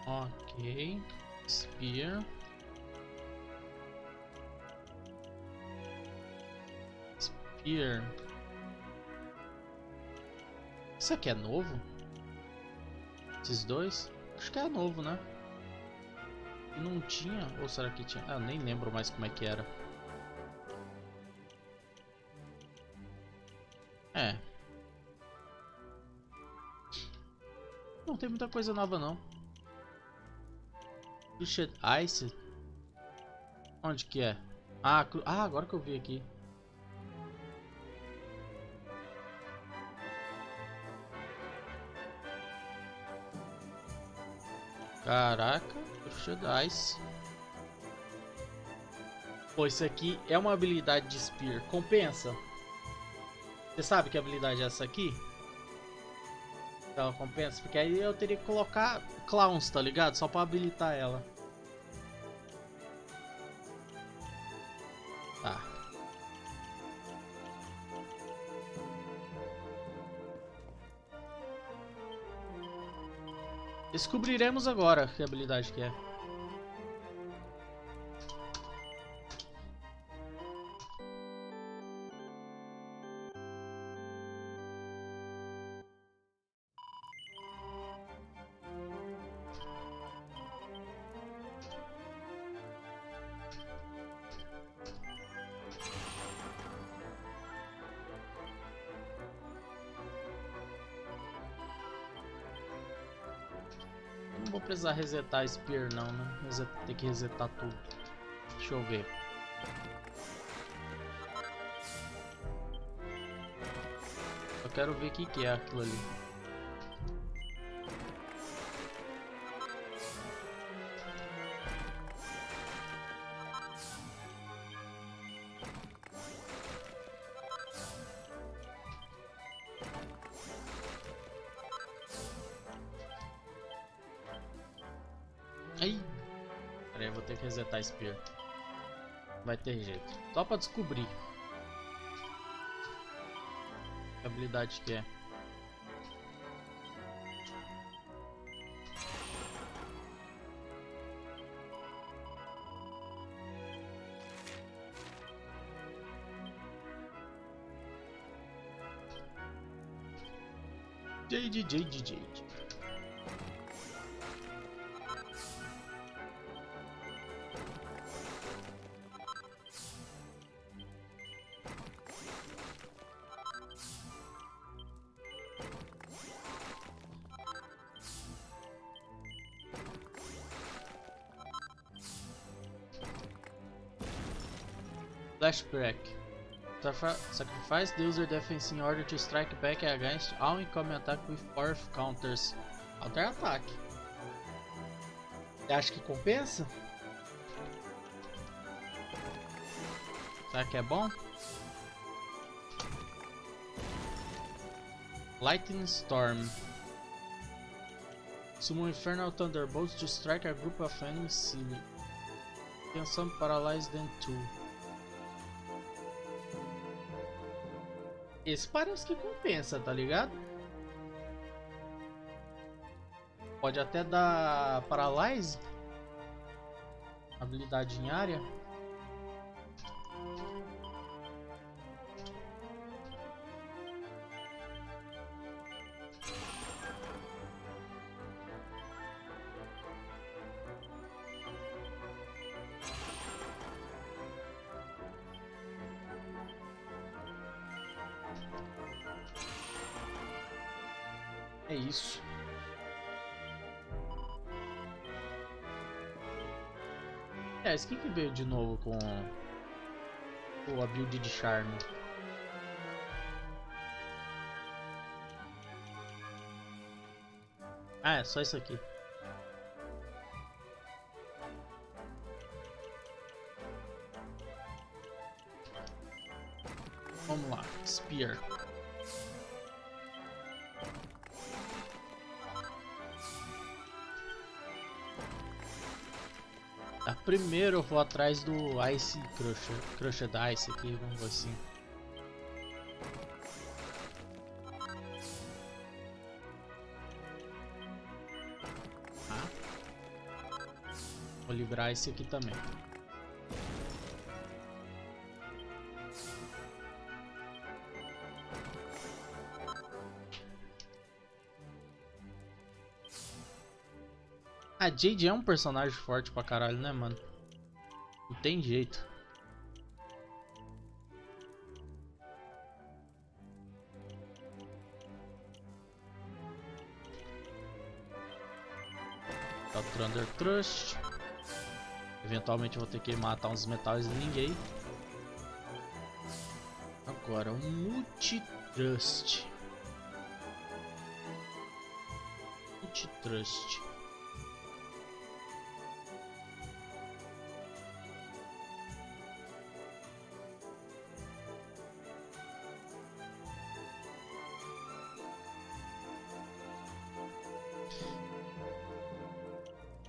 Ok. Spear. Spear. Isso aqui é novo? Esses dois? Acho que é novo, né? Não tinha? Ou será que tinha? Ah, nem lembro mais como é que era. É. Não tem muita coisa nova, não. Pushed Ice? Onde que é? Ah, agora que eu vi aqui. Caraca, Pushed Ice. Pô, isso aqui é uma habilidade de Spear. Compensa? Você sabe que habilidade é essa aqui? Ela compensa? Porque aí eu teria que colocar Clowns, tá ligado? Só pra habilitar ela. Tá. Descobriremos agora que habilidade que é. Não vou precisar resetar Spear não, né? Tem que resetar tudo. Deixa eu ver. Eu quero ver o que é aquilo ali. Ai! Pera aí, eu vou ter que resetar Spear. Vai ter jeito. Só pra descobrir. Que habilidade que é. Jade. Flashback. Sacrifice the user defense in order to strike back against all incoming attack with power counters. Counter ataque. Você acha que compensa? Será que é bom? Lightning Storm. Summon Infernal Thunderbolts to strike a group of enemies silly. Can some paralyze them too. Esse parece que compensa, tá ligado? Pode até dar paralyze. Habilidade em área. É isso. É, esse aqui que veio de novo com a build de charme. Ah, é só isso aqui. Vamos lá, Spear. Tá, primeiro eu vou atrás do Ice Crusher da Ice aqui, vamos ver assim. Vou livrar esse aqui também. A Jade é um personagem forte pra caralho, né, mano? Não tem jeito. Tá o Thunder Trust. Eventualmente eu vou ter que matar uns metais de ninguém. Agora, um Multi-Trust. Multi-Trust.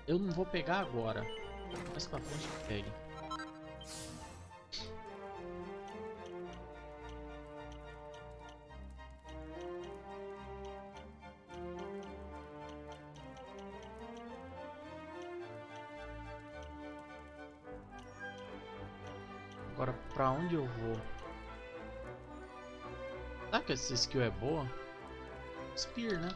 Eu não vou pegar agora. Mais pra frente que pegue. Agora pra onde eu vou? Será que essa skill é boa? Spear, né?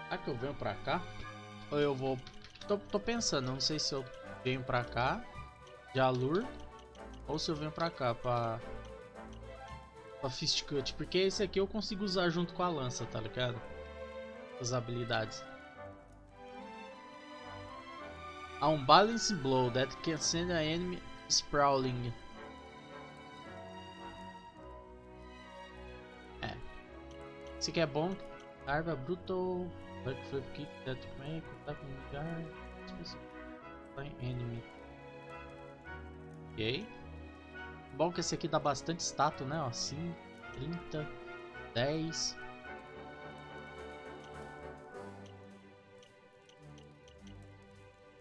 Será que eu venho pra cá? Ou eu vou... Tô pensando, não sei se eu venho pra cá de Allure ou se eu venho pra cá pra Fist Cut, porque esse aqui eu consigo usar junto com a lança, tá ligado? As habilidades. Há um Balance Blow that can send an enemy sprawling. É. Esse aqui é bom. Arva Brutal. Backflip Kick that may contact with guard. Enemy. Ok. Bom que esse aqui dá bastante status, né? Ó, 5, 30, 10.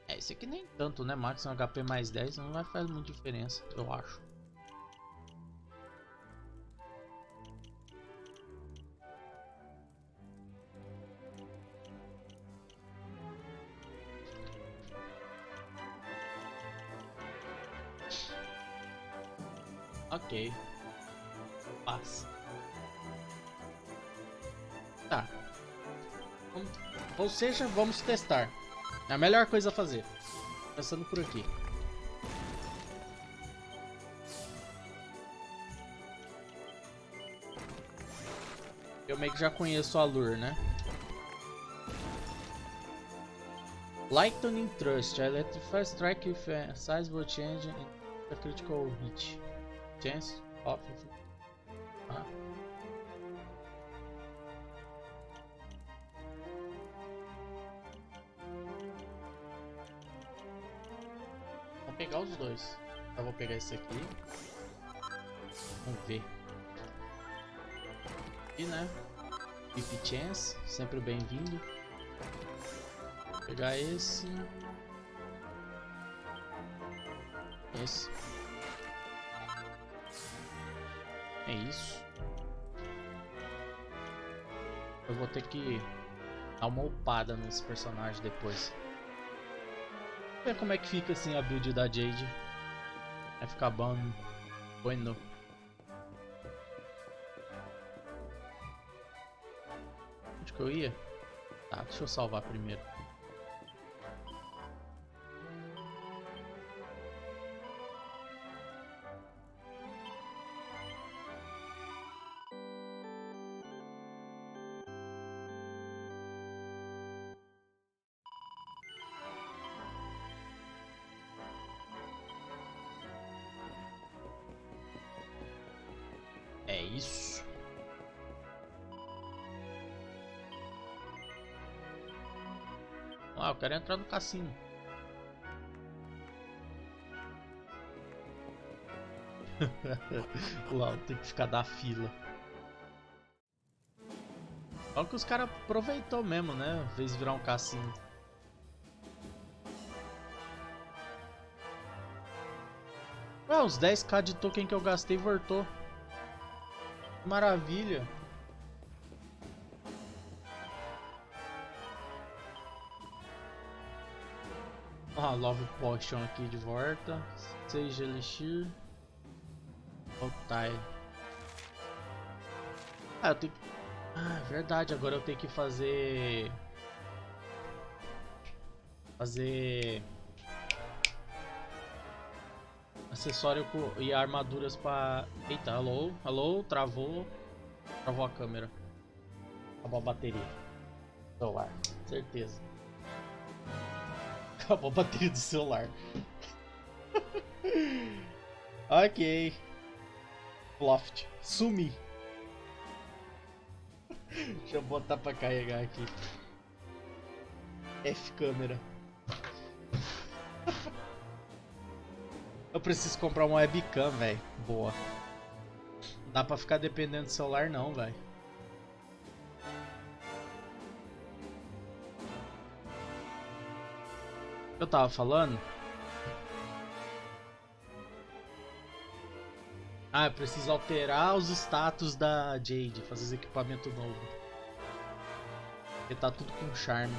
É, esse aqui nem tanto, né? Máximo HP mais 10 não vai fazer muita diferença, eu acho. Ok. Passa. Tá. Ou seja, vamos testar. É a melhor coisa a fazer. Passando por aqui. Eu meio que já conheço a Allure, né? Lightning Thrust. Electrify strike with a sizable change in a critical hit. Chance of... Ah. Vou pegar os dois. Eu vou pegar esse aqui. Vamos ver. E né? If Chance, sempre bem-vindo. Vou pegar esse. Esse. É isso. Eu vou ter que dar uma upada nesse personagem depois. Vamos ver como é que fica assim a build da Jade. Vai ficar bom. Bueno. Onde que eu ia? Tá, deixa eu salvar primeiro. É isso. Ah, eu quero entrar no cassino. Lá, tem que ficar da fila. Olha que os caras aproveitou mesmo, né? Fez virar um cassino. Ah, os 10k de token que eu gastei voltou. Maravilha. Ah, Love Potion aqui de volta. 6 de Elixir. Tide. Ah, eu tenho que... Ah, é verdade. Agora eu tenho que fazer... acessório e armaduras pra... Eita, alô? Alô? Travou. Travou a câmera. Acabou a bateria. Celular. Certeza. Acabou a bateria do celular. Ok. Loft. Sumi. Deixa eu botar pra carregar aqui. F câmera. Eu preciso comprar uma webcam, velho. Boa. Não dá pra ficar dependendo do celular não, velho. Eu tava falando? Ah, eu preciso alterar os status da Jade, fazer os equipamentos novos. Porque tá tudo com charme.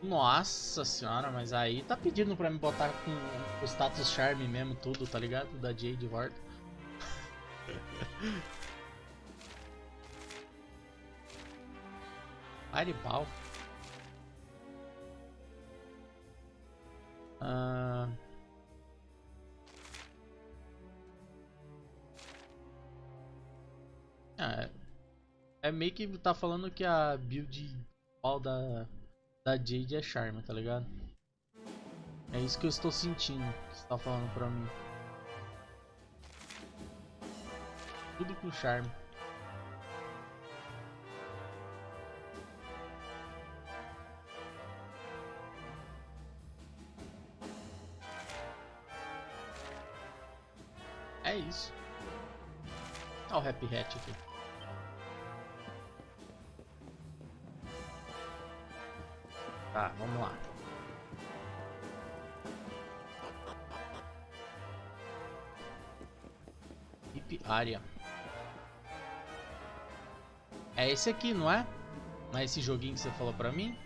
Nossa senhora, mas aí tá pedindo pra me botar com o status charme mesmo, tudo, tá ligado? Da Jade Ward. Fireball. É meio que tá falando que a build da Jade é charme, tá ligado? É isso que eu estou sentindo que você tá falando pra mim. Tudo com charme. É isso. Olha o Happy Hat aqui. Tá, vamos lá. Hip área. É esse aqui, não é? Não é esse joguinho que você falou pra mim?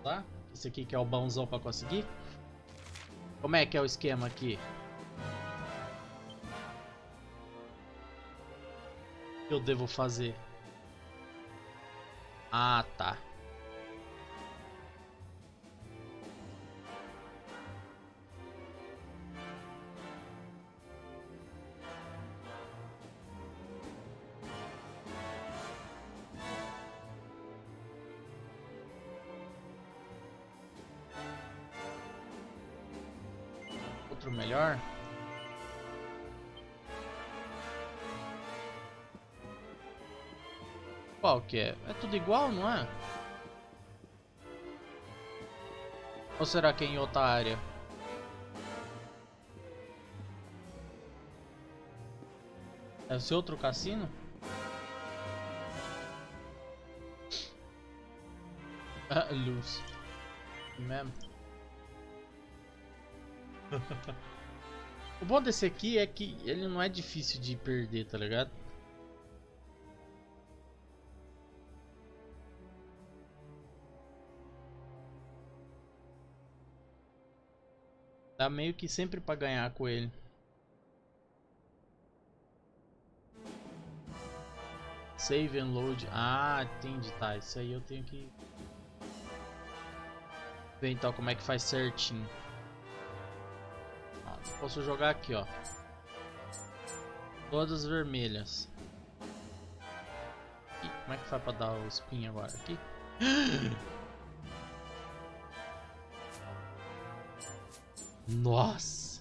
Tá? Esse aqui que é o bonzão pra conseguir? Como é que é o esquema aqui? O que eu devo fazer? Ah, tá. Outro melhor? Qual que é? É tudo igual, não é? Ou será que é em outra área? Deve ser outro cassino? Ah, luz. Mesmo. O bom desse aqui é que ele não é difícil de perder, tá ligado? Dá meio que sempre pra ganhar com ele. Save and load. Ah, entendi, tá. Isso aí eu tenho que ver então como é que faz certinho. Ó, posso jogar aqui, ó. Todas vermelhas. Ih, como é que faz pra dar o spin agora? Aqui? Nossa!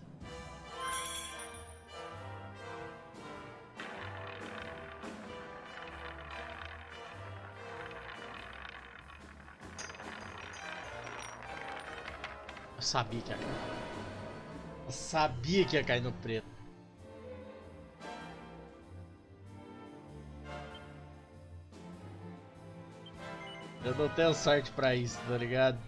Eu sabia que ia cair. Eu sabia que ia cair no preto. Eu não tenho sorte pra isso, tá ligado?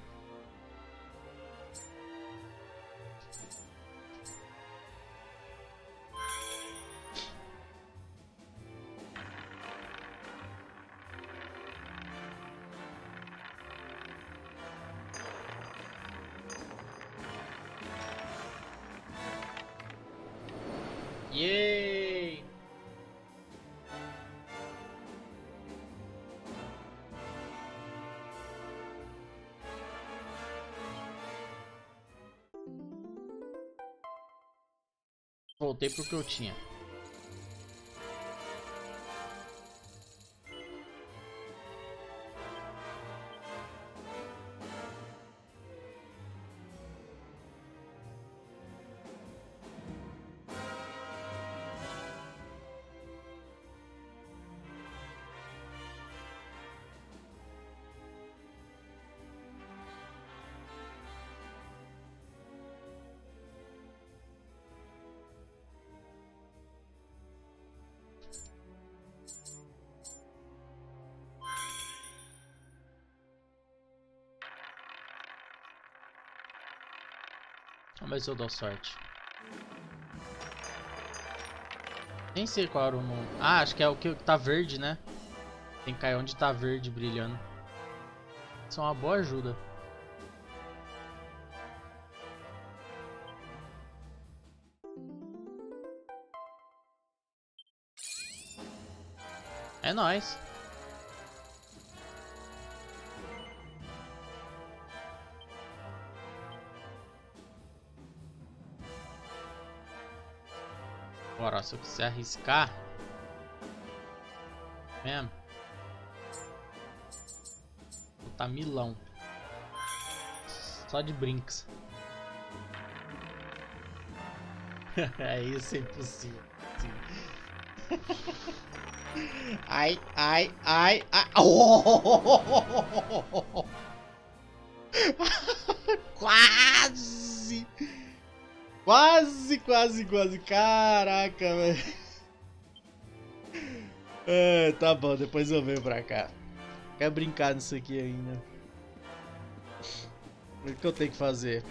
Yay! Voltei pro que eu tinha. Vamos ver se eu dou sorte. Nem sei qual era o nome. Ah, acho que é o que tá verde, né? Tem que cair onde tá verde brilhando. Isso é uma boa ajuda. É nóis. Agora, se eu quiser arriscar mesmo, vou botar milão. Só de brinks. É isso, é impossível. Ai, ai, ai, ai. Oh! Quase! Quase, quase, quase. Caraca, velho. É, tá bom, depois eu venho pra cá. Quero brincar nisso aqui ainda. O que eu tenho que fazer?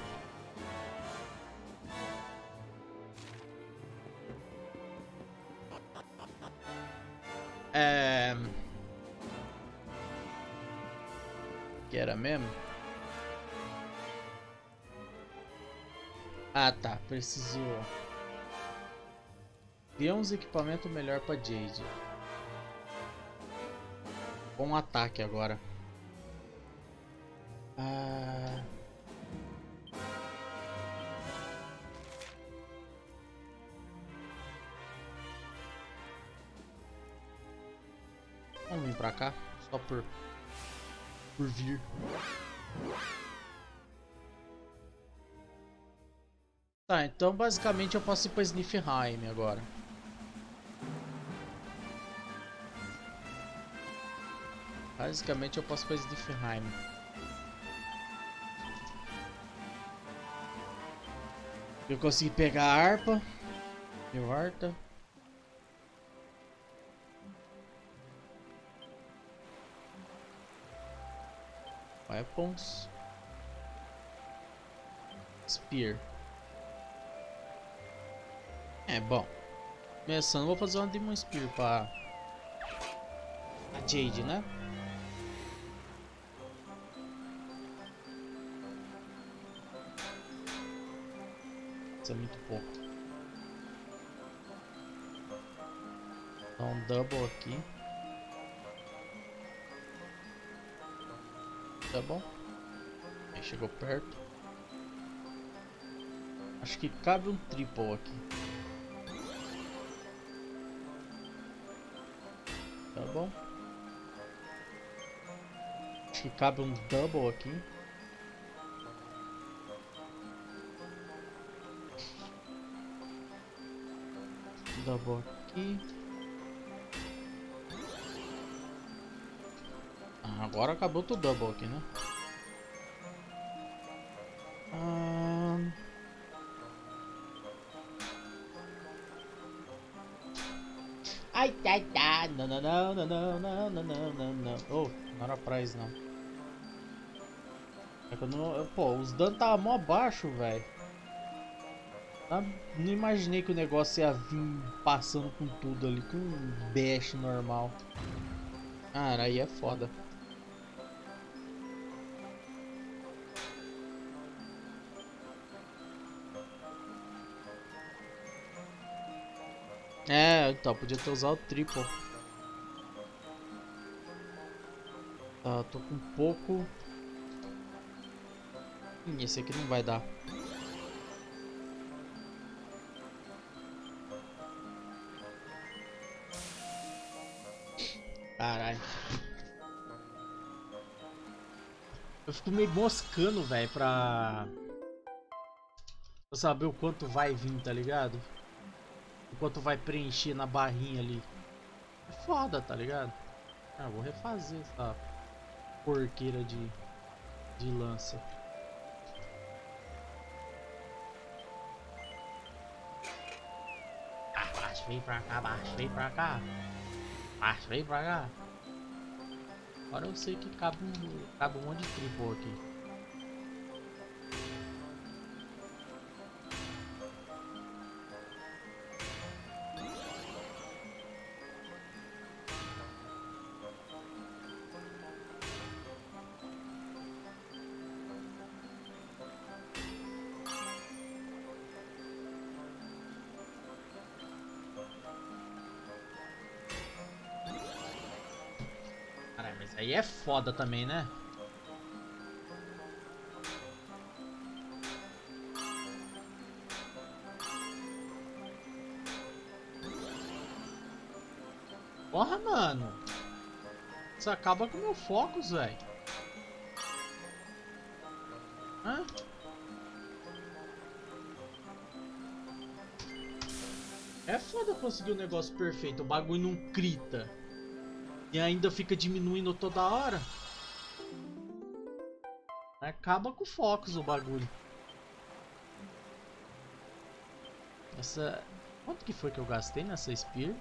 Que era mesmo? Ah, tá. Preciso criar uns equipamentos melhor pra Jade. Com ataque agora. Vamos vir pra cá, só por vir. Tá, então basicamente eu posso ir pra Snifheim agora. Basicamente eu posso ir pra Snifheim. Eu consegui pegar a harpa. Meu harta. Weapons. Spear. É, bom. Começando, vou fazer uma Demon Spear pra a Jade, né? Isso é muito pouco. Dá um double aqui. Tá bom. Aí chegou perto. Acho que cabe um triple aqui. Tá bom. Acho que cabe um double aqui. Double aqui. Ah, agora acabou o double aqui, né? Ai, ai, ai, não, não, não, não, não, não, não, não, não, não. Oh, não era pra isso, não. É que eu não... Pô, os danos estavam mó baixo, velho. Não imaginei que o negócio ia vir passando com tudo ali, com um bash normal. Cara, aí é foda. É, então, podia ter usado o triple. Tá, tô com pouco. Esse aqui não vai dar. Caralho. Eu fico meio moscando, velho, pra saber o quanto vai vir, tá ligado? O quanto vai preencher na barrinha ali. É foda, tá ligado? Ah, vou refazer essa porqueira de lança. Ah, baixo, vem pra cá, baixo, vem pra cá. Baixo, vem pra cá. Agora eu sei que cabe um monte de triple aqui. Caralho, mas aí é foda também, né? Porra, mano. Isso acaba com o meu focus, velho. Hã? É foda conseguir o negócio perfeito. O bagulho não crita. E ainda fica diminuindo toda hora. Acaba com o focus o bagulho. Essa... Quanto que foi que eu gastei nessa Spear?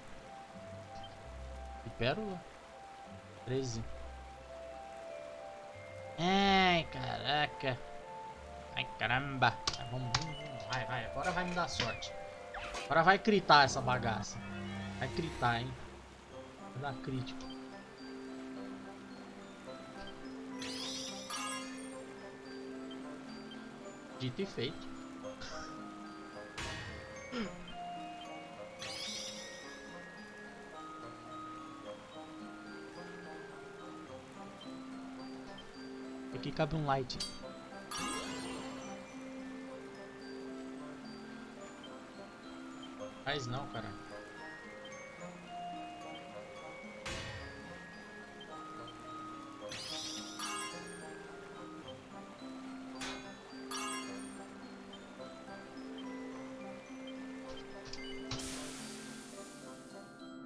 De pérola? 13. Ai, caraca. Ai, caramba. Vamos. Vai. Agora vai me dar sorte. Agora vai critar essa bagaça. Vai critar, hein. Vai dar crítico. Dito e feito. Aqui cabe um light. Mas não, cara.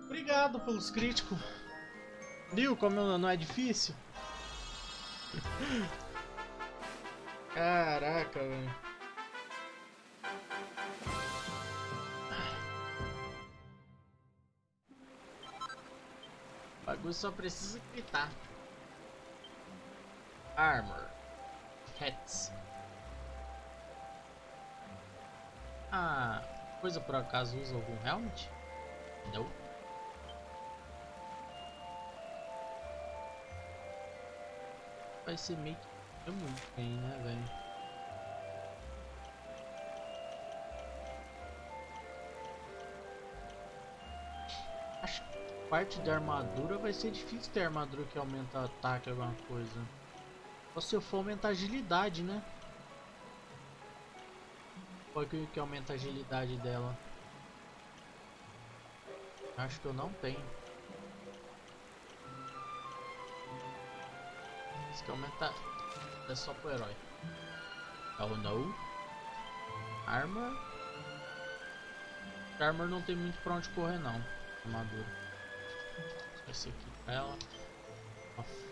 Obrigado pelos críticos. Viu como não é difícil? Caraca, velho. O bagulho só precisa gritar. Armor. Hats. Ah, coisa por acaso usa algum helmet? Não. Vai ser meio que muito bem, né, velho? Acho que parte da armadura vai ser difícil ter armadura que aumenta ataque, alguma coisa. Só se eu for aumentar a agilidade, né? Qual que aumenta a agilidade dela? Acho que eu não tenho. Isso que aumenta é só pro herói. Oh não. Armor. Armor não tem muito pra onde correr não. Armadura. Esse aqui pra ela. Off.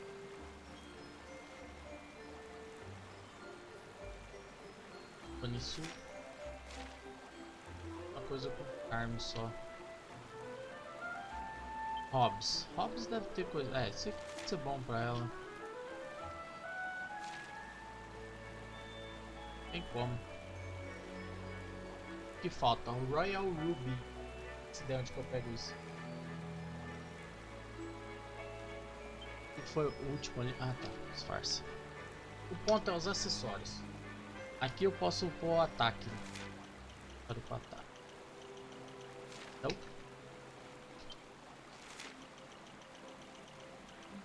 Nisso. Uma coisa com arma só. Hobbs. Hobbs deve ter coisa. É, isso aqui deve ser bom pra ela. Tem como. O que falta? Um Royal Ruby. Se der onde que eu pego isso. O que foi o último ali? Ah tá, disfarce. O ponto é os acessórios. Aqui eu posso pôr o ataque. Para o ataque. Não.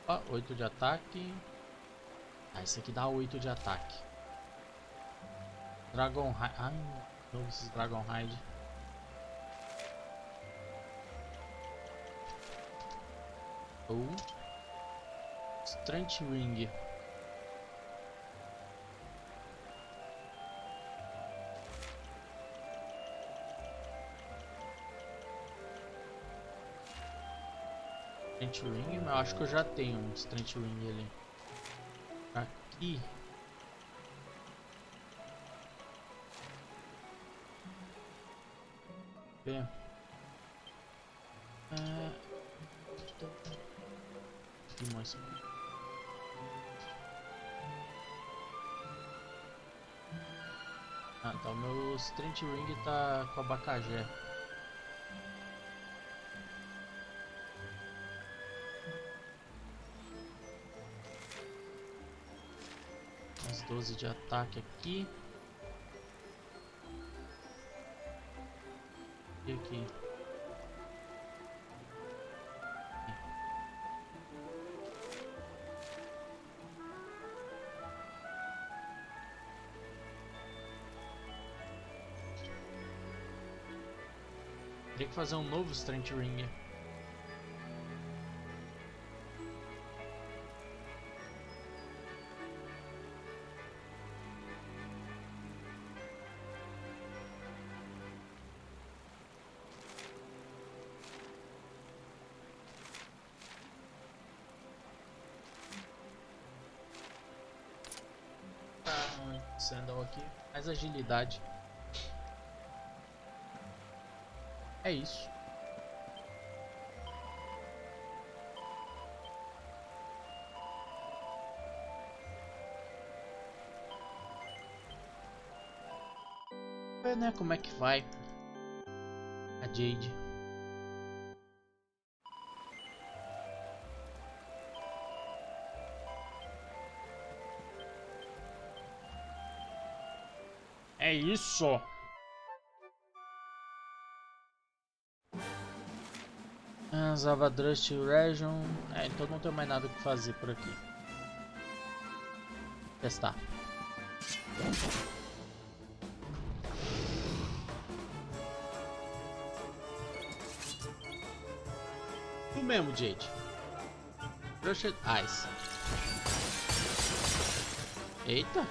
Opa, 8 de ataque. Ah, esse aqui dá 8 de ataque. Dragon Raid. Ah, não, esses Dragon Raid. Strength Ring. Strength Ring, eu acho que eu já tenho um Strength Ring ali. Aqui. Bem. Aqui mais. Ah, tá. O meu Strength Ring tá com abacaxé. Mais 12 de ataque aqui. E aqui. Teria que fazer um novo Strength Ring. Sandal aqui, mais agilidade. É isso. É, né? Como é que vai a Jade? É isso. Zavadrust Region. É, então não tem mais nada o que fazer por aqui. Testar. O mesmo, Jade. Brushed Ice. Eita.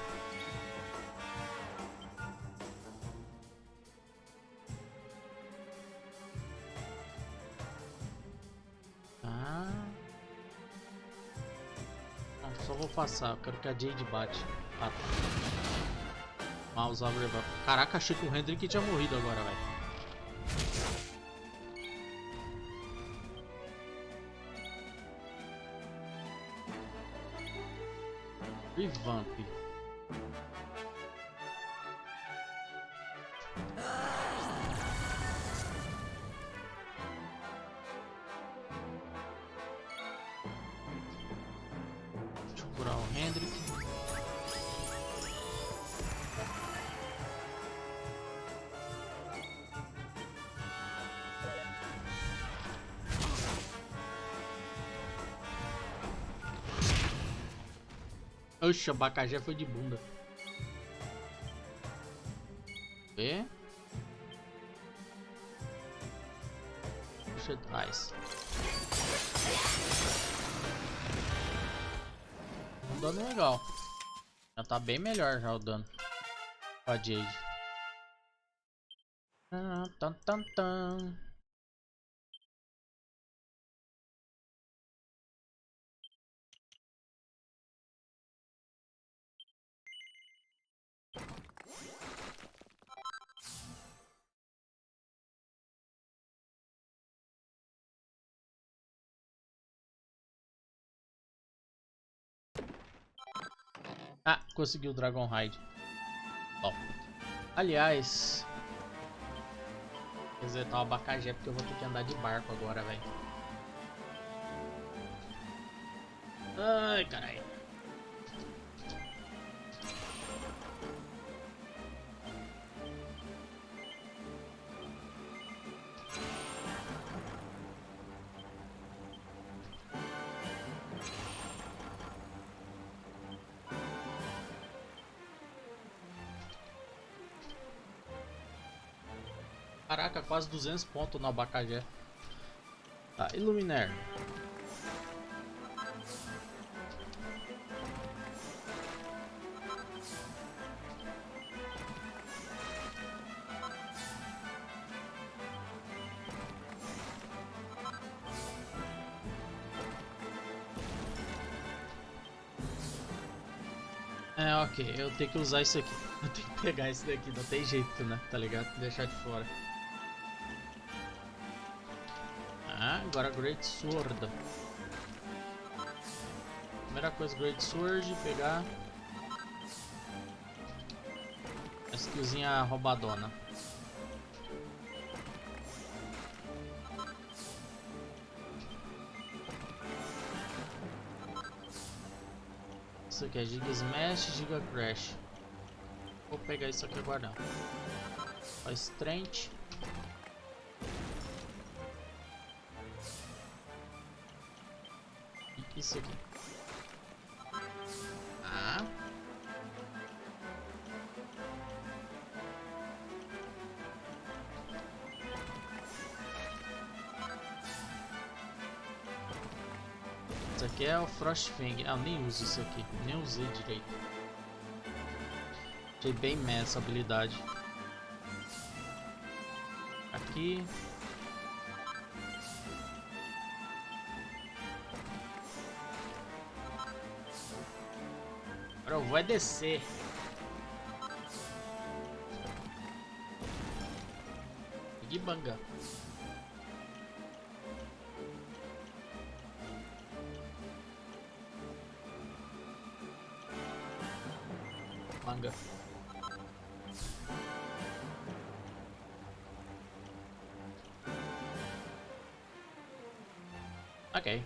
Só vou passar, eu quero que a Jade bate. Ah, tá. Mouse abre. Caraca, achei que o Hendrick tinha morrido agora, velho. Revamp. Deixa eu curar o Hendrick. Oxe, o abacaxi foi de bunda. Vê? Puxa atrás. Um dano legal. Já tá bem melhor já o dano. Com a Jade. Tan, tan, tan. Ah, conseguiu o Dragon Ride. Top. Aliás, resetar o abacaxi porque eu vou ter que andar de barco agora, velho. Ai, caralho. Caraca, quase 200 pontos no abacaxi. Tá, Iluminar. É, ok, eu tenho que usar isso aqui. Eu tenho que pegar esse daqui, não tem jeito, né? Tá ligado? Deixar de fora. Ah, agora Great Sword. Primeira coisa, Great Sword, pegar a skillzinha roubadona. Isso aqui é Giga Smash, Giga Crash. Vou pegar isso aqui e guardar. Faz Strength. E isso aqui. Ah. Isso aqui é o Frostfang. Ah, eu nem uso isso aqui. Nem usei direito. Achei bem meh essa habilidade. Aqui. Agora eu vou descer. De banga. Manga. Ok.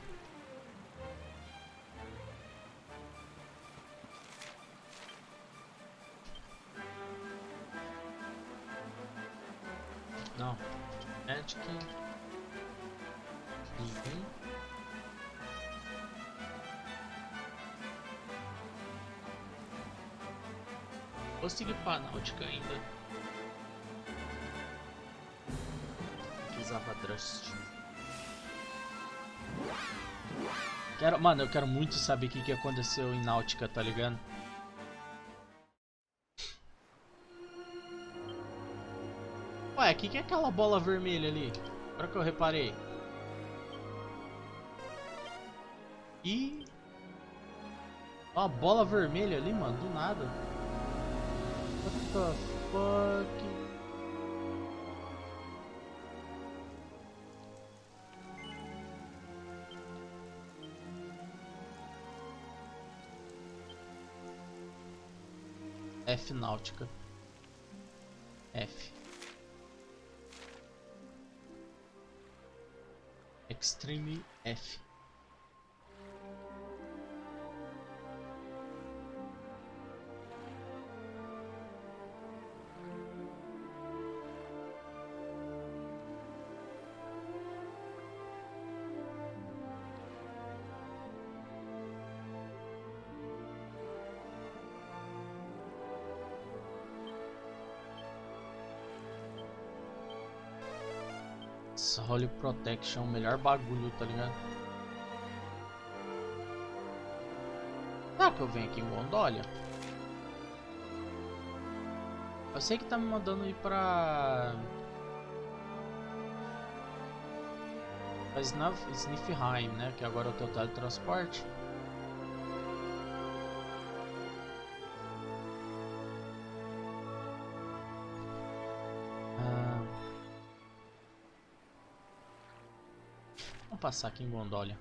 Não. Magic. Uhum. Vou seguir pra náutica ainda. Precisava Drust. Mano, eu quero muito saber o que aconteceu em náutica, tá ligado? Ué, o que é aquela bola vermelha ali? Agora que eu reparei. E uma bola vermelha ali, mano, do nada. What the fuck? F náutica. F. Extreme F. Nossa, Holy Protection, melhor bagulho, tá ligado? Será que eu venho aqui em Gondolia? Eu sei que tá me mandando ir pra Snifheim, né? Que agora eu tenho o teletransporte. Vamos passar aqui em Gondolia.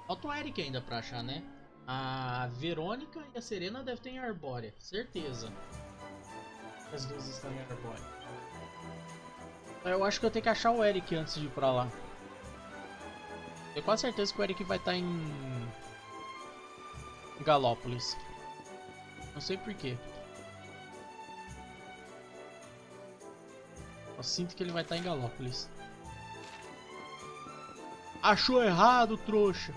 Falta o Eric ainda pra achar, né? A Verônica e a Serena devem ter em Arbórea, certeza. As duas estão em Arbórea. Eu acho que eu tenho que achar o Eric antes de ir pra lá. Tenho quase certeza que o Eric vai estar em Galópolis. Não sei porquê. Eu sinto que ele vai estar em Galópolis. Achou errado, trouxa.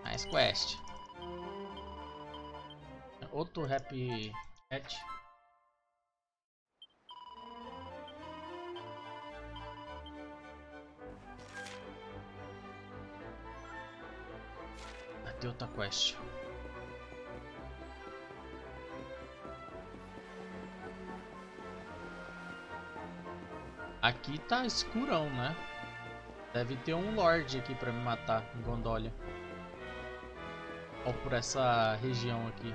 Nice quest. Outro Happy Hat. Tem outra quest. Aqui tá escurão, né? Deve ter um Lorde aqui pra me matar em Gondolia. Ou por essa região aqui.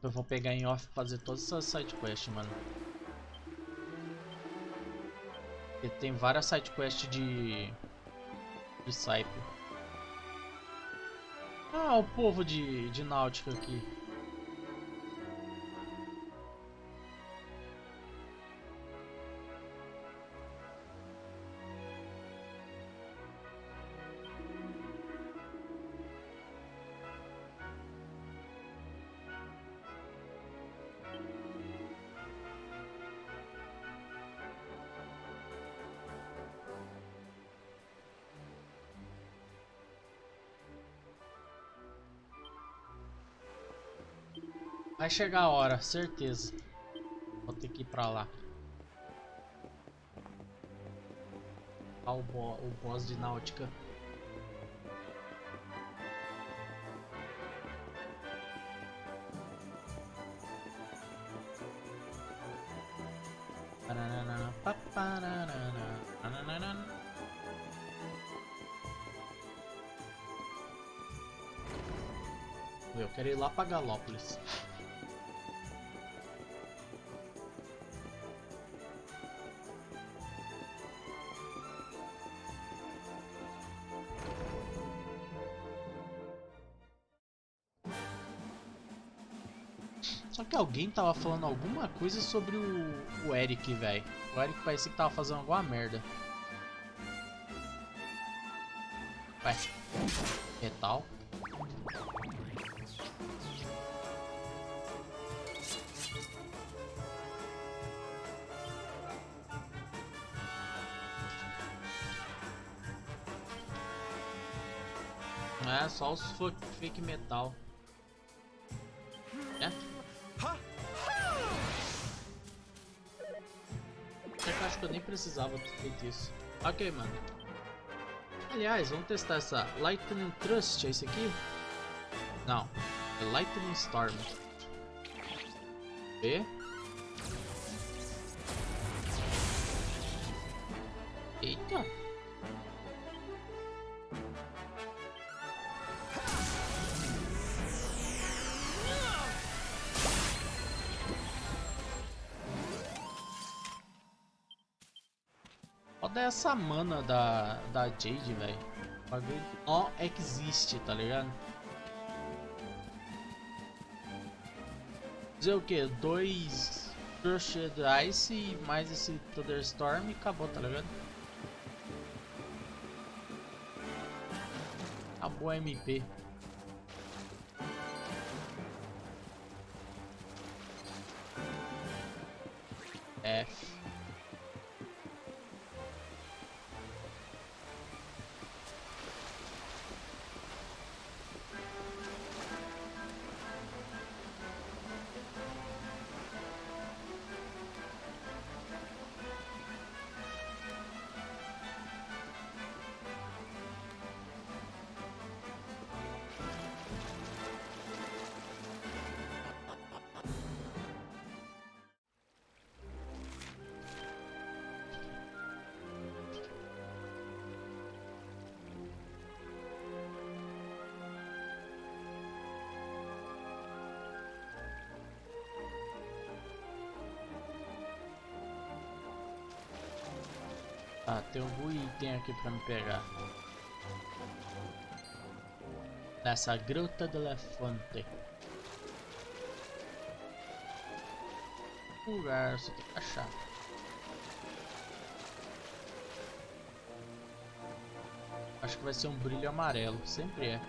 Eu vou pegar em off e fazer todas essas sidequests, mano. Porque tem várias sidequests de Saipe. Ah, o povo de Náutica aqui. Vai chegar a hora, certeza. Vou ter que ir pra lá. Olha o boss de Náutica. Eu quero ir lá pra Galópolis. Só que alguém tava falando alguma coisa sobre o Eric, velho. O Eric parecia que tava fazendo alguma merda. Vai. Metal. É, só os fake metal. É? Eu acho que eu nem precisava ter feito isso. Ok, mano. Aliás, vamos testar essa Lightning Thrust, é esse aqui? Não, é Lightning Storm. B. Eita. Olha essa mana da Jade, velho. O bagulho não existe, tá ligado? Dizer o que? 2 Crushed Ice e mais esse Thunderstorm e acabou, tá ligado? Acabou a MP. F. Tá, tem algum item aqui pra me pegar. Nessa gruta do elefante. Lugar, só tem que achar. Acho que vai ser um brilho amarelo, sempre é.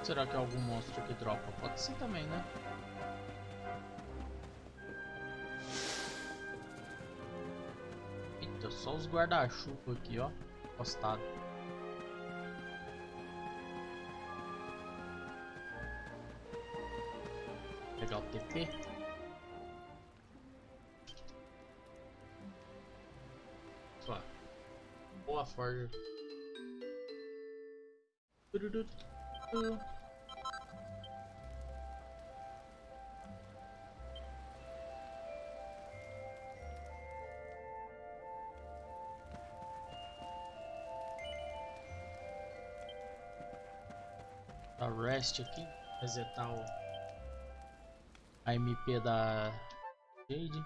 Será que é algum monstro que dropa? Pode ser também, né? Eita, só os guarda-chuva aqui, ó. Postado. Pegar o TP. Só. Boa forja. Tá rest aqui, resetar a MP da Jade.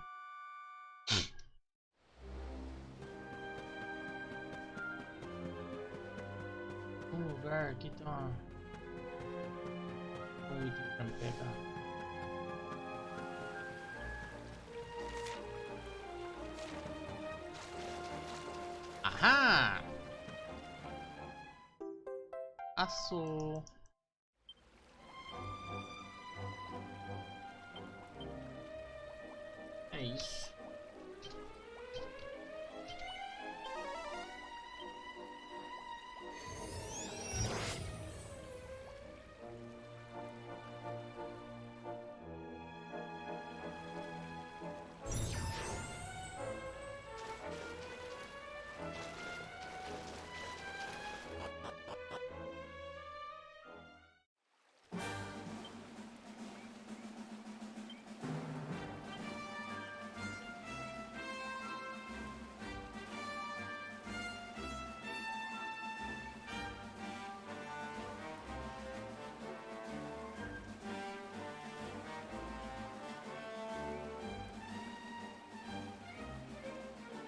Um lugar aqui tem um item pra me pegar. Ahá! Passou. É isso.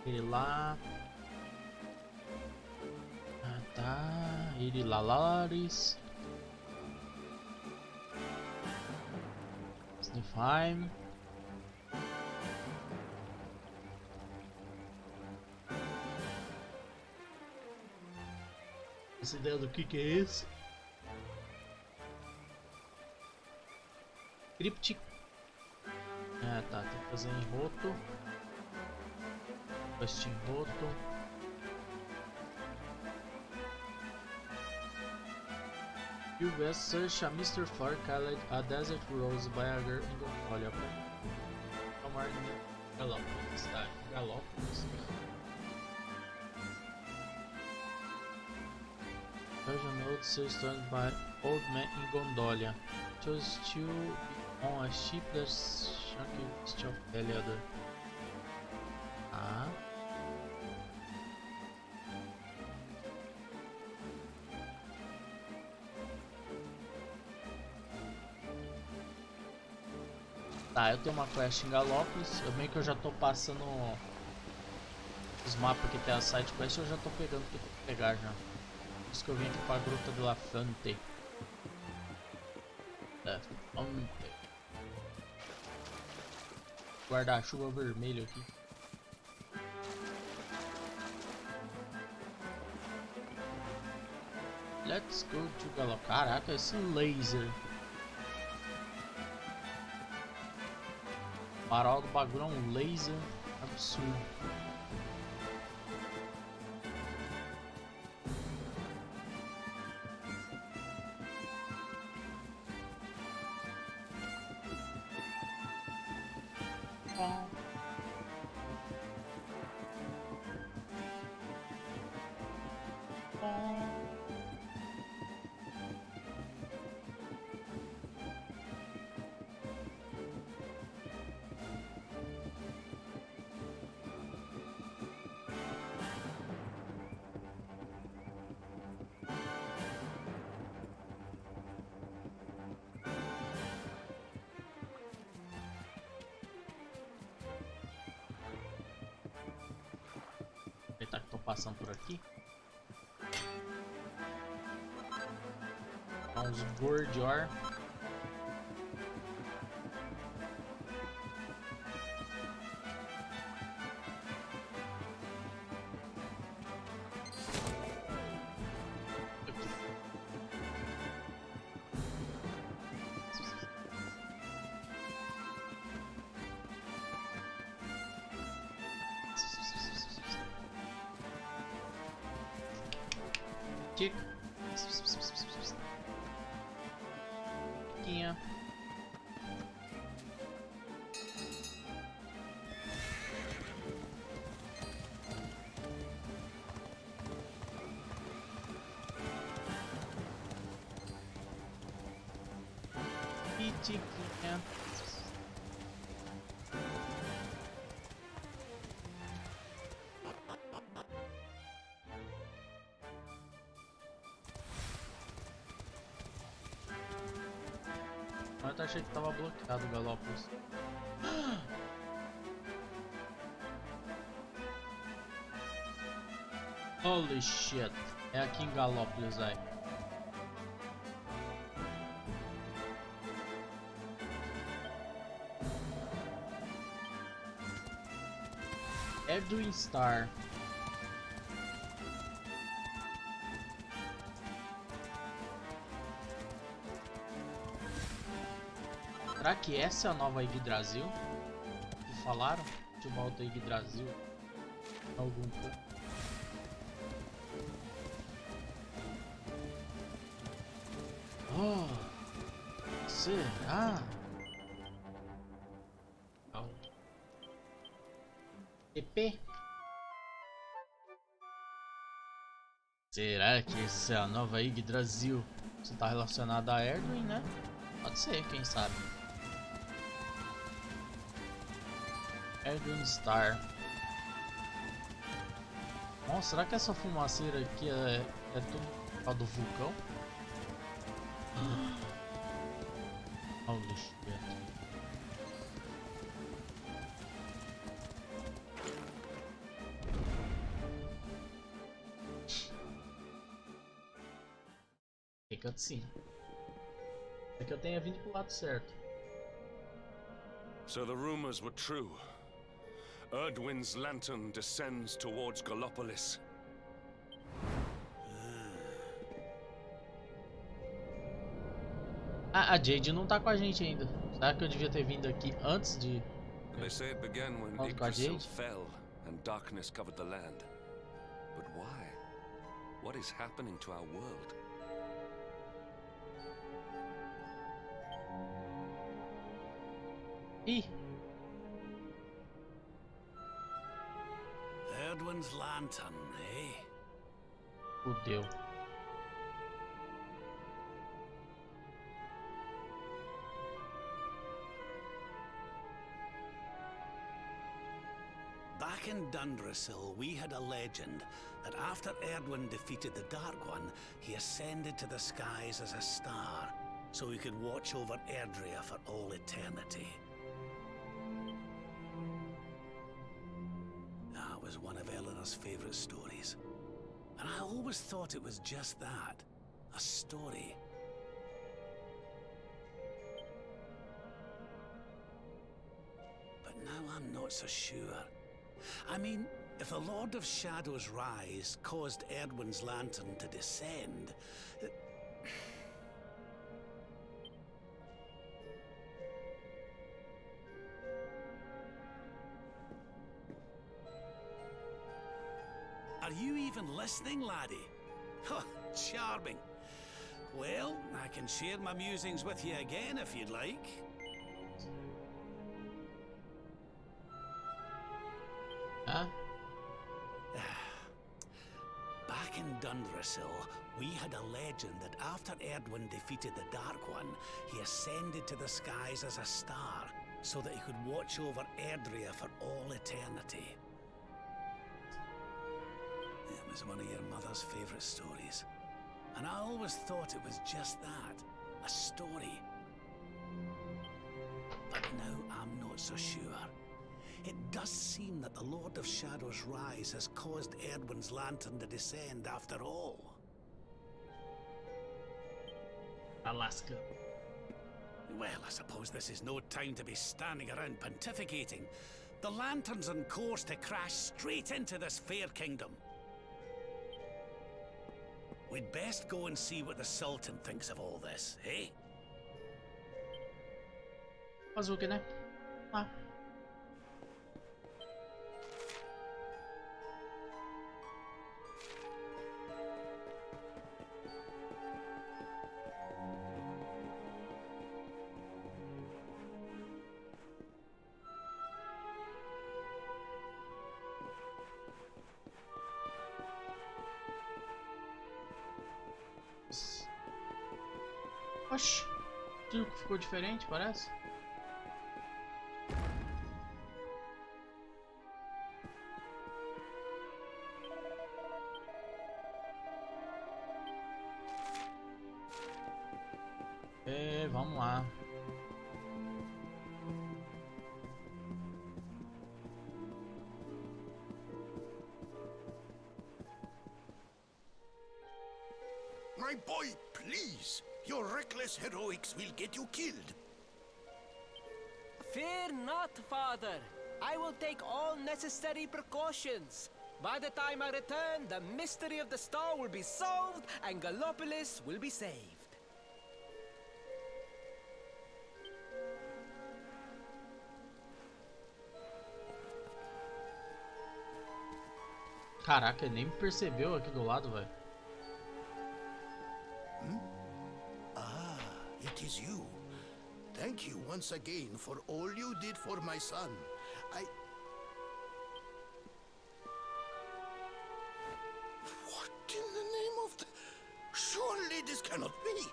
Ele lá. Ah, tá. Ele lá, Laris. Snifheim. Essa ideia do que é esse? Cryptic. Ah, tá. Tem que fazer em roto. Quest em roto. You best search a Mr. Far called a desert rose by a girl in Gongolia. Tomar em Galópolis, tá? Galópolis. Version note says stored by old man in Gondolia. Chose to On a ship that's shunking east of Heliodor. Ah. Tá, eu tenho uma quest em Galópolis. Eu meio que eu já tô passando os mapas que tem a side quest, eu já tô pegando o que eu tenho que pegar já. Por isso que eu vim aqui pra Gruta de la Fante. Guarda-chuva vermelho aqui. Let's go to Galo. Caraca, esse laser. O farol do bagulho é um laser absurdo. Aproveitar que tô passando por aqui. Uns Gordior. Tiquinha. Tiquinha. Mas eu achei que tava bloqueado o Galópolis. Holy shit. É aqui em Galópolis, aí. Edwin Star. Será que essa é a nova Yggdrasil? Que falaram de volta a Yggdrasil? Algum pouco. Oh, será? TP? Será que essa é a nova Yggdrasil? Você tá relacionado a Erdwin, né? Pode ser, quem sabe. Edwin Star. Nossa, será que essa fumaceira aqui é tudo por causa do vulcão? Holy shit. Que cutscene. É que eu tenha vindo pro lado certo. So the rumors were true. Erdwin's lantern descends towards Gallopolis. A Jade não tá com a gente ainda. Será que eu devia ter vindo aqui antes de... They say it began when Yggdrasil fell and darkness covered the land. But why? What is happening to our world? Ih! Erdwin's lantern, eh? Fudeu. in Dundrasil, we had a legend that after Erdwin defeated the Dark One, he ascended to the skies as a star, so he could watch over Erdrea for all eternity. That was one of Eleanor's favorite stories. And I always thought it was just that, a story. But now I'm not so sure. I mean, if the Lord of Shadow's rise caused Erdwin's lantern to descend... Are you even listening, laddie? Huh, charming. Well, I can share my musings with you again if you'd like. Huh? Back in Dundrasil, we had a legend that after Erdwin defeated the Dark One, he ascended to the skies as a star, so that he could watch over Erdrea for all eternity. It was one of your mother's favorite stories. And I always thought it was just that, a story. But now I'm not so sure. It does seem that the Lord of Shadow's rise has caused Erdwin's lantern to descend after all. Alaska. Well, I suppose this is no time to be standing around pontificating. The lantern's on course to crash straight into this fair kingdom. We'd best go and see what the Sultan thinks of all this, eh? Fazer o que, né? Ah. Oxi, tudo ficou diferente, parece? Vamos lá. My boy, please! Your reckless heroics will get you killed. Fear not, father. I will take all necessary precautions. By the time I return, the mystery of the star will be solved and Gallopolis will be saved. Caraca, ele nem percebeu aqui do lado, velho. Ah, it is you. Thank you once again for all you did for my son. What in the name of the... Surely this cannot be.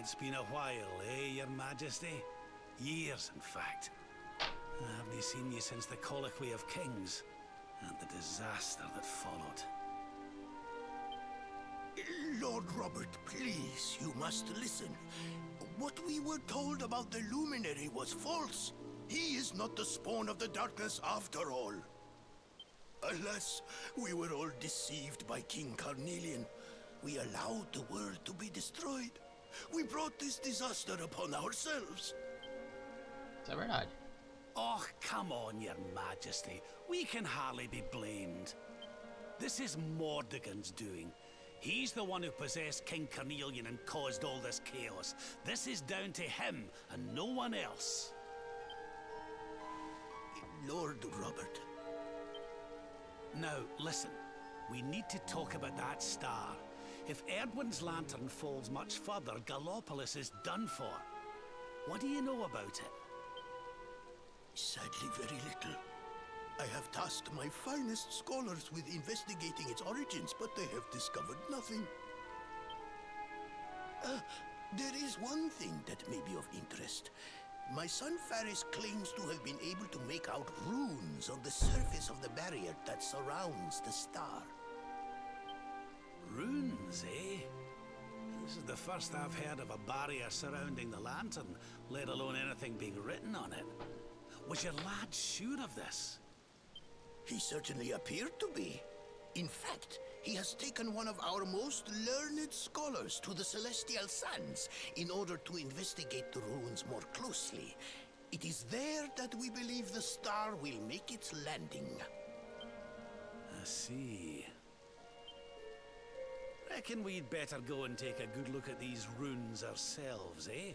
It's been a while, eh, Your Majesty? Years, in fact. I haven't seen you since the Colloquy of Kings and the disaster that followed. Lord Robert, please, you must listen. What we were told about the Luminary was false. He is not the spawn of the darkness after all. Alas, we were all deceived by King Carnelian. We allowed the world to be destroyed. We brought this disaster upon ourselves. É verdade. Oh, come on, Your Majesty. We can hardly be blamed. This is Mordegon's doing. He's the one who possessed King Carnelian and caused all this chaos. This is down to him and no one else. Lord Robert. Now, listen. We need to talk about that star. If Erdwin's lantern falls much further, Gallopolis is done for. What do you know about it? Sadly, very little. I have tasked my finest scholars with investigating its origins, but they have discovered nothing. There is one thing that may be of interest. My son Faris claims to have been able to make out runes on the surface of the barrier that surrounds the star. Runes, eh? This is the first I've heard of a barrier surrounding the lantern, let alone anything being written on it. Was your lad sure of this? He certainly appeared to be. In fact, he has taken one of our most learned scholars to the Celestial Sands in order to investigate the runes more closely. It is there that we believe the star will make its landing. I see. Reckon we'd better go and take a good look at these runes ourselves, eh?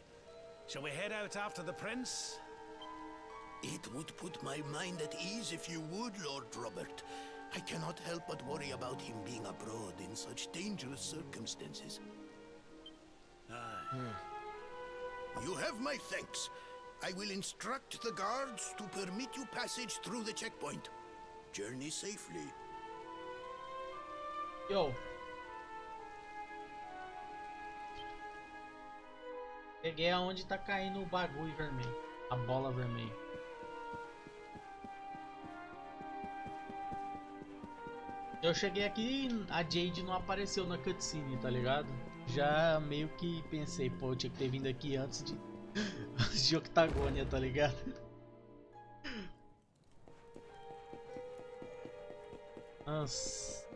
Shall we head out after the prince? It would put my mind at ease if you would, Lord Robert. I cannot help but worry about him being abroad in such dangerous circumstances. Aye. You have my thanks. I will instruct the guards to permit you passage through the checkpoint. Journey safely. Yo. Peguei aonde tá caindo o bagulho vermelho. A bola vermelha. Eu cheguei aqui e a Jade não apareceu na cutscene, tá ligado? Já meio que pensei, pô, eu tinha que ter vindo aqui antes de antes de Octagônia, tá ligado? Nossa.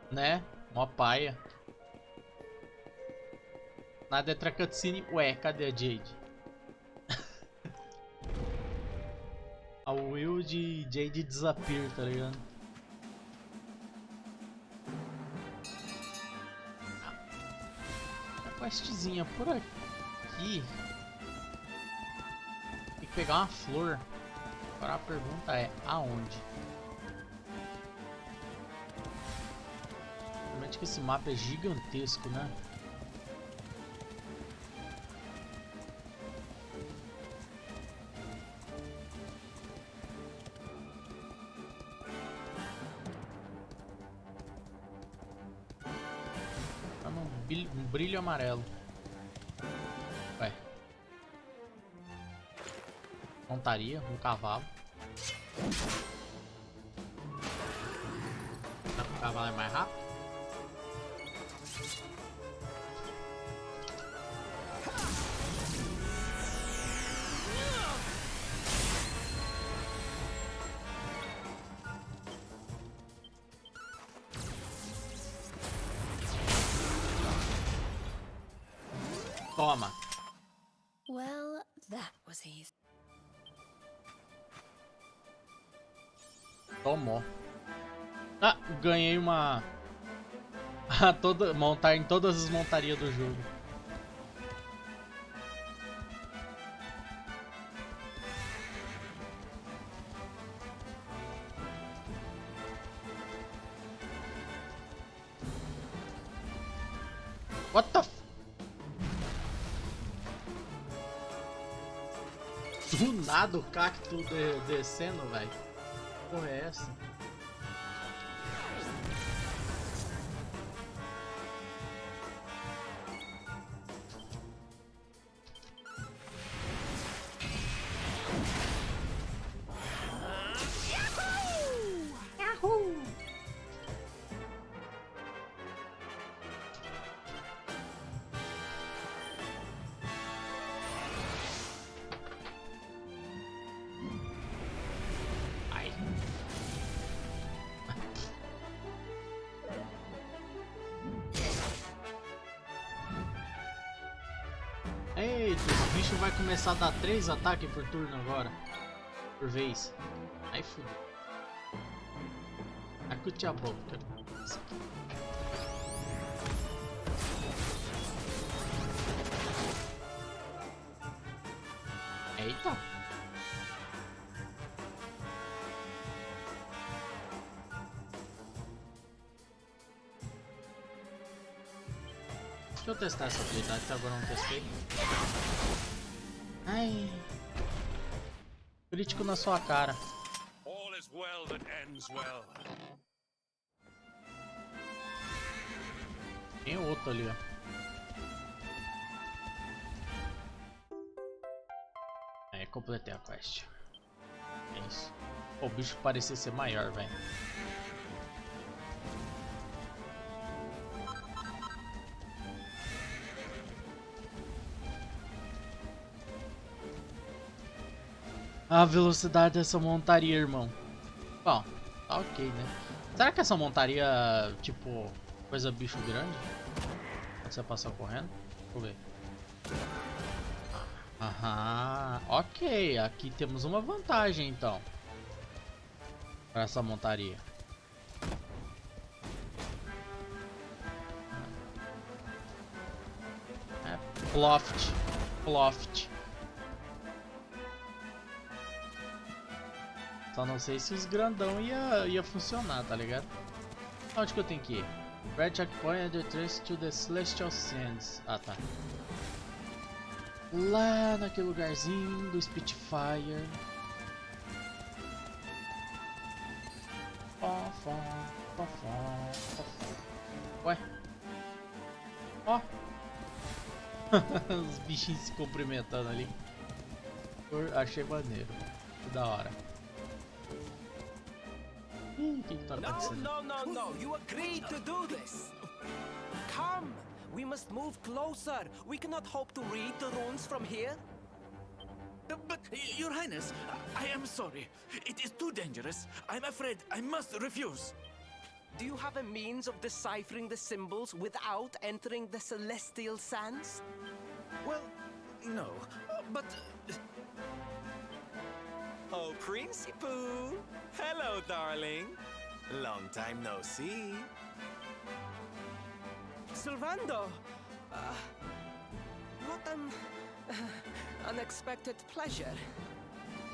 Né? Mó paia. Nada entra cutscene. Ué, cadê a Jade? A Will de Jade Disappear, tá ligado? Questzinha por aqui. Tem que pegar uma flor. Agora a pergunta é aonde? Realmente que esse mapa é gigantesco, né? Um brilho amarelo. Ué. Montaria, um cavalo. Será que o cavalo é mais rápido? Toma. Well, that was easy. Tomou. Ah, ganhei uma montar em todas as montarias do jogo. What the f... Do nada o cacto descendo, velho. Que porra é essa? Yahoo! Eita, o bicho vai começar a dar 3 ataques por turno agora. Por vez. Aí fudeu. Acute a boca. Eita. Deixa eu testar essa habilidade que agora eu não testei. Ai. Crítico na sua cara. All is well that ends well. Tem outro ali, ó. completei a quest. É isso. Pô, o bicho parecia ser maior, velho. A velocidade dessa montaria, irmão. Bom, tá ok, né? Será que essa montaria, tipo, coisa bicho grande? Pode você passar correndo? Deixa eu ver. Aham, ok. Aqui temos uma vantagem, então. Para essa montaria. É, Ploft. Só não sei se os grandão ia funcionar, tá ligado? Onde que eu tenho que ir? Red checkpoint and the trace to the Celestial Sands. Ah, tá. Lá naquele lugarzinho do Spitfire. Ué? Ó. Os bichinhos se cumprimentando ali. Achei maneiro. Que da hora. O que tá acontecendo? No. You agreed to do this. Come. We must move closer. We cannot hope to read the runes from here. But, Your Highness, I am sorry. It is too dangerous. I'm afraid I must refuse. Do you have a means of deciphering the symbols without entering the Celestial Sands? Well, no. But... Oh, Principoo! Hello, darling. Long time no see. Sylvando! What an unexpected pleasure.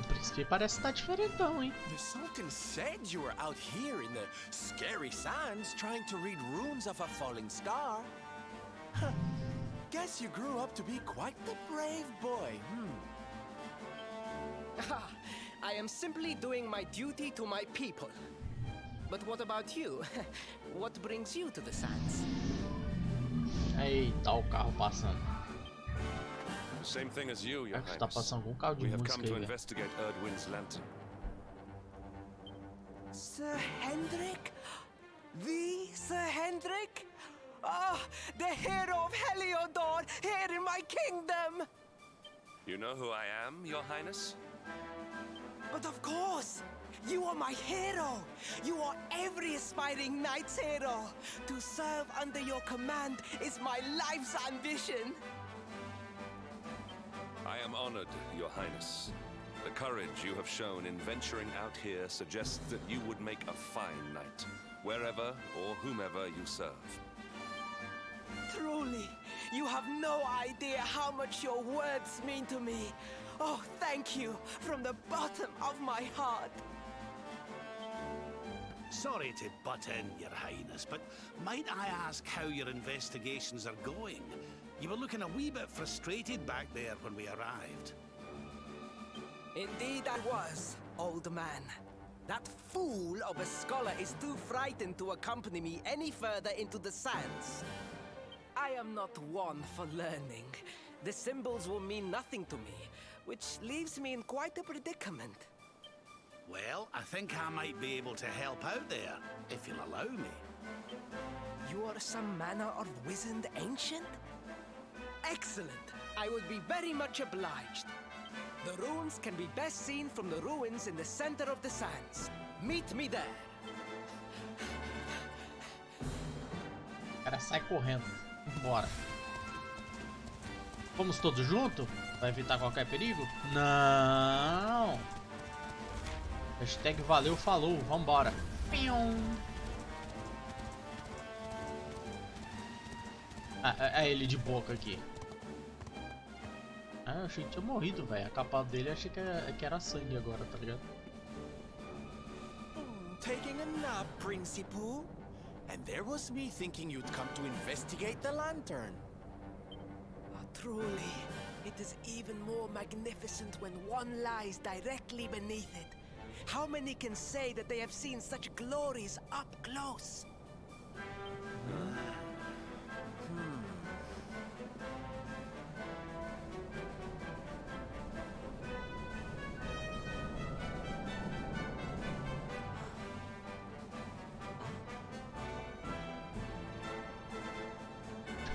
O príncipe parece estar diferentão, hein? The Sultan said you were out here in the scary sands trying to read runes of a falling star. Huh. Guess you grew up to be quite the brave boy, I am simply doing my duty to my people. But what about you? What brings you to the sands? Eita, o carro passando. The same thing as you, Your Acho que tá Highness. passando algum carro de We have música come to aí, velho. investigate Erdwin's lantern. Sir Hendrik? The Sir Hendrik? Ah, the hero of Heliodor here in my kingdom! You know who I am, Your Highness? But of course! You are my hero! You are every aspiring knight's hero! To serve under your command is my life's ambition! I am honored, Your Highness. The courage you have shown in venturing out here suggests that you would make a fine knight, wherever or whomever you serve. Truly, you have no idea how much your words mean to me. Oh, thank you from the bottom of my heart. Sorry to butt in, Your Highness, but might I ask how your investigations are going? You were looking a wee bit frustrated back there when we arrived. Indeed I was, old man. That fool of a scholar is too frightened to accompany me any further into the sands. I am not one for learning. The symbols will mean nothing to me, which leaves me in quite a predicament. Well, I think I might be able to help out there, if you'll allow me. You are some manner of wizened ancient? Excellent! I would be very much obliged. The runes can be best seen from the ruins in the center of the sands. Meet me there. O cara sai correndo. Bora. Vamos todos juntos? Vai evitar qualquer perigo? Não! Hashtag valeu, falou, vambora. É ele de boca aqui. Ah, eu achei que tinha morrido, velho. A capa dele eu achei que era sangue agora, tá ligado? Taking a nap, Principoo? And there was me thinking you'd come to investigate the lantern. Truly, it is even more magnificent when one lies directly beneath it. How many can say that they have seen such glories up close?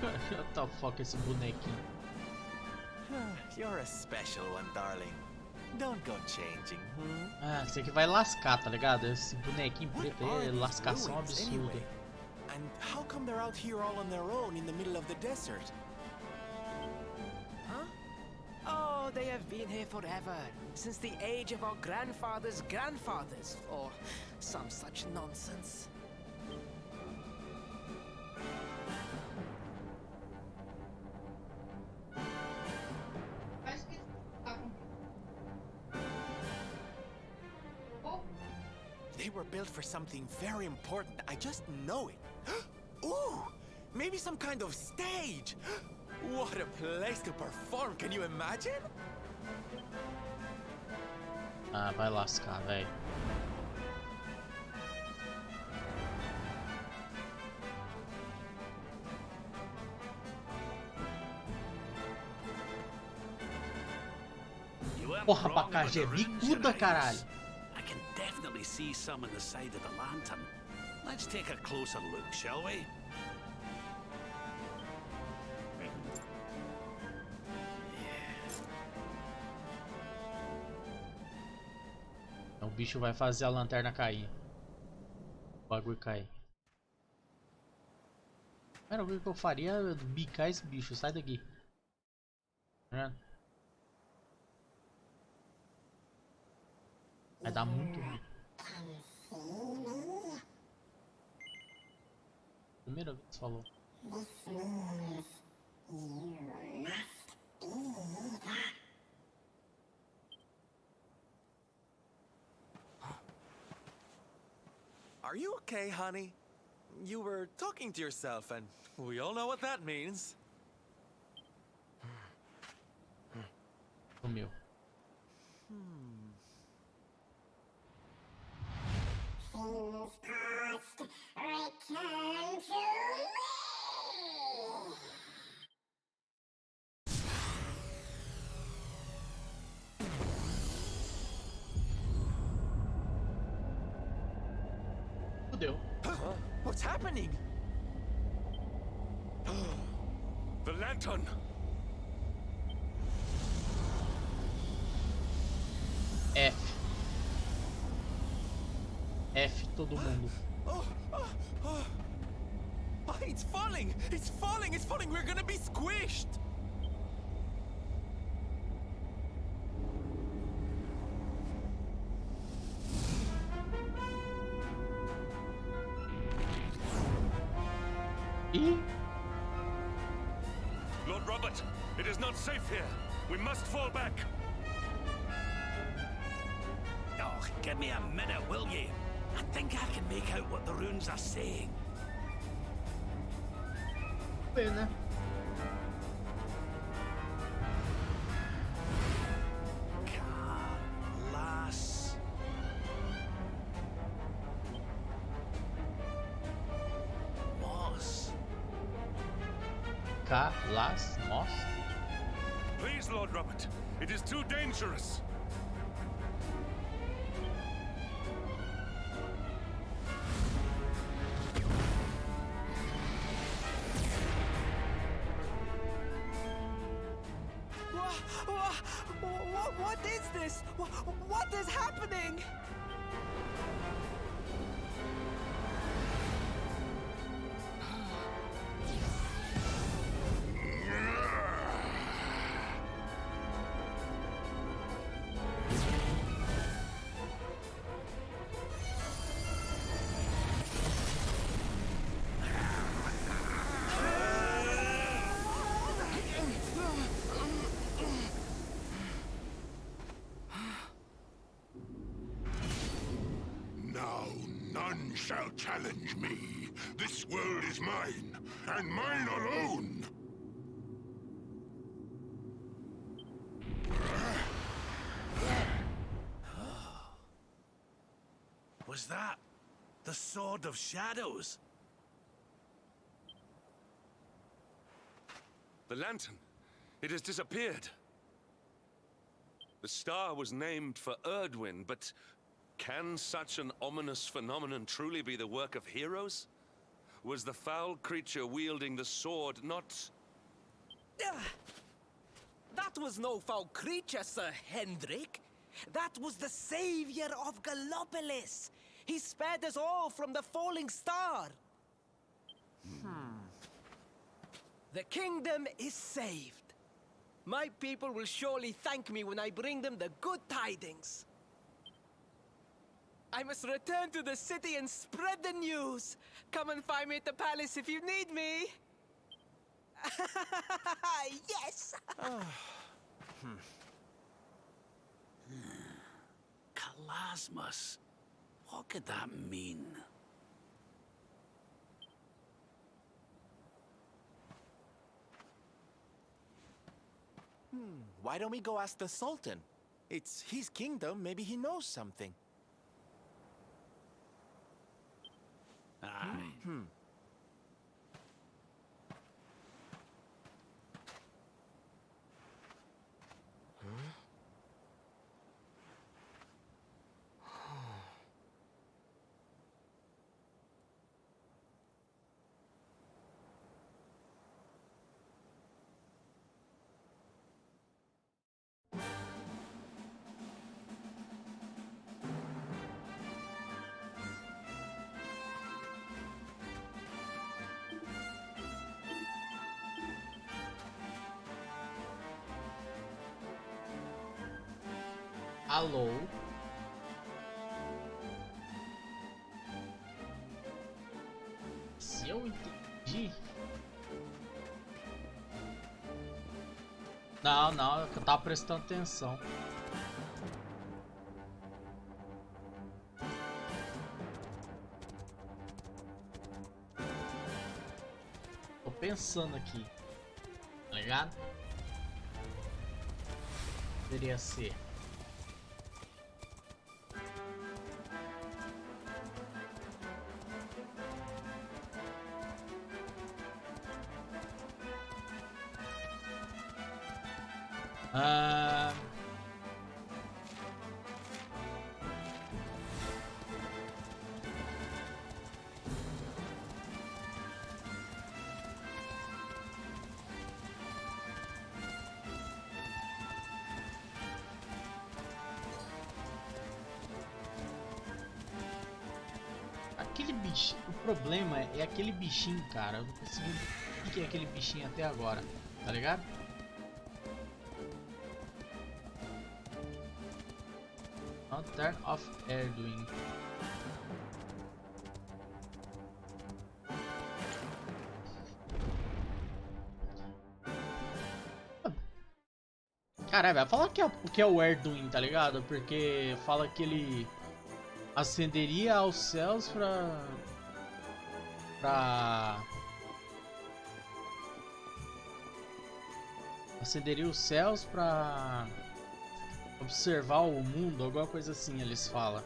What the fuck, esse bonequinho? You're a special one, darling. Don't go changing, Ah, isso aqui vai lascar, tá ligado? Esse bonequinho preto aí é lascação absurda. And how come they're out here all on their own in the middle of the desert? Huh? Oh, they have been here forever, since the age of our grandfathers' grandfathers, or some such nonsense. They were built for something very important. I just know it. Ooh, maybe some kind of stage. What a place to perform. Can you imagine? Ah, vai lascar, velho. Porra, abacate é bicuda, caralho. I can definitely see some on the side of the lantern. Let's take a closer look, shall we? Então o bicho vai fazer a lanterna cair. O bagulho cair. A primeira coisa que eu faria é bicar esse bicho. Sai daqui. Tá vendo? Vai dar muito ruim. Primeira vez que falou. Are you okay, honey? You were talking to yourself, and we all know what that means. Sumiu. Fudeu. What's happening? The lantern! F. F todo mundo. It's falling! It's falling! It's falling! We're gonna be squished! Lord Robert, it is not safe here. We must fall back. Oh, give me a minute, will ye? I think I can make out what the runes are saying. Pena. Las. Moss. Las Moss. Please, Lord Robert, it is too dangerous. What is this? What is happening? None shall challenge me. This world is mine, and mine alone. Was that the Sword of Shadows? The lantern. It has disappeared. The star was named for Erdwin, but can such an ominous phenomenon truly be the work of heroes? was the foul creature wielding the sword not... That was no foul creature, Sir Hendrik. That was the savior of Gallopolis. He spared us all from the falling star. The kingdom is saved. My people will surely thank me when I bring them the good tidings. I must return to the city and spread the news. Come and find me at the palace if you need me. Yes! Kalasmus. What could that mean? Why don't we go ask the Sultan? It's his kingdom, maybe he knows something. Aye. Alô? Se eu entendi... Não, eu tava prestando atenção. Tô pensando aqui, tá ligado? Poderia ser. Aquele bichinho, o problema é aquele bichinho, cara. Eu não consegui entender o que é aquele bichinho até agora, tá ligado? Turn off Erdoing. Caralho, vai falar o que é o Erdoing, tá ligado? Porque fala que ele ascenderia aos céus ascenderia os céus pra observar o mundo, alguma coisa assim, eles falam.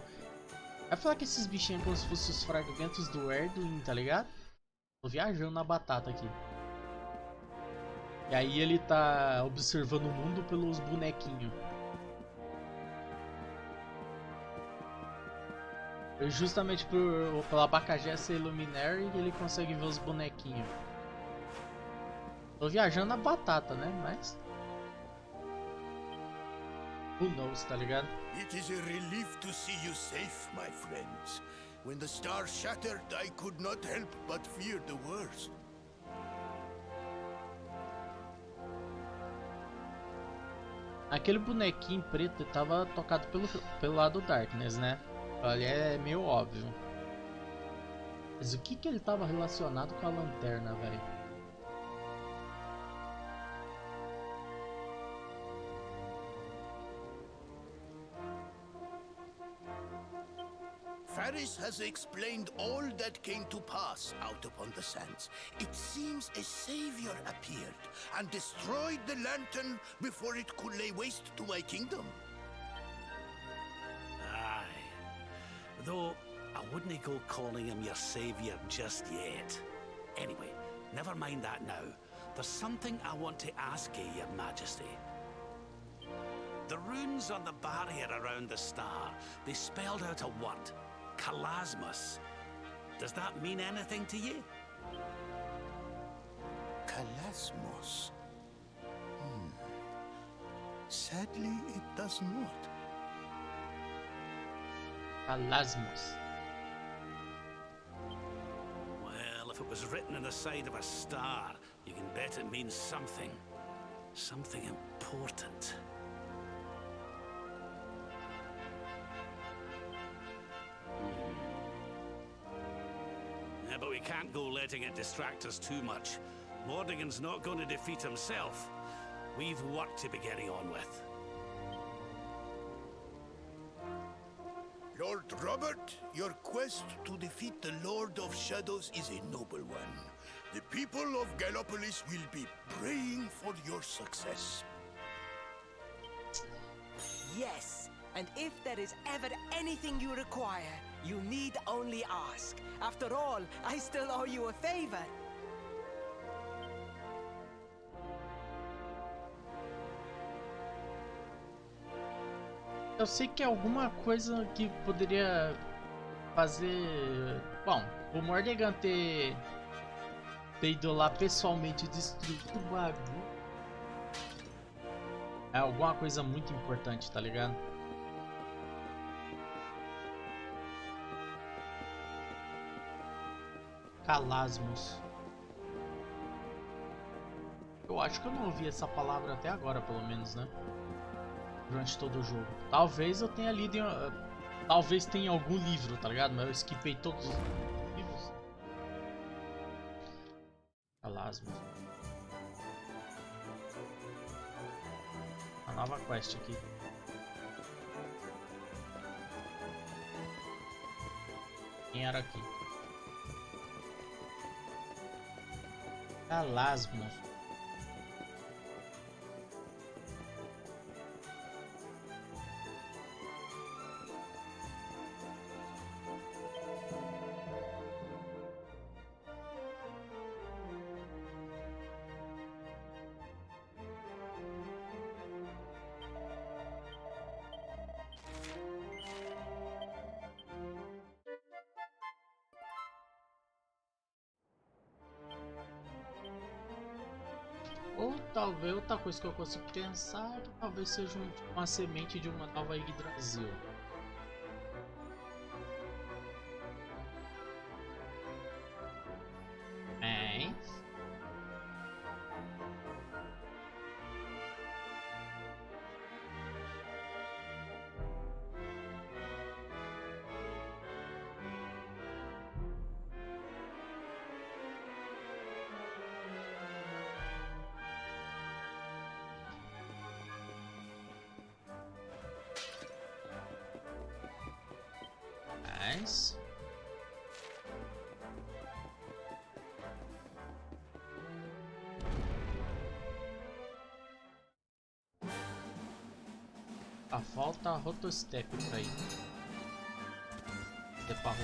Vai falar que esses bichinhos é como se fossem os fragmentos do Erdoing, tá ligado? Tô viajando na batata aqui. E aí ele tá observando o mundo pelos bonequinhos. E justamente pelo abacaxi ser Illuminary, ele consegue ver os bonequinhos. Tô viajando na batata, né? Mas... who knows, tá ligado? It is a relief to see you safe, my friends. When the star shattered, I could not help but fear the worst. Aquele bonequinho preto tava tocado pelo lado Darkness, né? Ali é meio óbvio. Mas o que ele tava relacionado com a lanterna, velho? Faris has explained all that came to pass out upon the sands. It seems a savior appeared and destroyed the lantern before it could lay waste to my kingdom. Aye. Though, I wouldn't go calling him your savior just yet. Anyway, never mind that now. There's something I want to ask you, your majesty. The runes on the barrier around the star, they spelled out a word. Kalasmus. Does that mean anything to you? Kalasmos. Sadly, it does not. Kalasmos. Well, if it was written on the side of a star, you can bet it means something. Something important. Yeah, but we can't go letting it distract us too much. Mordigan's not going to defeat himself. We've work to be getting on with. Lord Robert, your quest to defeat the Lord of Shadows is a noble one. The people of Gallopolis will be praying for your success. Yes, and if there is ever anything you require, you need only ask. After all, I still owe you a favor. Eu sei que é alguma coisa que poderia fazer... Bom, o Mordegan ter ido lá pessoalmente destruir o bagulho é alguma coisa muito importante, tá ligado? Kalasmos. Eu acho que eu não ouvi essa palavra até agora, pelo menos, né? Durante todo o jogo. Talvez eu tenha lido em, talvez tenha algum livro, tá ligado? Mas eu skipei todos os livros. Kalasmos. A nova quest aqui. Quem era aqui? Kalasmos. Ou talvez outra coisa que eu consigo pensar é que talvez seja uma semente de uma nova Yggdrasil. A falta rotostep por aí. Stepa roto.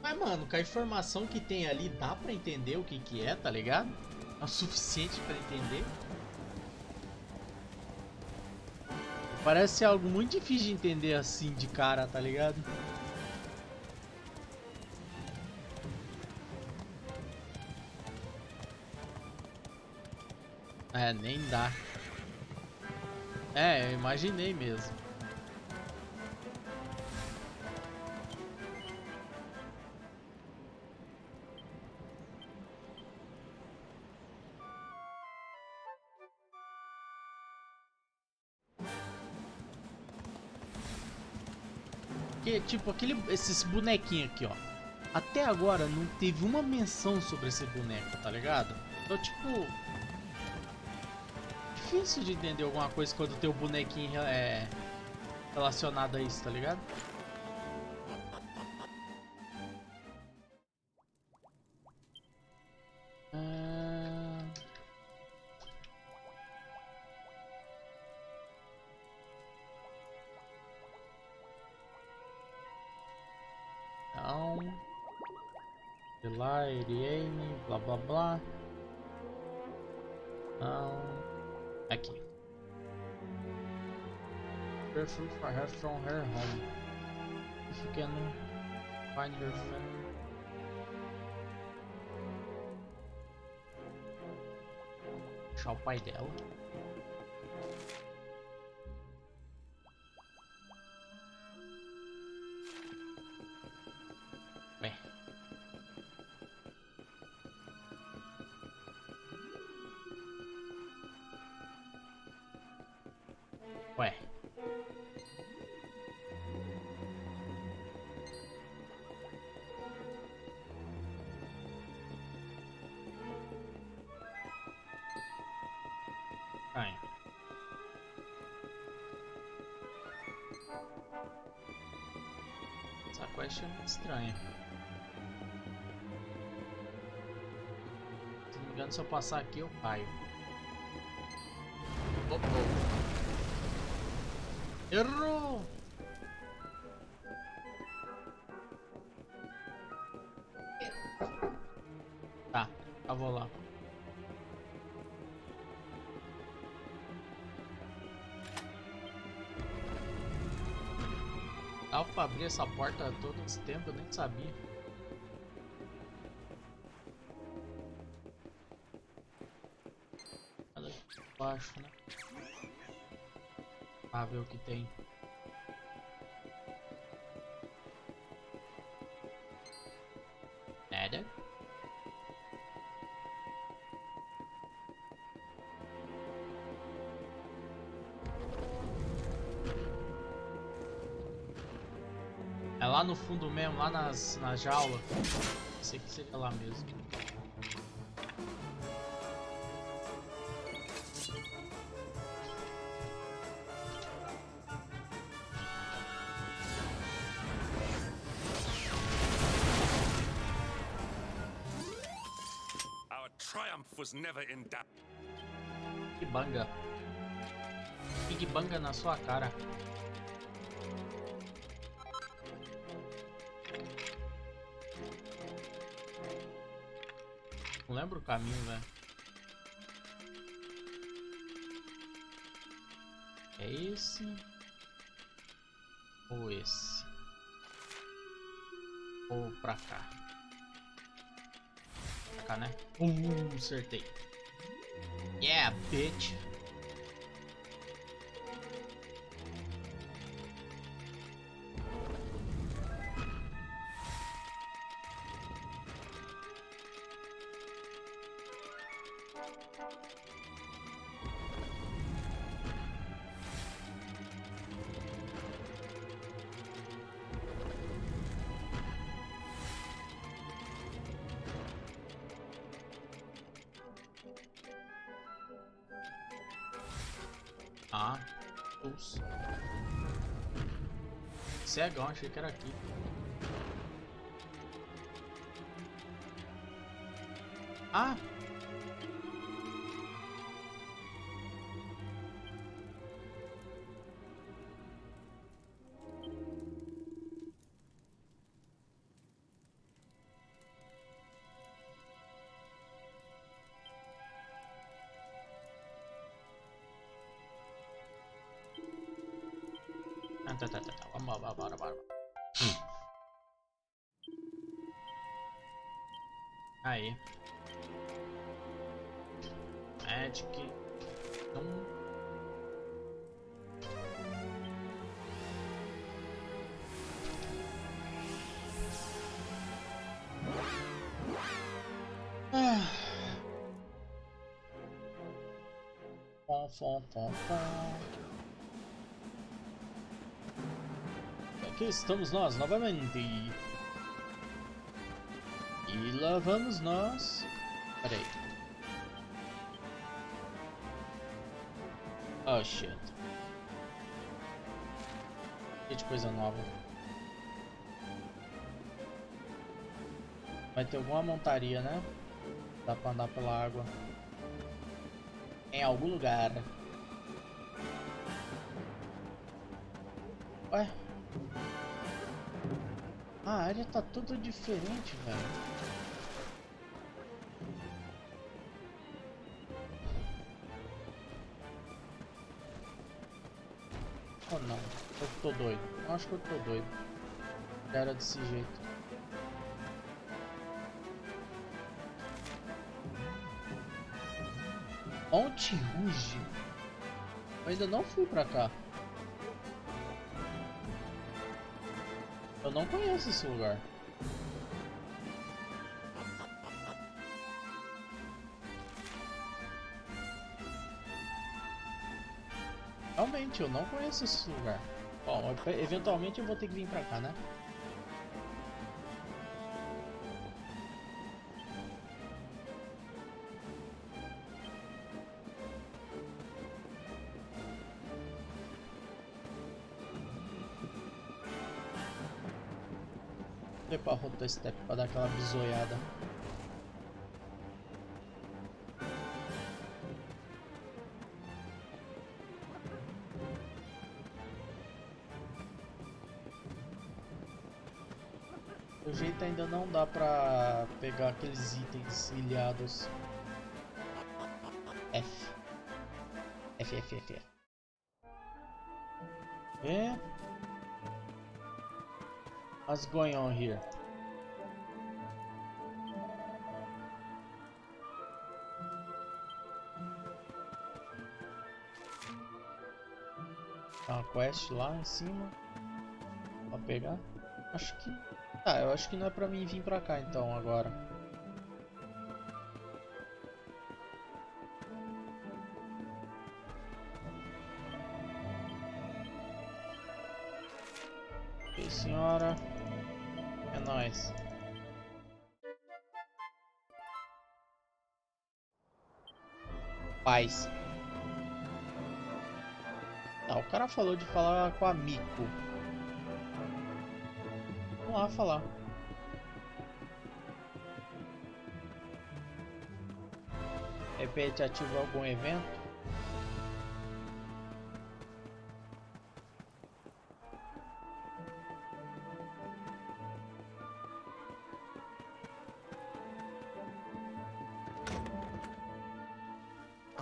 Mas mano, com a informação que tem ali dá pra entender o que que é, tá ligado? É o suficiente pra entender. Parece ser algo muito difícil de entender assim de cara, tá ligado? É, nem dá. É, eu imaginei mesmo. Porque, tipo, esses bonequinhos aqui, ó. Até agora não teve uma menção sobre esse boneco, tá ligado? Então, tipo... difícil de entender alguma coisa quando tem o bonequinho relacionado a isso, tá ligado? Lá, Ariane, blá blá blá. Não. Aqui. Careful for her from her home. If you can find your friend. Achar o pai dela. Ué. Ué. Ai. Essa quest é muito estranha. Se não me engano, se eu passar aqui eu caio. Oh, oh. Errou! Tá, eu vou lá. Dava pra abrir essa porta todo esse tempo, eu nem sabia. Ela aqui embaixo, né? Ah, ver o que tem. Nada. É lá no fundo mesmo, lá na jaula. Sei que seria lá mesmo. Our triumph was never in doubt. Que banga. Big banga na sua cara. Não lembro o caminho, velho. É esse ou esse? Ou pra cá? Pra cá, né? Acertei. Yeah, bitch. Ah, todos. Cegão, achei que era aqui. Ah! Tá. Vamos lá, bora. Aí. Magic. Aqui estamos nós novamente. E lá vamos nós. Peraí. Oh shit. Que de coisa nova. Vai ter alguma montaria, né? Dá pra andar pela água. Em algum lugar. Ué? A área tá toda diferente, velho. Ou não? Eu tô doido. Eu acho que eu tô doido. Era desse jeito. Monte Ruge. Eu ainda não fui pra cá. Eu não conheço esse lugar. Realmente, eu não conheço esse lugar. Bom, eventualmente eu vou ter que vir pra cá, né? Vou pra Rota Step pra dar aquela bisoiada. O jeito ainda não dá pra pegar aqueles itens ilhados. F. F, F, F, F. É. What's going on here? Tem uma quest lá em cima pra pegar. Acho que... Ah, eu acho que não é pra mim vir pra cá então agora. Ok, senhora. É nóis. Paz. Tá, o cara falou de falar com a Miko. Vamos lá falar. De repente ativa algum evento.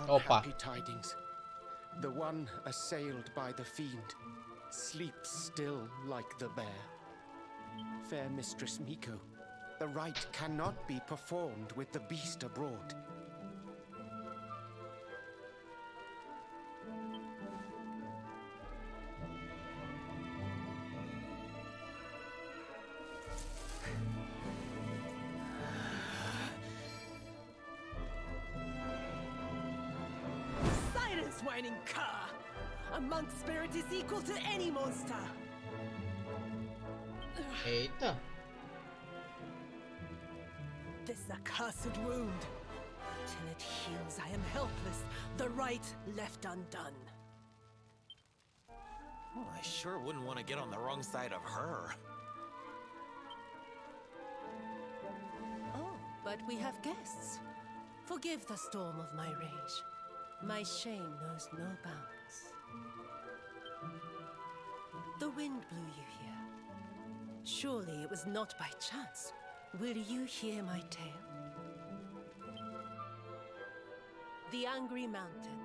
Opa. Unhappy tidings. The one assailed by the fiend sleeps still like the bear. Fair Mistress Miko, the rite cannot be performed with the beast abroad. Silence, whining cur! A monk spirit is equal to any monster! Eita. This accursed wound. Till it heals, I am helpless. The rite left undone. Well, I sure wouldn't want to get on the wrong side of her. Oh, but we have guests. Forgive the storm of my rage. My shame knows no bounds. The wind blew you here. Surely it was not by chance. Will you hear my tale? The Angry Mountain.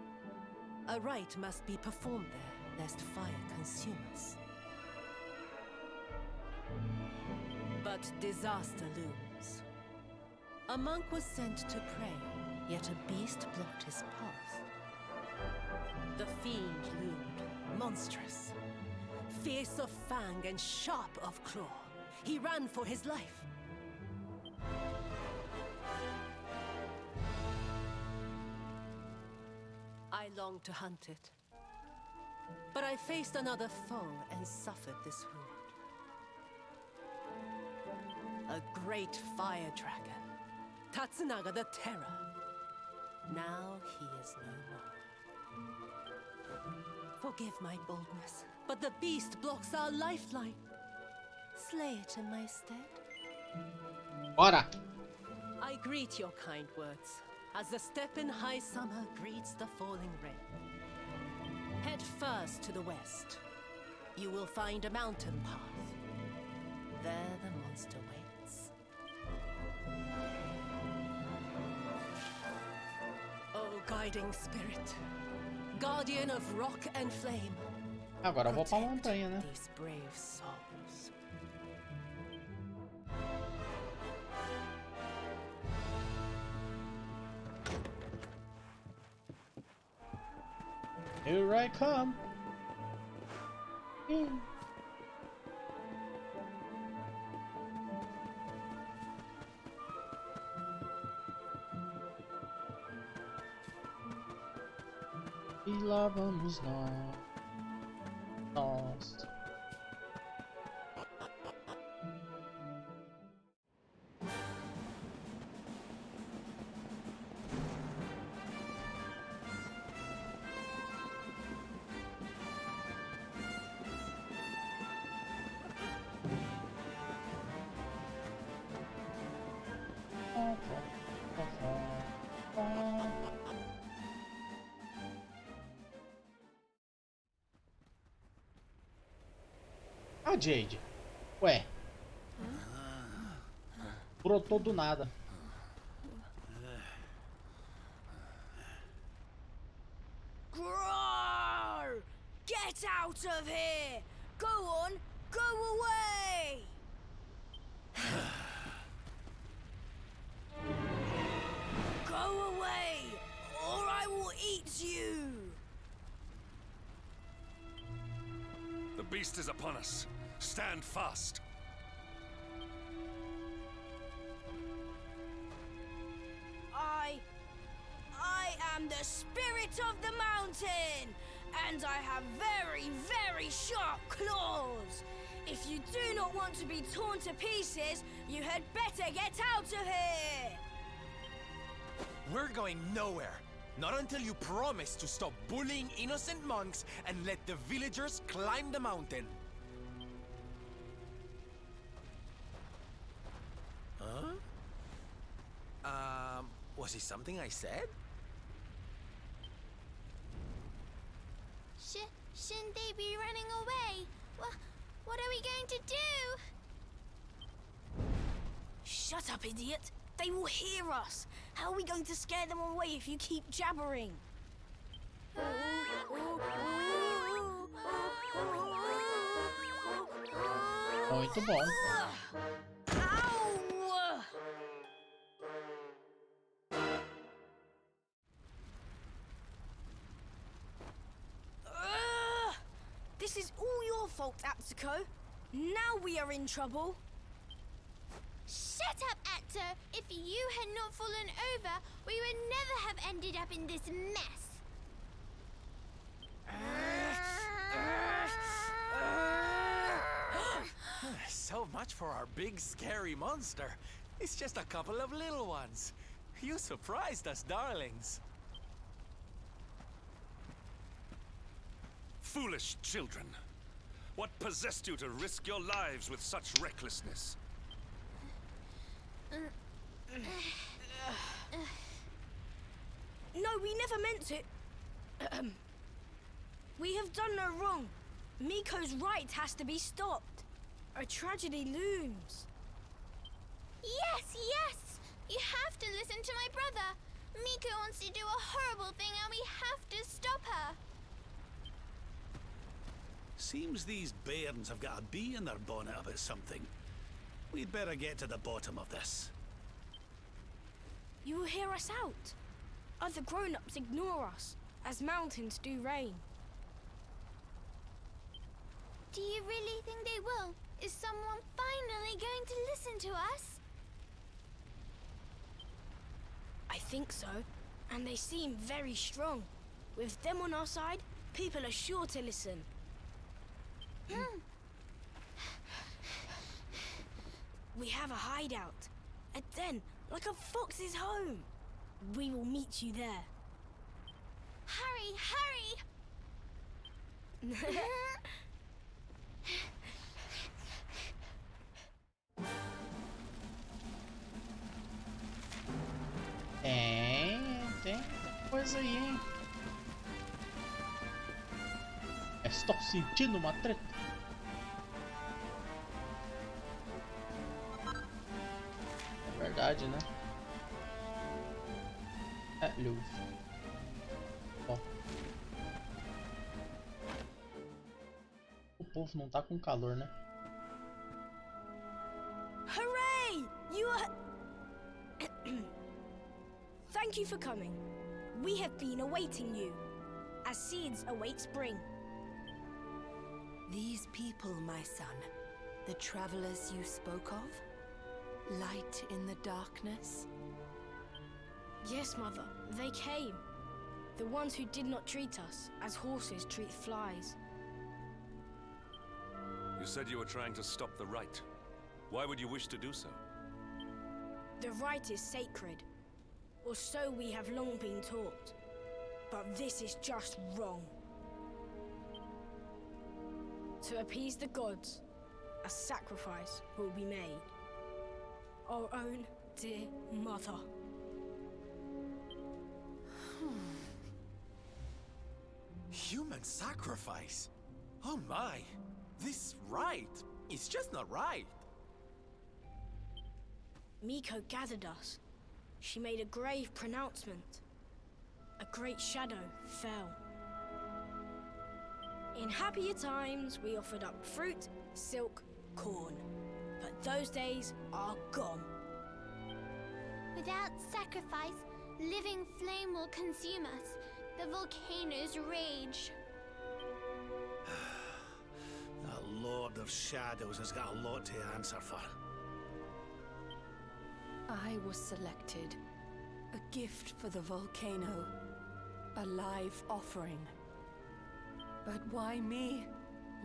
A rite must be performed there, lest fire consume us. But disaster looms. A monk was sent to pray, yet a beast blocked his path. The fiend loomed, monstrous. Fierce of fang and sharp of claw. He ran for his life. I longed to hunt it. But I faced another foe and suffered this wound. A great fire dragon. Tatsunaga the Terror. Now he is no more. Forgive my boldness, but the beast blocks our lifeline. Slay it in my stead. Bora! I greet your kind words, as the steppe in high summer greets the falling rain. Head first to the west. You will find a mountain path. there the monster waits. Oh, guiding spirit, guardian of rock and flame. Agora eu vou pra montanha, né? These brave souls. Here I come. E lá vamos nós. Ah, Jade. Ué. Brotou do nada. Roar! Get out of here! Go on, go away! Go away, or I will eat you! The beast is upon us. Stand fast. I am the spirit of the mountain, and I have very, very sharp claws. If you do not want to be torn to pieces, you had better get out of here. We're going nowhere. Not until you promise to stop bullying innocent monks and let the villagers climb the mountain. Huh? Was it something I said? Shouldn't they be running away? What are we going to do? Shut up, idiot! They will hear us! How are we going to scare them away if you keep jabbering? Muito bom. This is all your fault, Atsuko. Now we are in trouble. Shut up, Actor! If you had not fallen over, we would never have ended up in this mess. So much for our big scary monster. It's just a couple of little ones. You surprised us, darlings. Foolish children. What possessed you to risk your lives with such recklessness? No, we never meant it. We have done no wrong. Miko's right has to be stopped. A tragedy looms. Yes! You have to listen to my brother. Miko wants to do a horrible thing and we have to stop her. Seems these bairns have got a bee in their bonnet about something. We'd better get to the bottom of this. You will hear us out. Other grown-ups ignore us, as mountains do rain. Do you really think they will? Is someone finally going to listen to us? I think so, and they seem very strong. With them on our side, people are sure to listen. We have a hideout, a den, like a fox's home. We will meet you there. Hurry! Tem coisa aí, hein? Estou sentindo uma treta. Verdade, né? É, Luve. Ó. O povo não tá com calor, né? Hooray! You are... Thank you for coming. We have been awaiting you, as seeds await spring. These people, my son, the travelers you spoke of? Light in the darkness? Yes, Mother, they came. The ones who did not treat us as horses treat flies. You said you were trying to stop the rite. Why would you wish to do so? The rite is sacred, or so we have long been taught. But this is just wrong. To appease the gods, a sacrifice will be made. Our own dear mother. Human sacrifice? Oh my! This rite is just not right. Miko gathered us. She made a grave pronouncement. A great shadow fell. In happier times, we offered up fruit, silk, corn. But those days are gone. Without sacrifice, living flame will consume us. The volcanoes rage. That Lord of Shadows has got a lot to answer for. I was selected. A gift for the volcano. A live offering. But why me?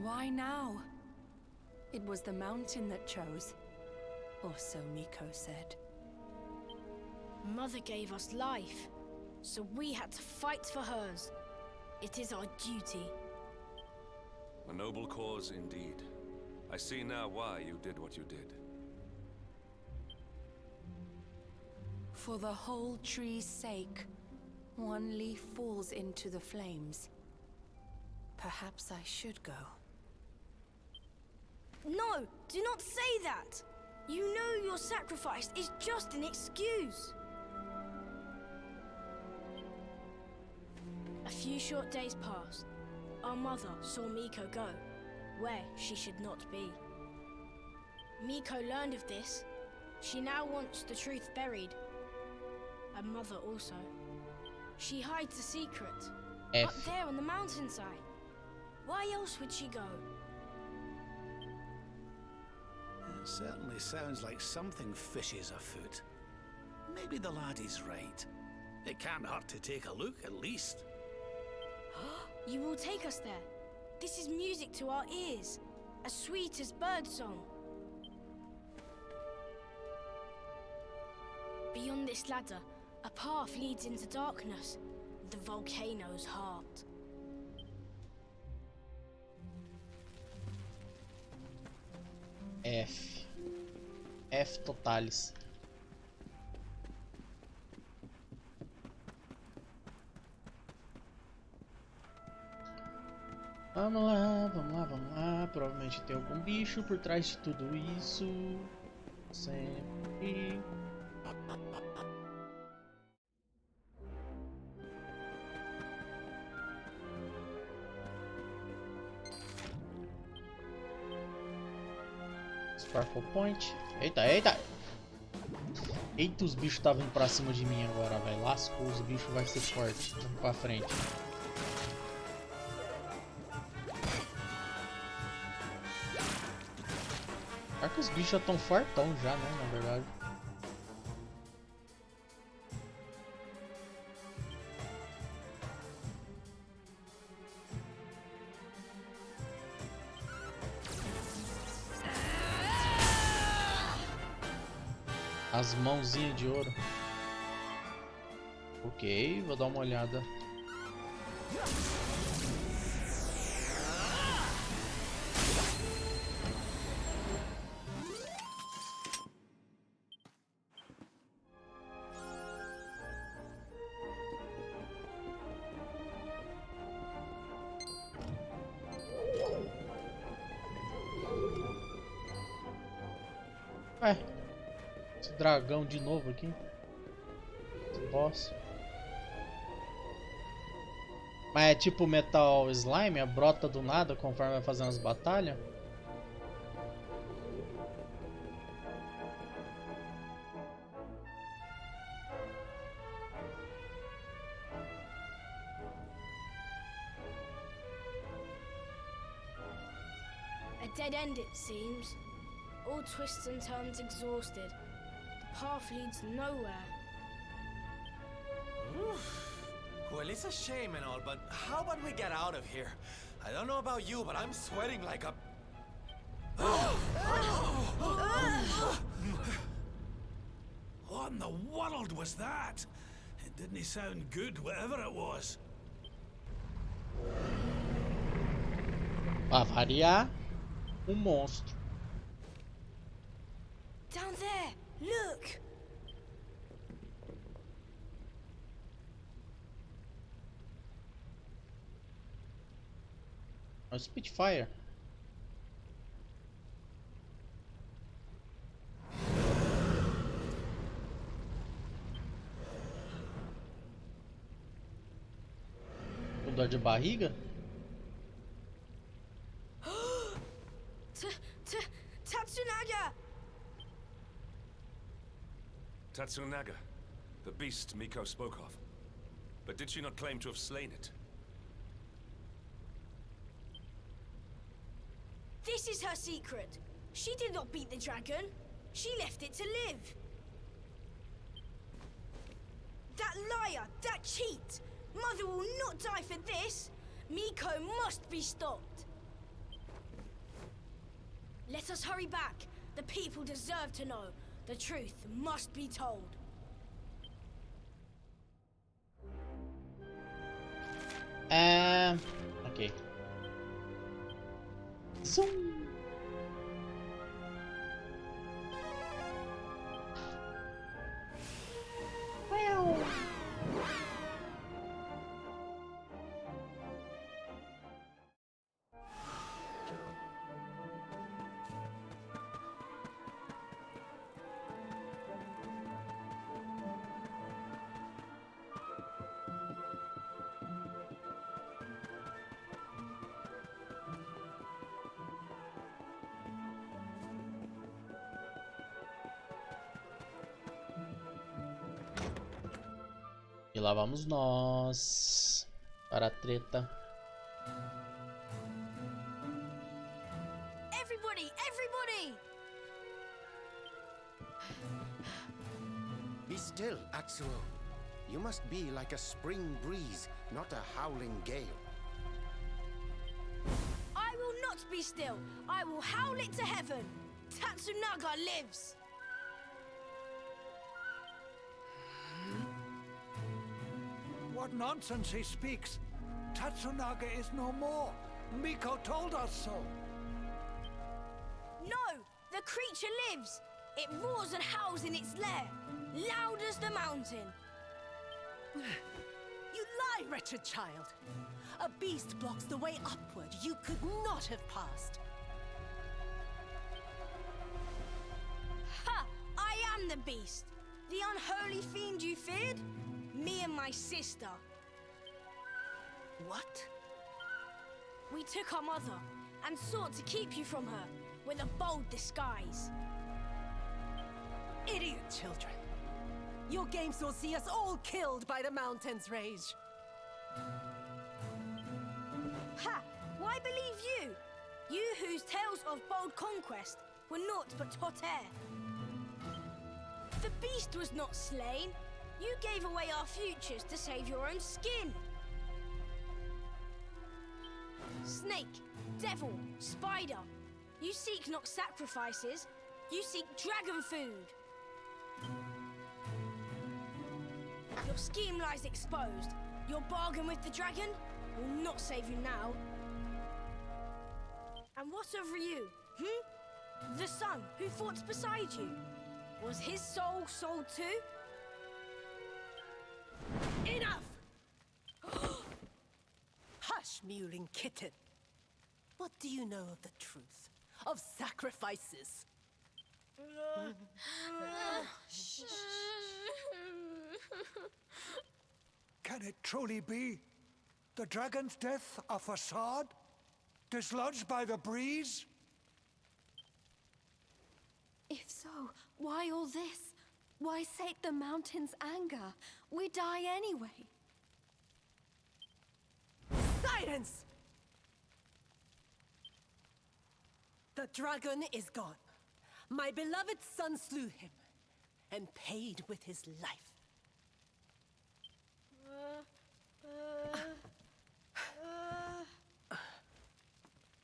Why now? It was the mountain that chose. Or so Miko said. Mother gave us life, so we had to fight for hers. It is our duty. A noble cause indeed. I see now why you did what you did. For the whole tree's sake, one leaf falls into the flames. Perhaps I should go. No, do not say that! You know your sacrifice is just an excuse. A few short days passed. Our mother saw Miko go, where she should not be. Miko learned of this. She now wants the truth buried. And Mother also. She hides a secret. Up there on the mountainside. Why else would she go? It certainly sounds like something fishy is afoot. Maybe the laddie's right. It can't hurt to take a look, at least. You will take us there. This is music to our ears. As sweet as birdsong. Beyond this ladder, a path leads into darkness. The volcano's heart. F totalis. Vamos lá, vamos lá, vamos lá. Provavelmente tem algum bicho por trás de tudo isso. Sempre. Sparkle Point. Eita, eita! Eita, os bichos estavam vindo pra cima de mim agora, velho. Lascou, os bichos vai ser forte. Vamos pra frente. Claro que os bichos já estão fortão já, né, na verdade. As mãozinhas de ouro. Ok, vou dar uma olhada. Dragão de novo aqui. Boss. Mas é tipo Metal Slime, brota do nada conforme vai fazendo as batalhas? A dead end, it seems. All twists and turns exhausted. The path leads nowhere. Well, it's a shame and all, but how about we get out of here? I don't know about you, but I'm sweating like a... What in the world was that? It didn't sound good, whatever it was. Pra variar, monstro. Down there, look! A Spitfire. Com dor de barriga? Tatsunaga! Tatsunaga, the beast Miko spoke of. But did she not claim to have slain it? This is her secret. She did not beat the dragon. She left it to live. That liar! That cheat! Mother will not die for this! Miko must be stopped! Let us hurry back. The people deserve to know. The truth must be told. Okay. Zoom. Wow. E lá vamos nós para a treta. Everybody! Everybody! Be still, Atsuo. You must be like a spring breeze, not a howling gale. I will not be still. I will howl it to heaven. Tatsunaga lives. What nonsense he speaks! Tatsunaga is no more! Miko told us so! No! The creature lives! It roars and howls in its lair, loud as the mountain. You lie, wretched child! A beast blocks the way upward. You could not have passed. Ha! I am the beast! The unholy fiend you feared? Me and my sister. What? We took our mother and sought to keep you from her with a bold disguise. Idiot children! Your games will see us all killed by the mountain's rage. Ha! Why believe you? You whose tales of bold conquest were naught but hot air. The beast was not slain. You gave away our futures to save your own skin. Snake, devil, spider. You seek not sacrifices. You seek dragon food. Your scheme lies exposed. Your bargain with the dragon will not save you now. And what of you, The son who fought beside you. Was his soul sold too? Enough! Hush, mewling kitten. What do you know of the truth? Of sacrifices? Can it truly be? The dragon's death a facade? Dislodged by the breeze? If so, why all this? Why sate the mountain's anger? We die anyway. Silence! The dragon is gone. My beloved son slew him, and paid with his life.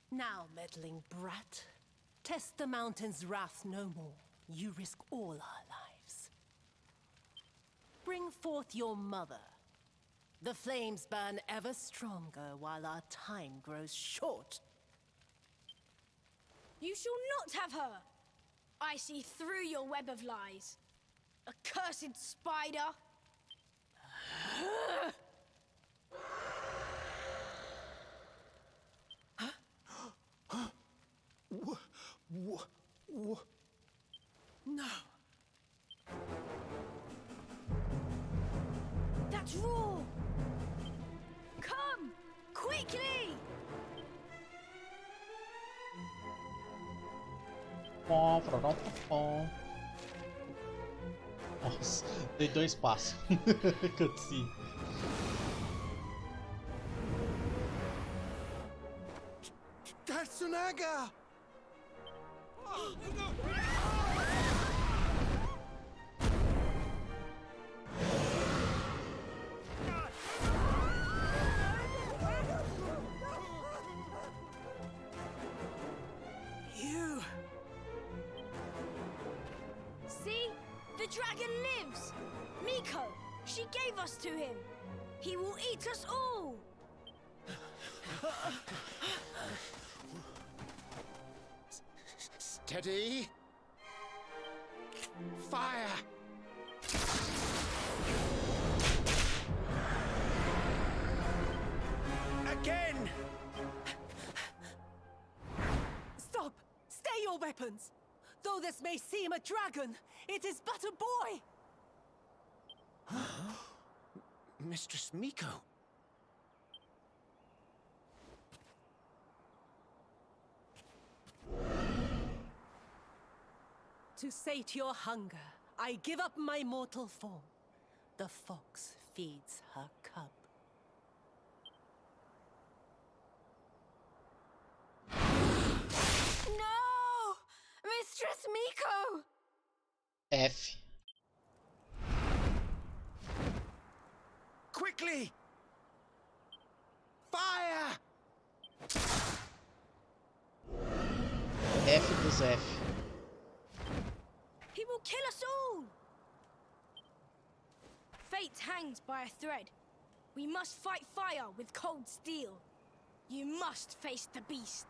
Now, meddling brat, test the mountain's wrath no more. You risk all our lives. Bring forth your mother. The flames burn ever stronger while our time grows short. You shall not have her! I see through your web of lies. Accursed spider! No. That's raw! Come! Quickly! Nossa, dei 2 passos. Cutscene. Tatsunaga! You! See? The dragon lives! Miko, she gave us to him. He will eat us all! Steady. Fire! Again! Stop! Stay your weapons! Though this may seem a dragon, it is but a boy! Mistress Miko. To sate your hunger, I give up my mortal form. The fox feeds her cub. No! Mistress Miko! F. Quickly! Fire! F dos F. He will kill us all! Fate hangs by a thread. We must fight fire with cold steel. You must face the beast.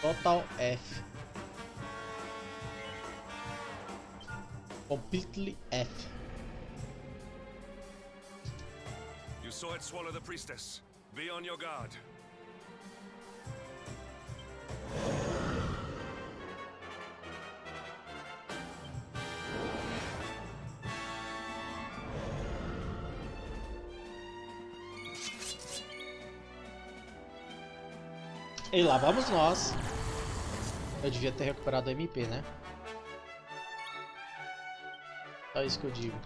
Total F. Completely F. You saw it swallow the priestess. Be on your guard. E lá vamos nós. Eu devia ter recuperado a MP, né? Só isso que eu digo.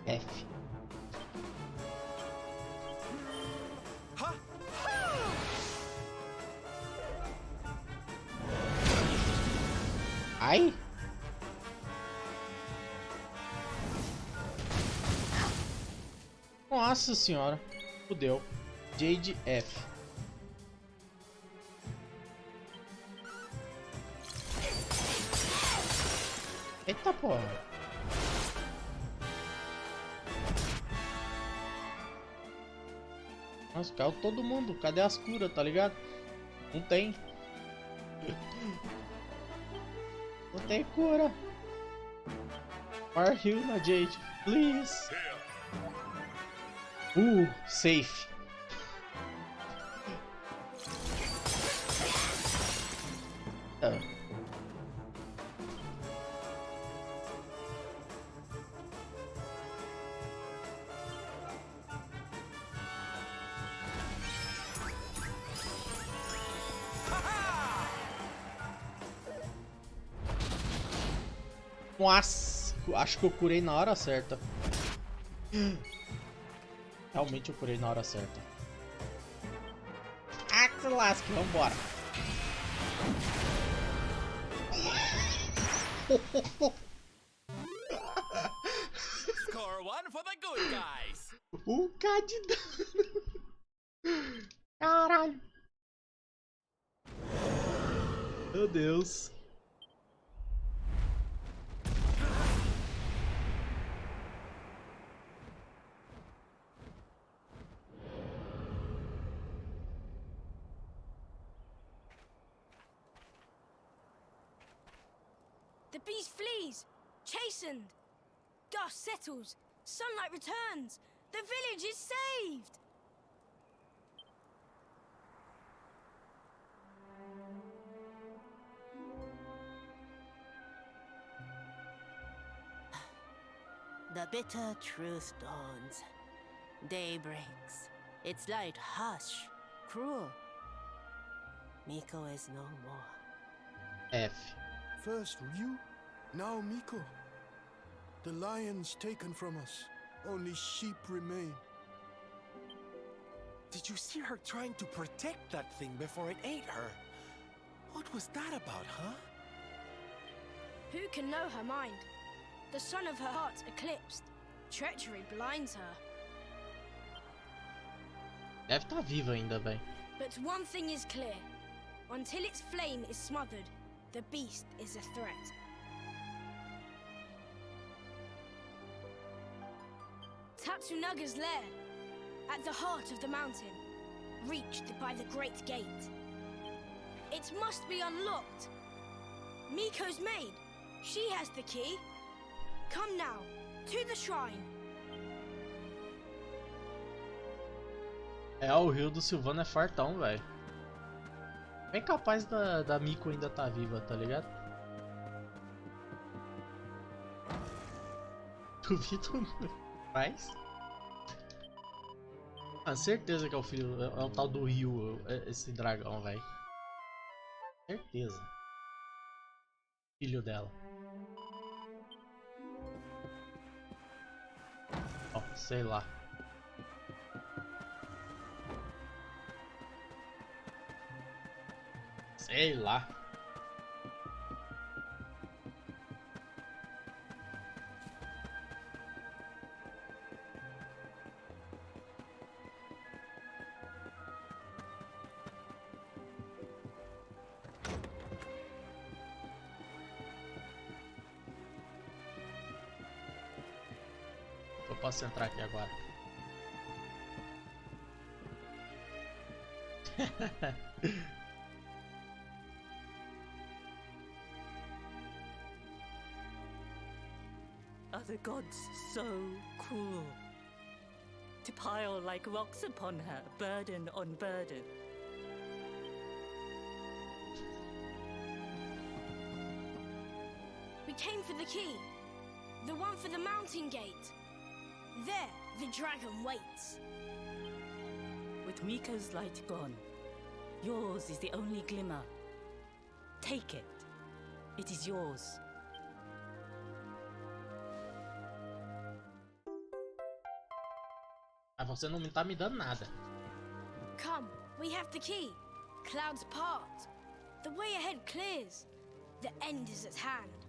F. Ai! Nossa senhora, fudeu. Jade F. Eita porra. Nossa, caiu todo mundo. Cadê as curas, tá ligado? Não tem. Não tem cura. More heal na Jade, please. Safe. Nossa, acho que eu curei na hora certa. Realmente eu curei na hora certa. Ah, que se lasque, vambora. Score one for the good guys. 1k de dano. Caralho. Meu Deus. The beast flees, chastened. Dust settles, sunlight returns. The village is saved. The bitter truth dawns. Day breaks. Its light harsh, cruel. Miko is no more. F. First Ryu, now Miko. The lions taken from us. Only sheep remain. Did you see her trying to protect that thing before it ate her? What was that about, huh? Who can know her mind? The sun of her heart eclipsed. Treachery blinds her. Deve estar viva ainda, véi. But one thing is clear. Until its flame is smothered, the beast is a threat. Tatsunaga's lair, at the heart of the mountain, reached by the great gate. It must be unlocked. Miko's maid, she has the key. Come now, to the shrine. O rio do Silvano é fartão, velho. Bem capaz da Miko ainda tá viva, tá ligado? Duvido, mas... Ah, certeza que é o filho, é o tal do Rio, esse dragão, velho. Certeza. Filho dela. Ó, sei lá. Sei lá. Eu posso entrar aqui agora. Are the gods so cruel? To pile like rocks upon her, burden on burden. We came for the key. The one for the mountain gate. There, the dragon waits. With Miko's light gone, yours is the only glimmer. Take it. It is yours. Ah, você não tá me dando nada. Come, we have the key. Clouds part. The way ahead clears. The end is at hand.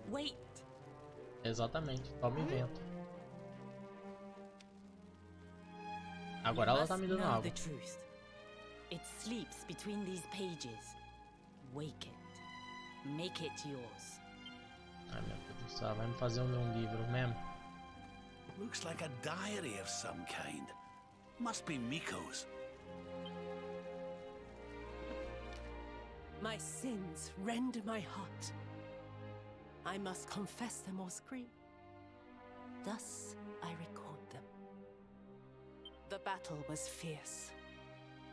Wait. Exatamente, tome vento. Agora ela tá me dando algo. The truth. It sleeps between these pages. Wake it. Make it yours. Ai meu Deus do céu, vai me fazer um livro mesmo. Looks like a diary of some kind. Must be Miko's. My sins rend my heart. I must confess them or scream. Thus I record them. The battle was fierce.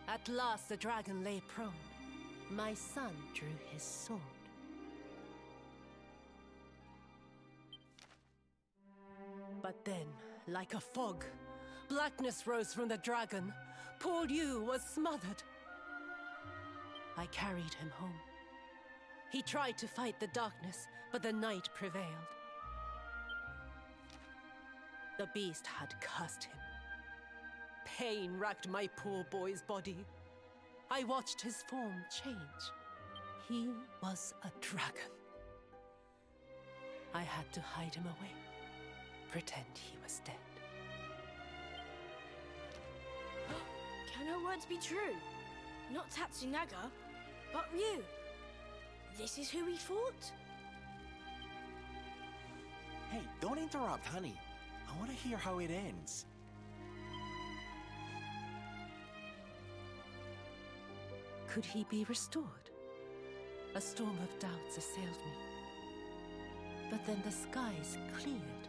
At last the dragon lay prone. My son drew his sword. But then, like a fog, blackness rose from the dragon. Poor Liu was smothered. I carried him home. He tried to fight the darkness, but the night prevailed. The beast had cursed him. Pain racked my poor boy's body. I watched his form change. He was a dragon. I had to hide him away, pretend he was dead. Can her words be true? Not Tatsunaga, but Ryu. This is who he fought? Hey, don't interrupt, honey. I want to hear how it ends. Could he be restored? A storm of doubts assailed me. But then the skies cleared.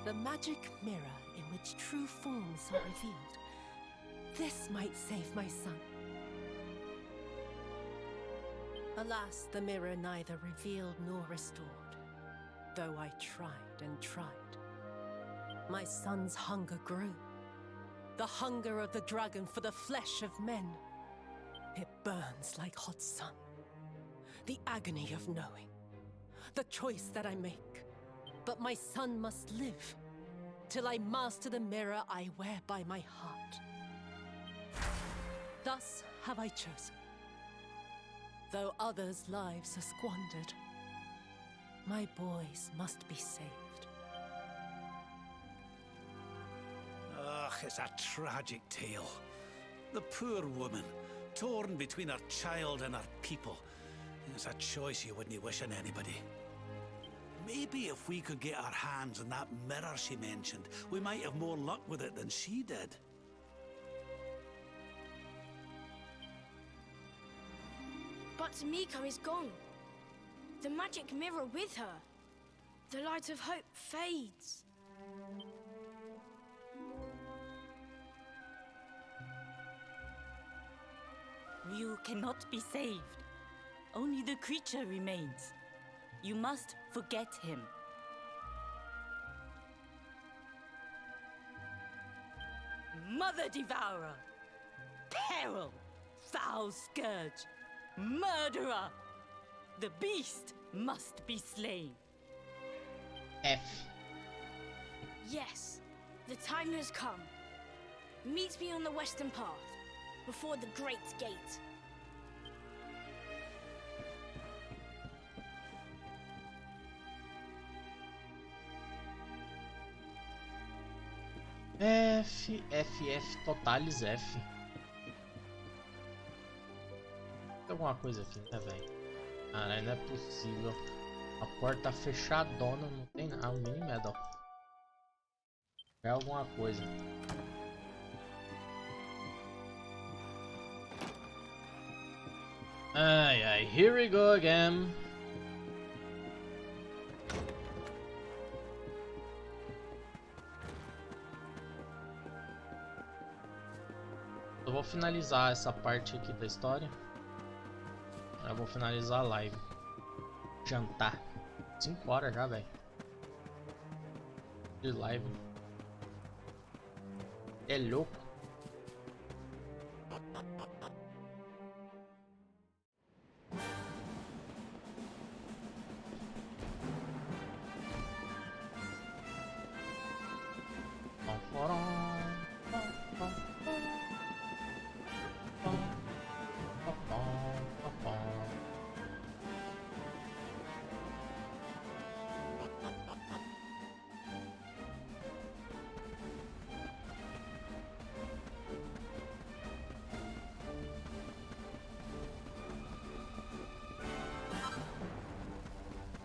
The magic mirror in which true forms are revealed. This might save my son. Alas, the mirror neither revealed nor restored, though I tried and tried. My son's hunger grew. The hunger of the dragon for the flesh of men. It burns like hot sun. The agony of knowing. The choice that I make. But my son must live, till I master the mirror I wear by my heart. Thus have I chosen. Though others' lives are squandered, my boys must be saved. Ugh, it's a tragic tale. The poor woman, torn between her child and her people. It's a choice you wouldn't wish on anybody. Maybe if we could get our hands on that mirror she mentioned, we might have more luck with it than she did. But Miko is gone. The magic mirror with her. The light of hope fades. You cannot be saved. Only the creature remains. You must forget him. Mother Devourer! Peril! Foul Scourge! Murderer! The beast must be slain. F. Yes, the time has come. Meet me on the western path, before the Great Gate. F, totalis F. Tem alguma coisa aqui, né, velho? Caralho, não é possível. A porta fechadona, não tem nada, o mínimo é, ó. É alguma coisa. Ai, ai, here we go again. Eu vou finalizar essa parte aqui da história. Eu vou finalizar a live. Jantar. 5 horas já, velho. De live. É louco.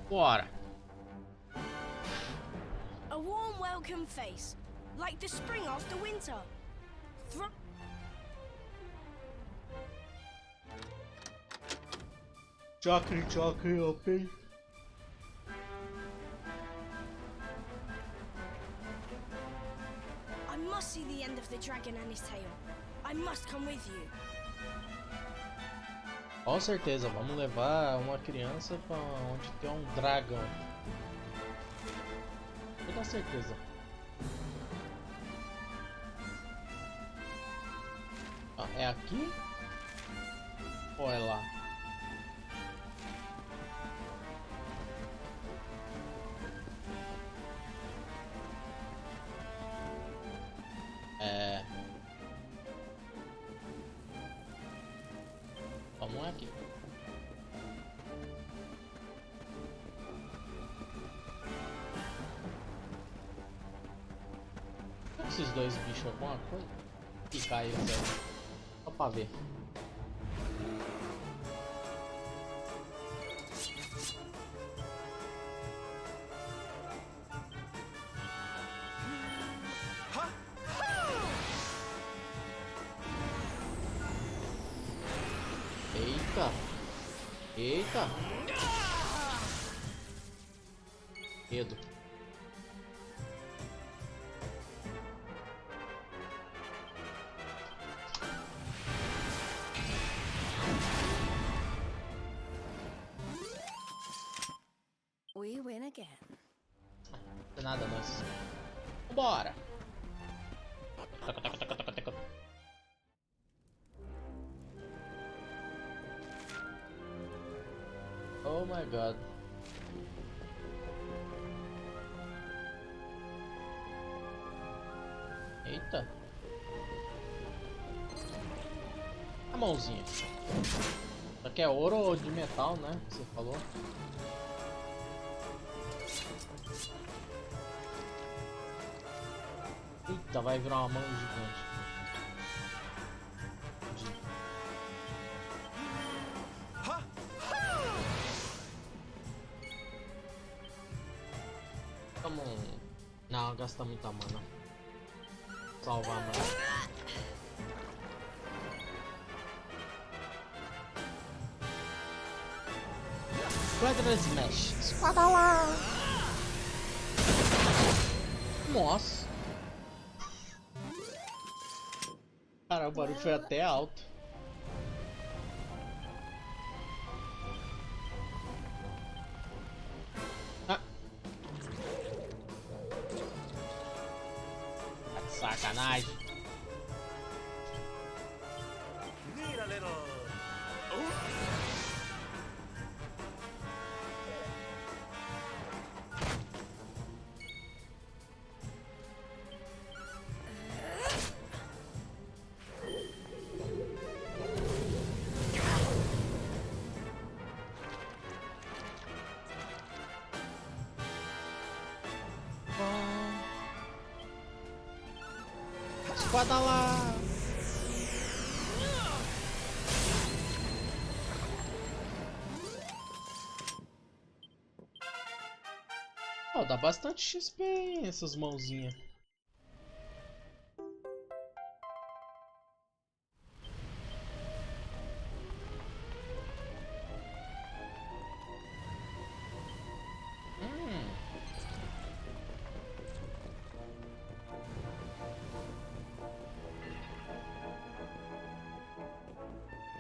Bora. welcome face, like the spring after winter. Chocolate, open. I must see the end of the dragon and his tail. I must come with you. Com certeza, vamos levar uma criança pra onde tem um dragão. Com certeza. Ah, é aqui? Ou é lá? É. Vamos aqui. Esses dois bichos alguma coisa? Picar eles aí. Só pra ver. Eita! Eita! Medo. We win again. Não é nada, nós. Vambora! Oh my god. Eita. A mãozinha. Isso aqui é ouro ou de metal, né? Você falou. Eita, vai virar uma mão gigante. Vamos... Não, gasta muita mana. Salvar a mana. Quadra Smash. Espada lá! Nossa! Cara, o barulho foi até alto. Ah. Tá de sacanagem. Need a little. Espada lá! Oh, dá bastante XP, hein, essas mãozinhas.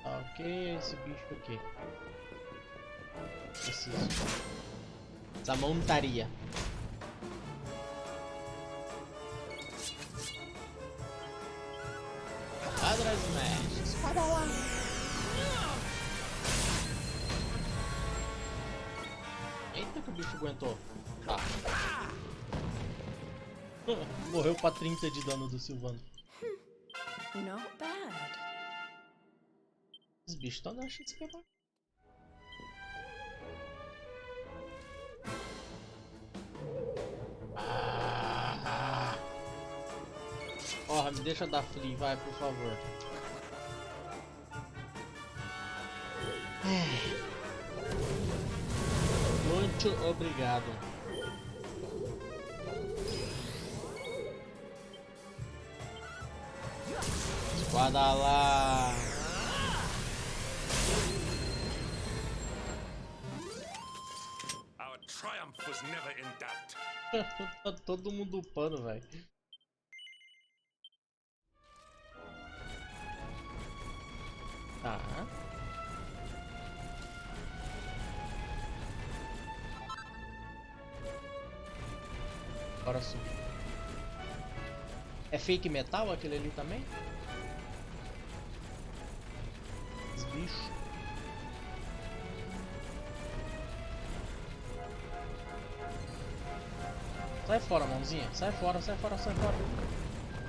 Ok, esse bicho aqui. Preciso. Essa montaria. Quadra Smash. Espada lá. Eita que o bicho aguentou. Tá. Morreu pra 30 de dano do Silvano. Not bad. Os bichos estão dando XP. Porra, me deixa dar free, vai, por favor. Muito obrigado. Guarda lá. Our triumph was never in doubt. Tá todo mundo upando, velho. Tá. Bora subir. É fake metal aquele ali também? Os bichos. Sai fora, mãozinha. Sai fora, sai fora, sai fora.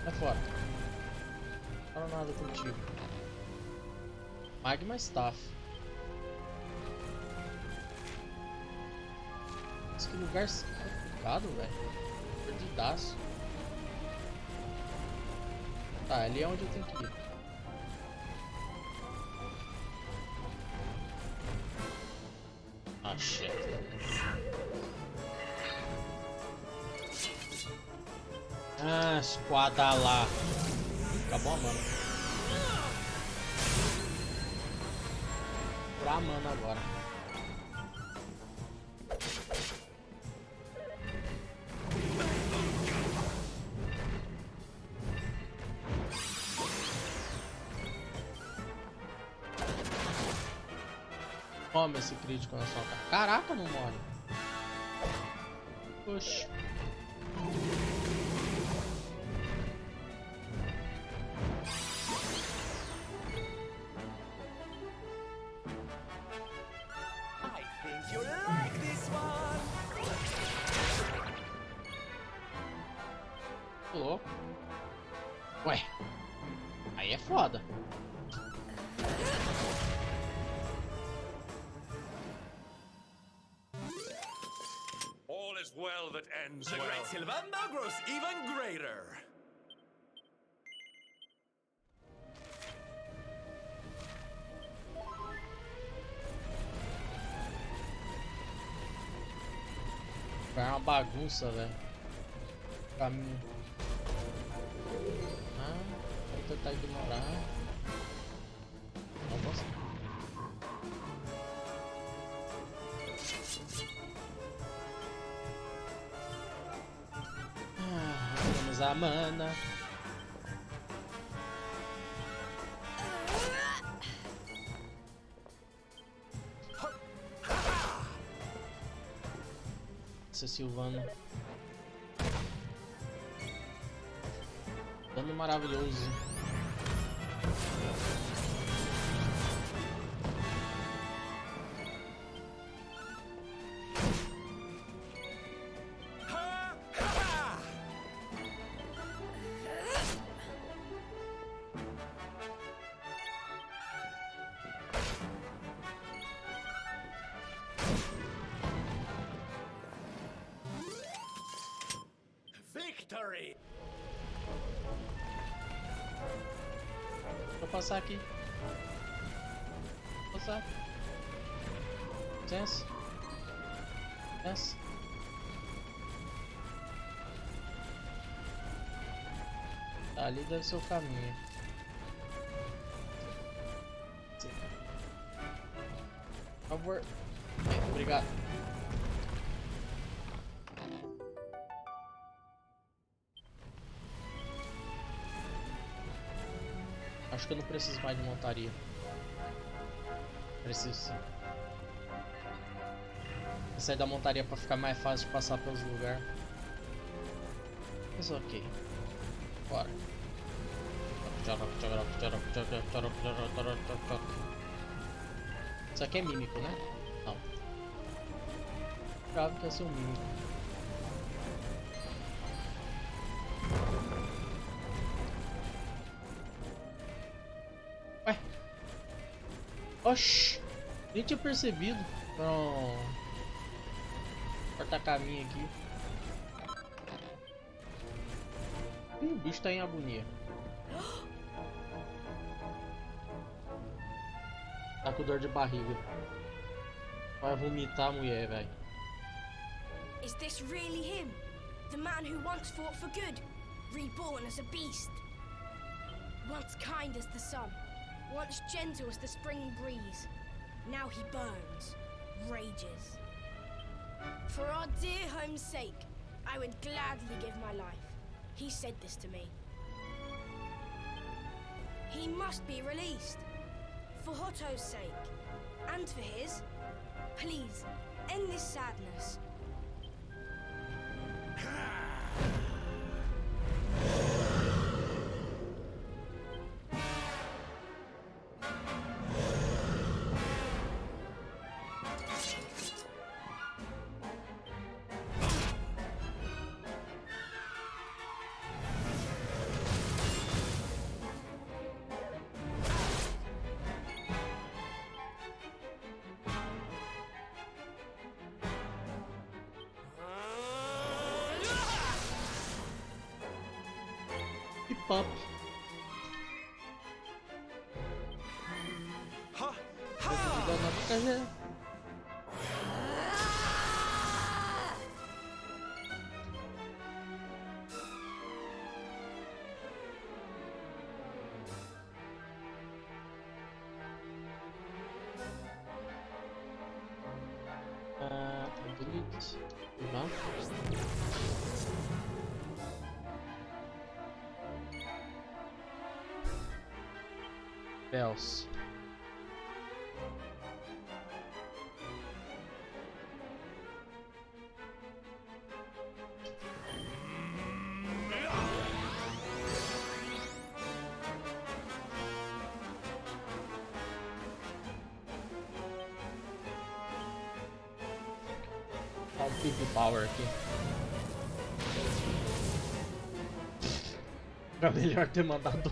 Sai fora. Não fala nada contigo. Magma Staff. Mas que lugar complicado, velho. Perdidaço. Tá, ali é onde eu tenho que ir. Ah, shit. Ah, esquadra lá. Acabou a mana. Pra mana agora. Toma esse crítico na sua cara. Caraca, não morre. Oxi. Louco. Ué, aí é foda. All is well that ends The well. great Sylvander grows even greater. É uma bagunça, velho. Caminho. Ah, vou tentar ignorar. Não posso. Ah, vamos a mana. Esse Silvano. Dano maravilhoso. Victory! Vou passar aqui. Vou passar. Licença. Licença. Tá, ali deve ser o caminho. Sim. Por favor. Obrigado. Acho que eu não preciso mais de montaria. Preciso sim. Vou sair da montaria pra ficar mais fácil de passar pelos lugares. Mas ok. Bora. Isso aqui é mímico, né? Não. Claro que é seu mímico. Ué. Oxi. Nem tinha percebido. Então... cortar caminho aqui. Ih, o bicho tá em agonia. Tá com dor de barriga. Vai vomitar a mulher, velho. Is this really him? The man who once fought for good, reborn as a beast? Once kind as the sun, once gentle as the spring breeze, now he burns, rages. For our dear home's sake, I would gladly give my life. He said this to me. He must be released. For Hotto's sake, and for his, please, end this sadness. Pop. Bells. Olha o People Power aqui. Era melhor ter mandado.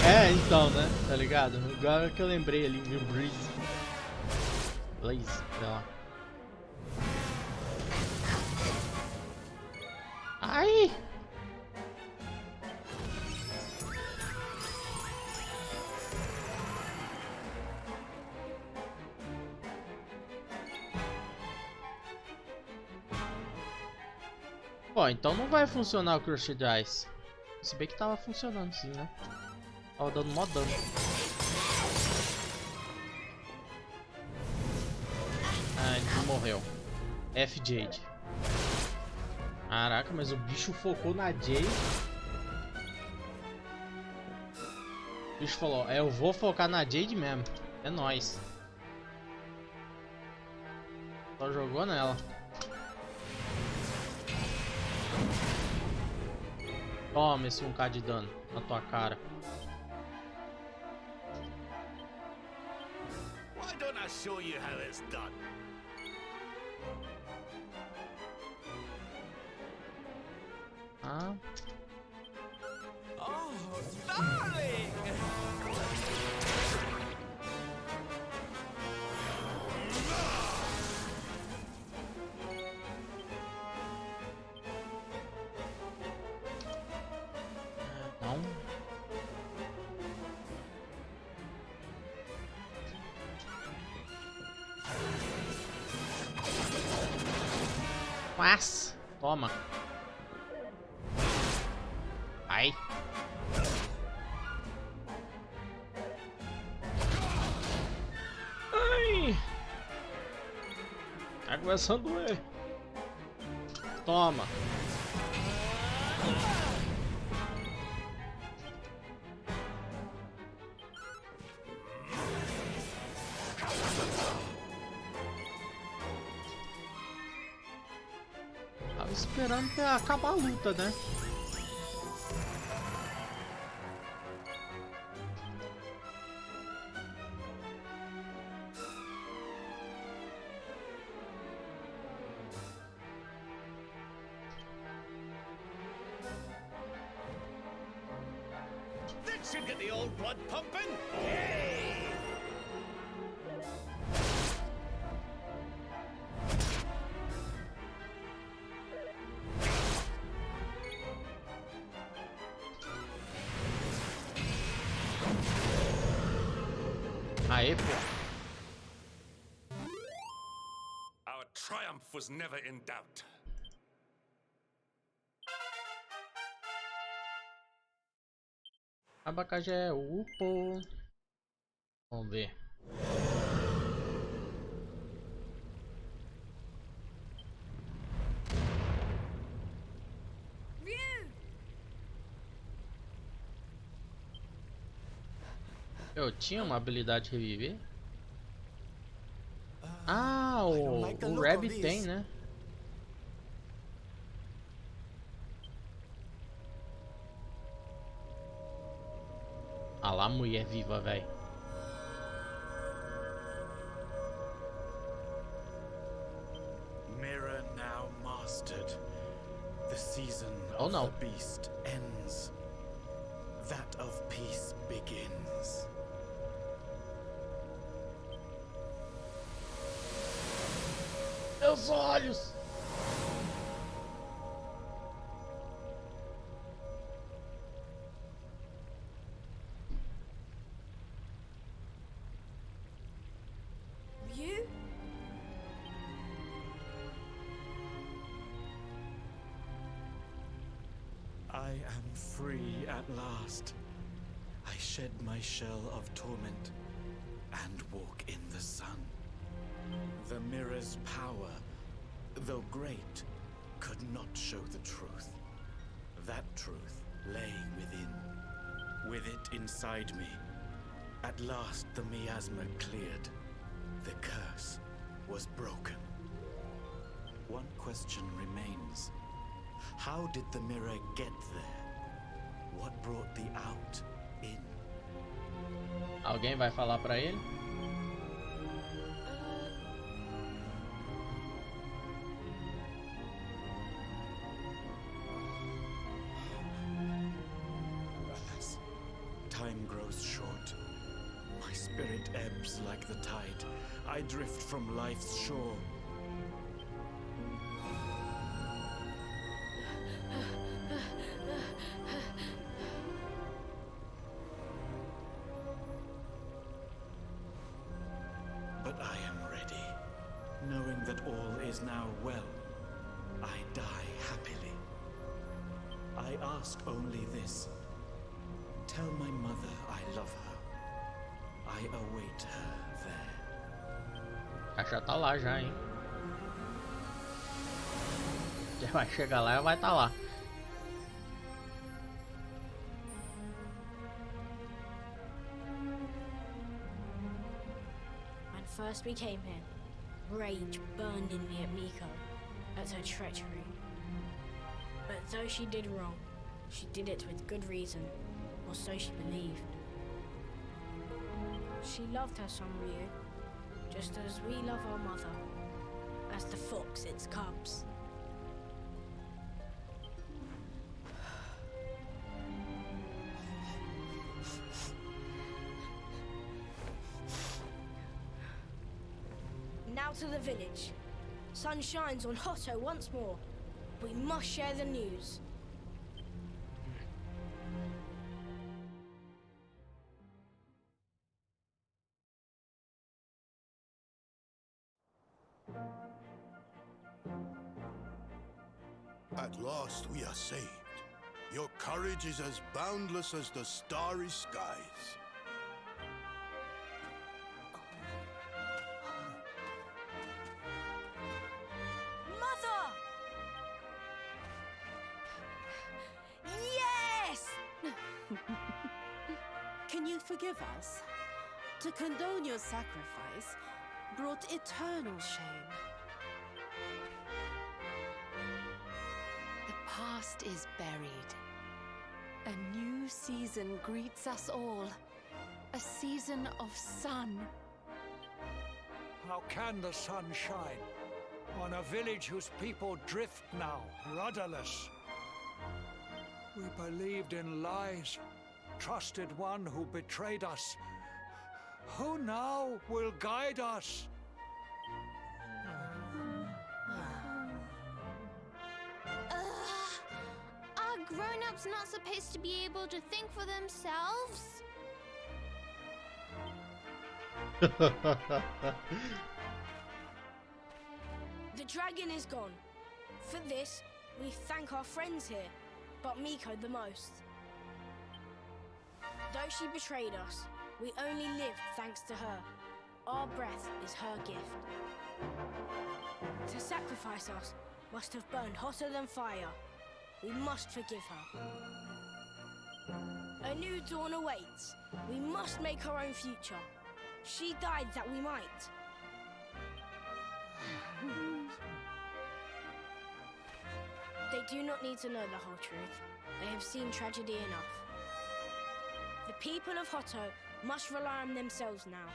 É, então, né? Tá ligado? Agora que eu lembrei ali, meu Breeze. Blaze, sei lá. Ai! Bom, então não vai funcionar o Crushed Ice. Se bem que tava funcionando sim, né? Tava dando mó dano. Ah, ele não morreu. F Jade. Caraca, mas o bicho focou na Jade. O bicho falou, eu vou focar na Jade mesmo. É nóis. Só jogou nela. Toma esse 1k de dano na tua cara. Why don't I show you how it's done? Ah. Oh, darling! Não. Mas, toma. Ai. Ai. Tá começando a doer. Toma. Tava esperando pra acabar a luta, né? That should get the old blood pumping. Hey! Aê, pô. Our triumph was never in doubt. Abacaxé, upo. Vamos ver. Eu tinha uma habilidade de reviver? Ah, o Rabbit tem, né? Ah lá, mulher viva, velho. Mirror now mastered. The season of the beast ends. That of peace begins. Meus olhos! You? I am free at last. I shed my shell of torment and walk in the sun. The mirror's power, though great, could not show the truth. That truth lay within. With it inside me, at last the miasma cleared. The curse was broken. One question remains. How did the mirror get there? What brought the out in? Alguém vai falar pra ele? Time grows short. My spirit ebbs like the tide. I drift from life's shore. But I am ready. Knowing that all is now well, I die happily. I ask only this. Tell my mother I love her. I await her there. Já tá lá já, hein? Já vai chegar lá e vai tá lá. When first we came here, rage burned in me at Miko, at her treachery. But though she did wrong, she did it with good reason, or so she believed. She loved her son Ryu, just as we love our mother, as the fox its cubs. Now to the village. Sun shines on Hotto once more. We must share the news. At last we are saved. Your courage is as boundless as the starry skies. Mother! Yes! Can you forgive us? To condone your sacrifice brought eternal shame. The past is buried. A new season greets us all. A season of sun. How can the sun shine on a village whose people drift now, rudderless? We believed in lies, trusted one who betrayed us. Who now will guide us? Are grown-ups not supposed to be able to think for themselves? The dragon is gone. For this, we thank our friends here, but Miko the most. Though she betrayed us, we only live thanks to her. Our breath is her gift. To sacrifice us must have burned hotter than fire. We must forgive her. A new dawn awaits. We must make our own future. She died that we might. They do not need to know the whole truth. They have seen tragedy enough. The people of Hotto must rely on themselves now.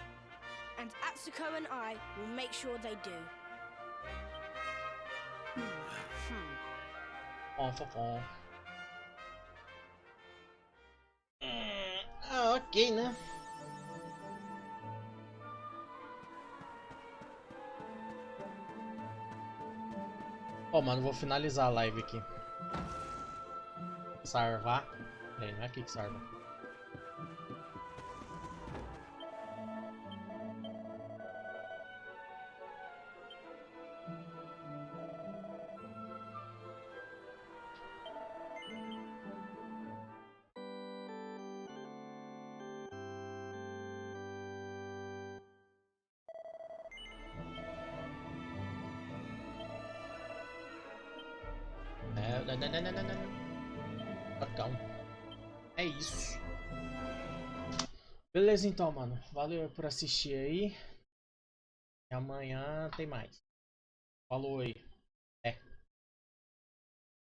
And Atsuko and I will make sure they do. Ok, né? Ó, mano, vou finalizar a live aqui. Salvar. É, não é aqui que salva. Não. É isso. Beleza então, mano. Valeu por assistir aí. E amanhã tem mais. Falou aí.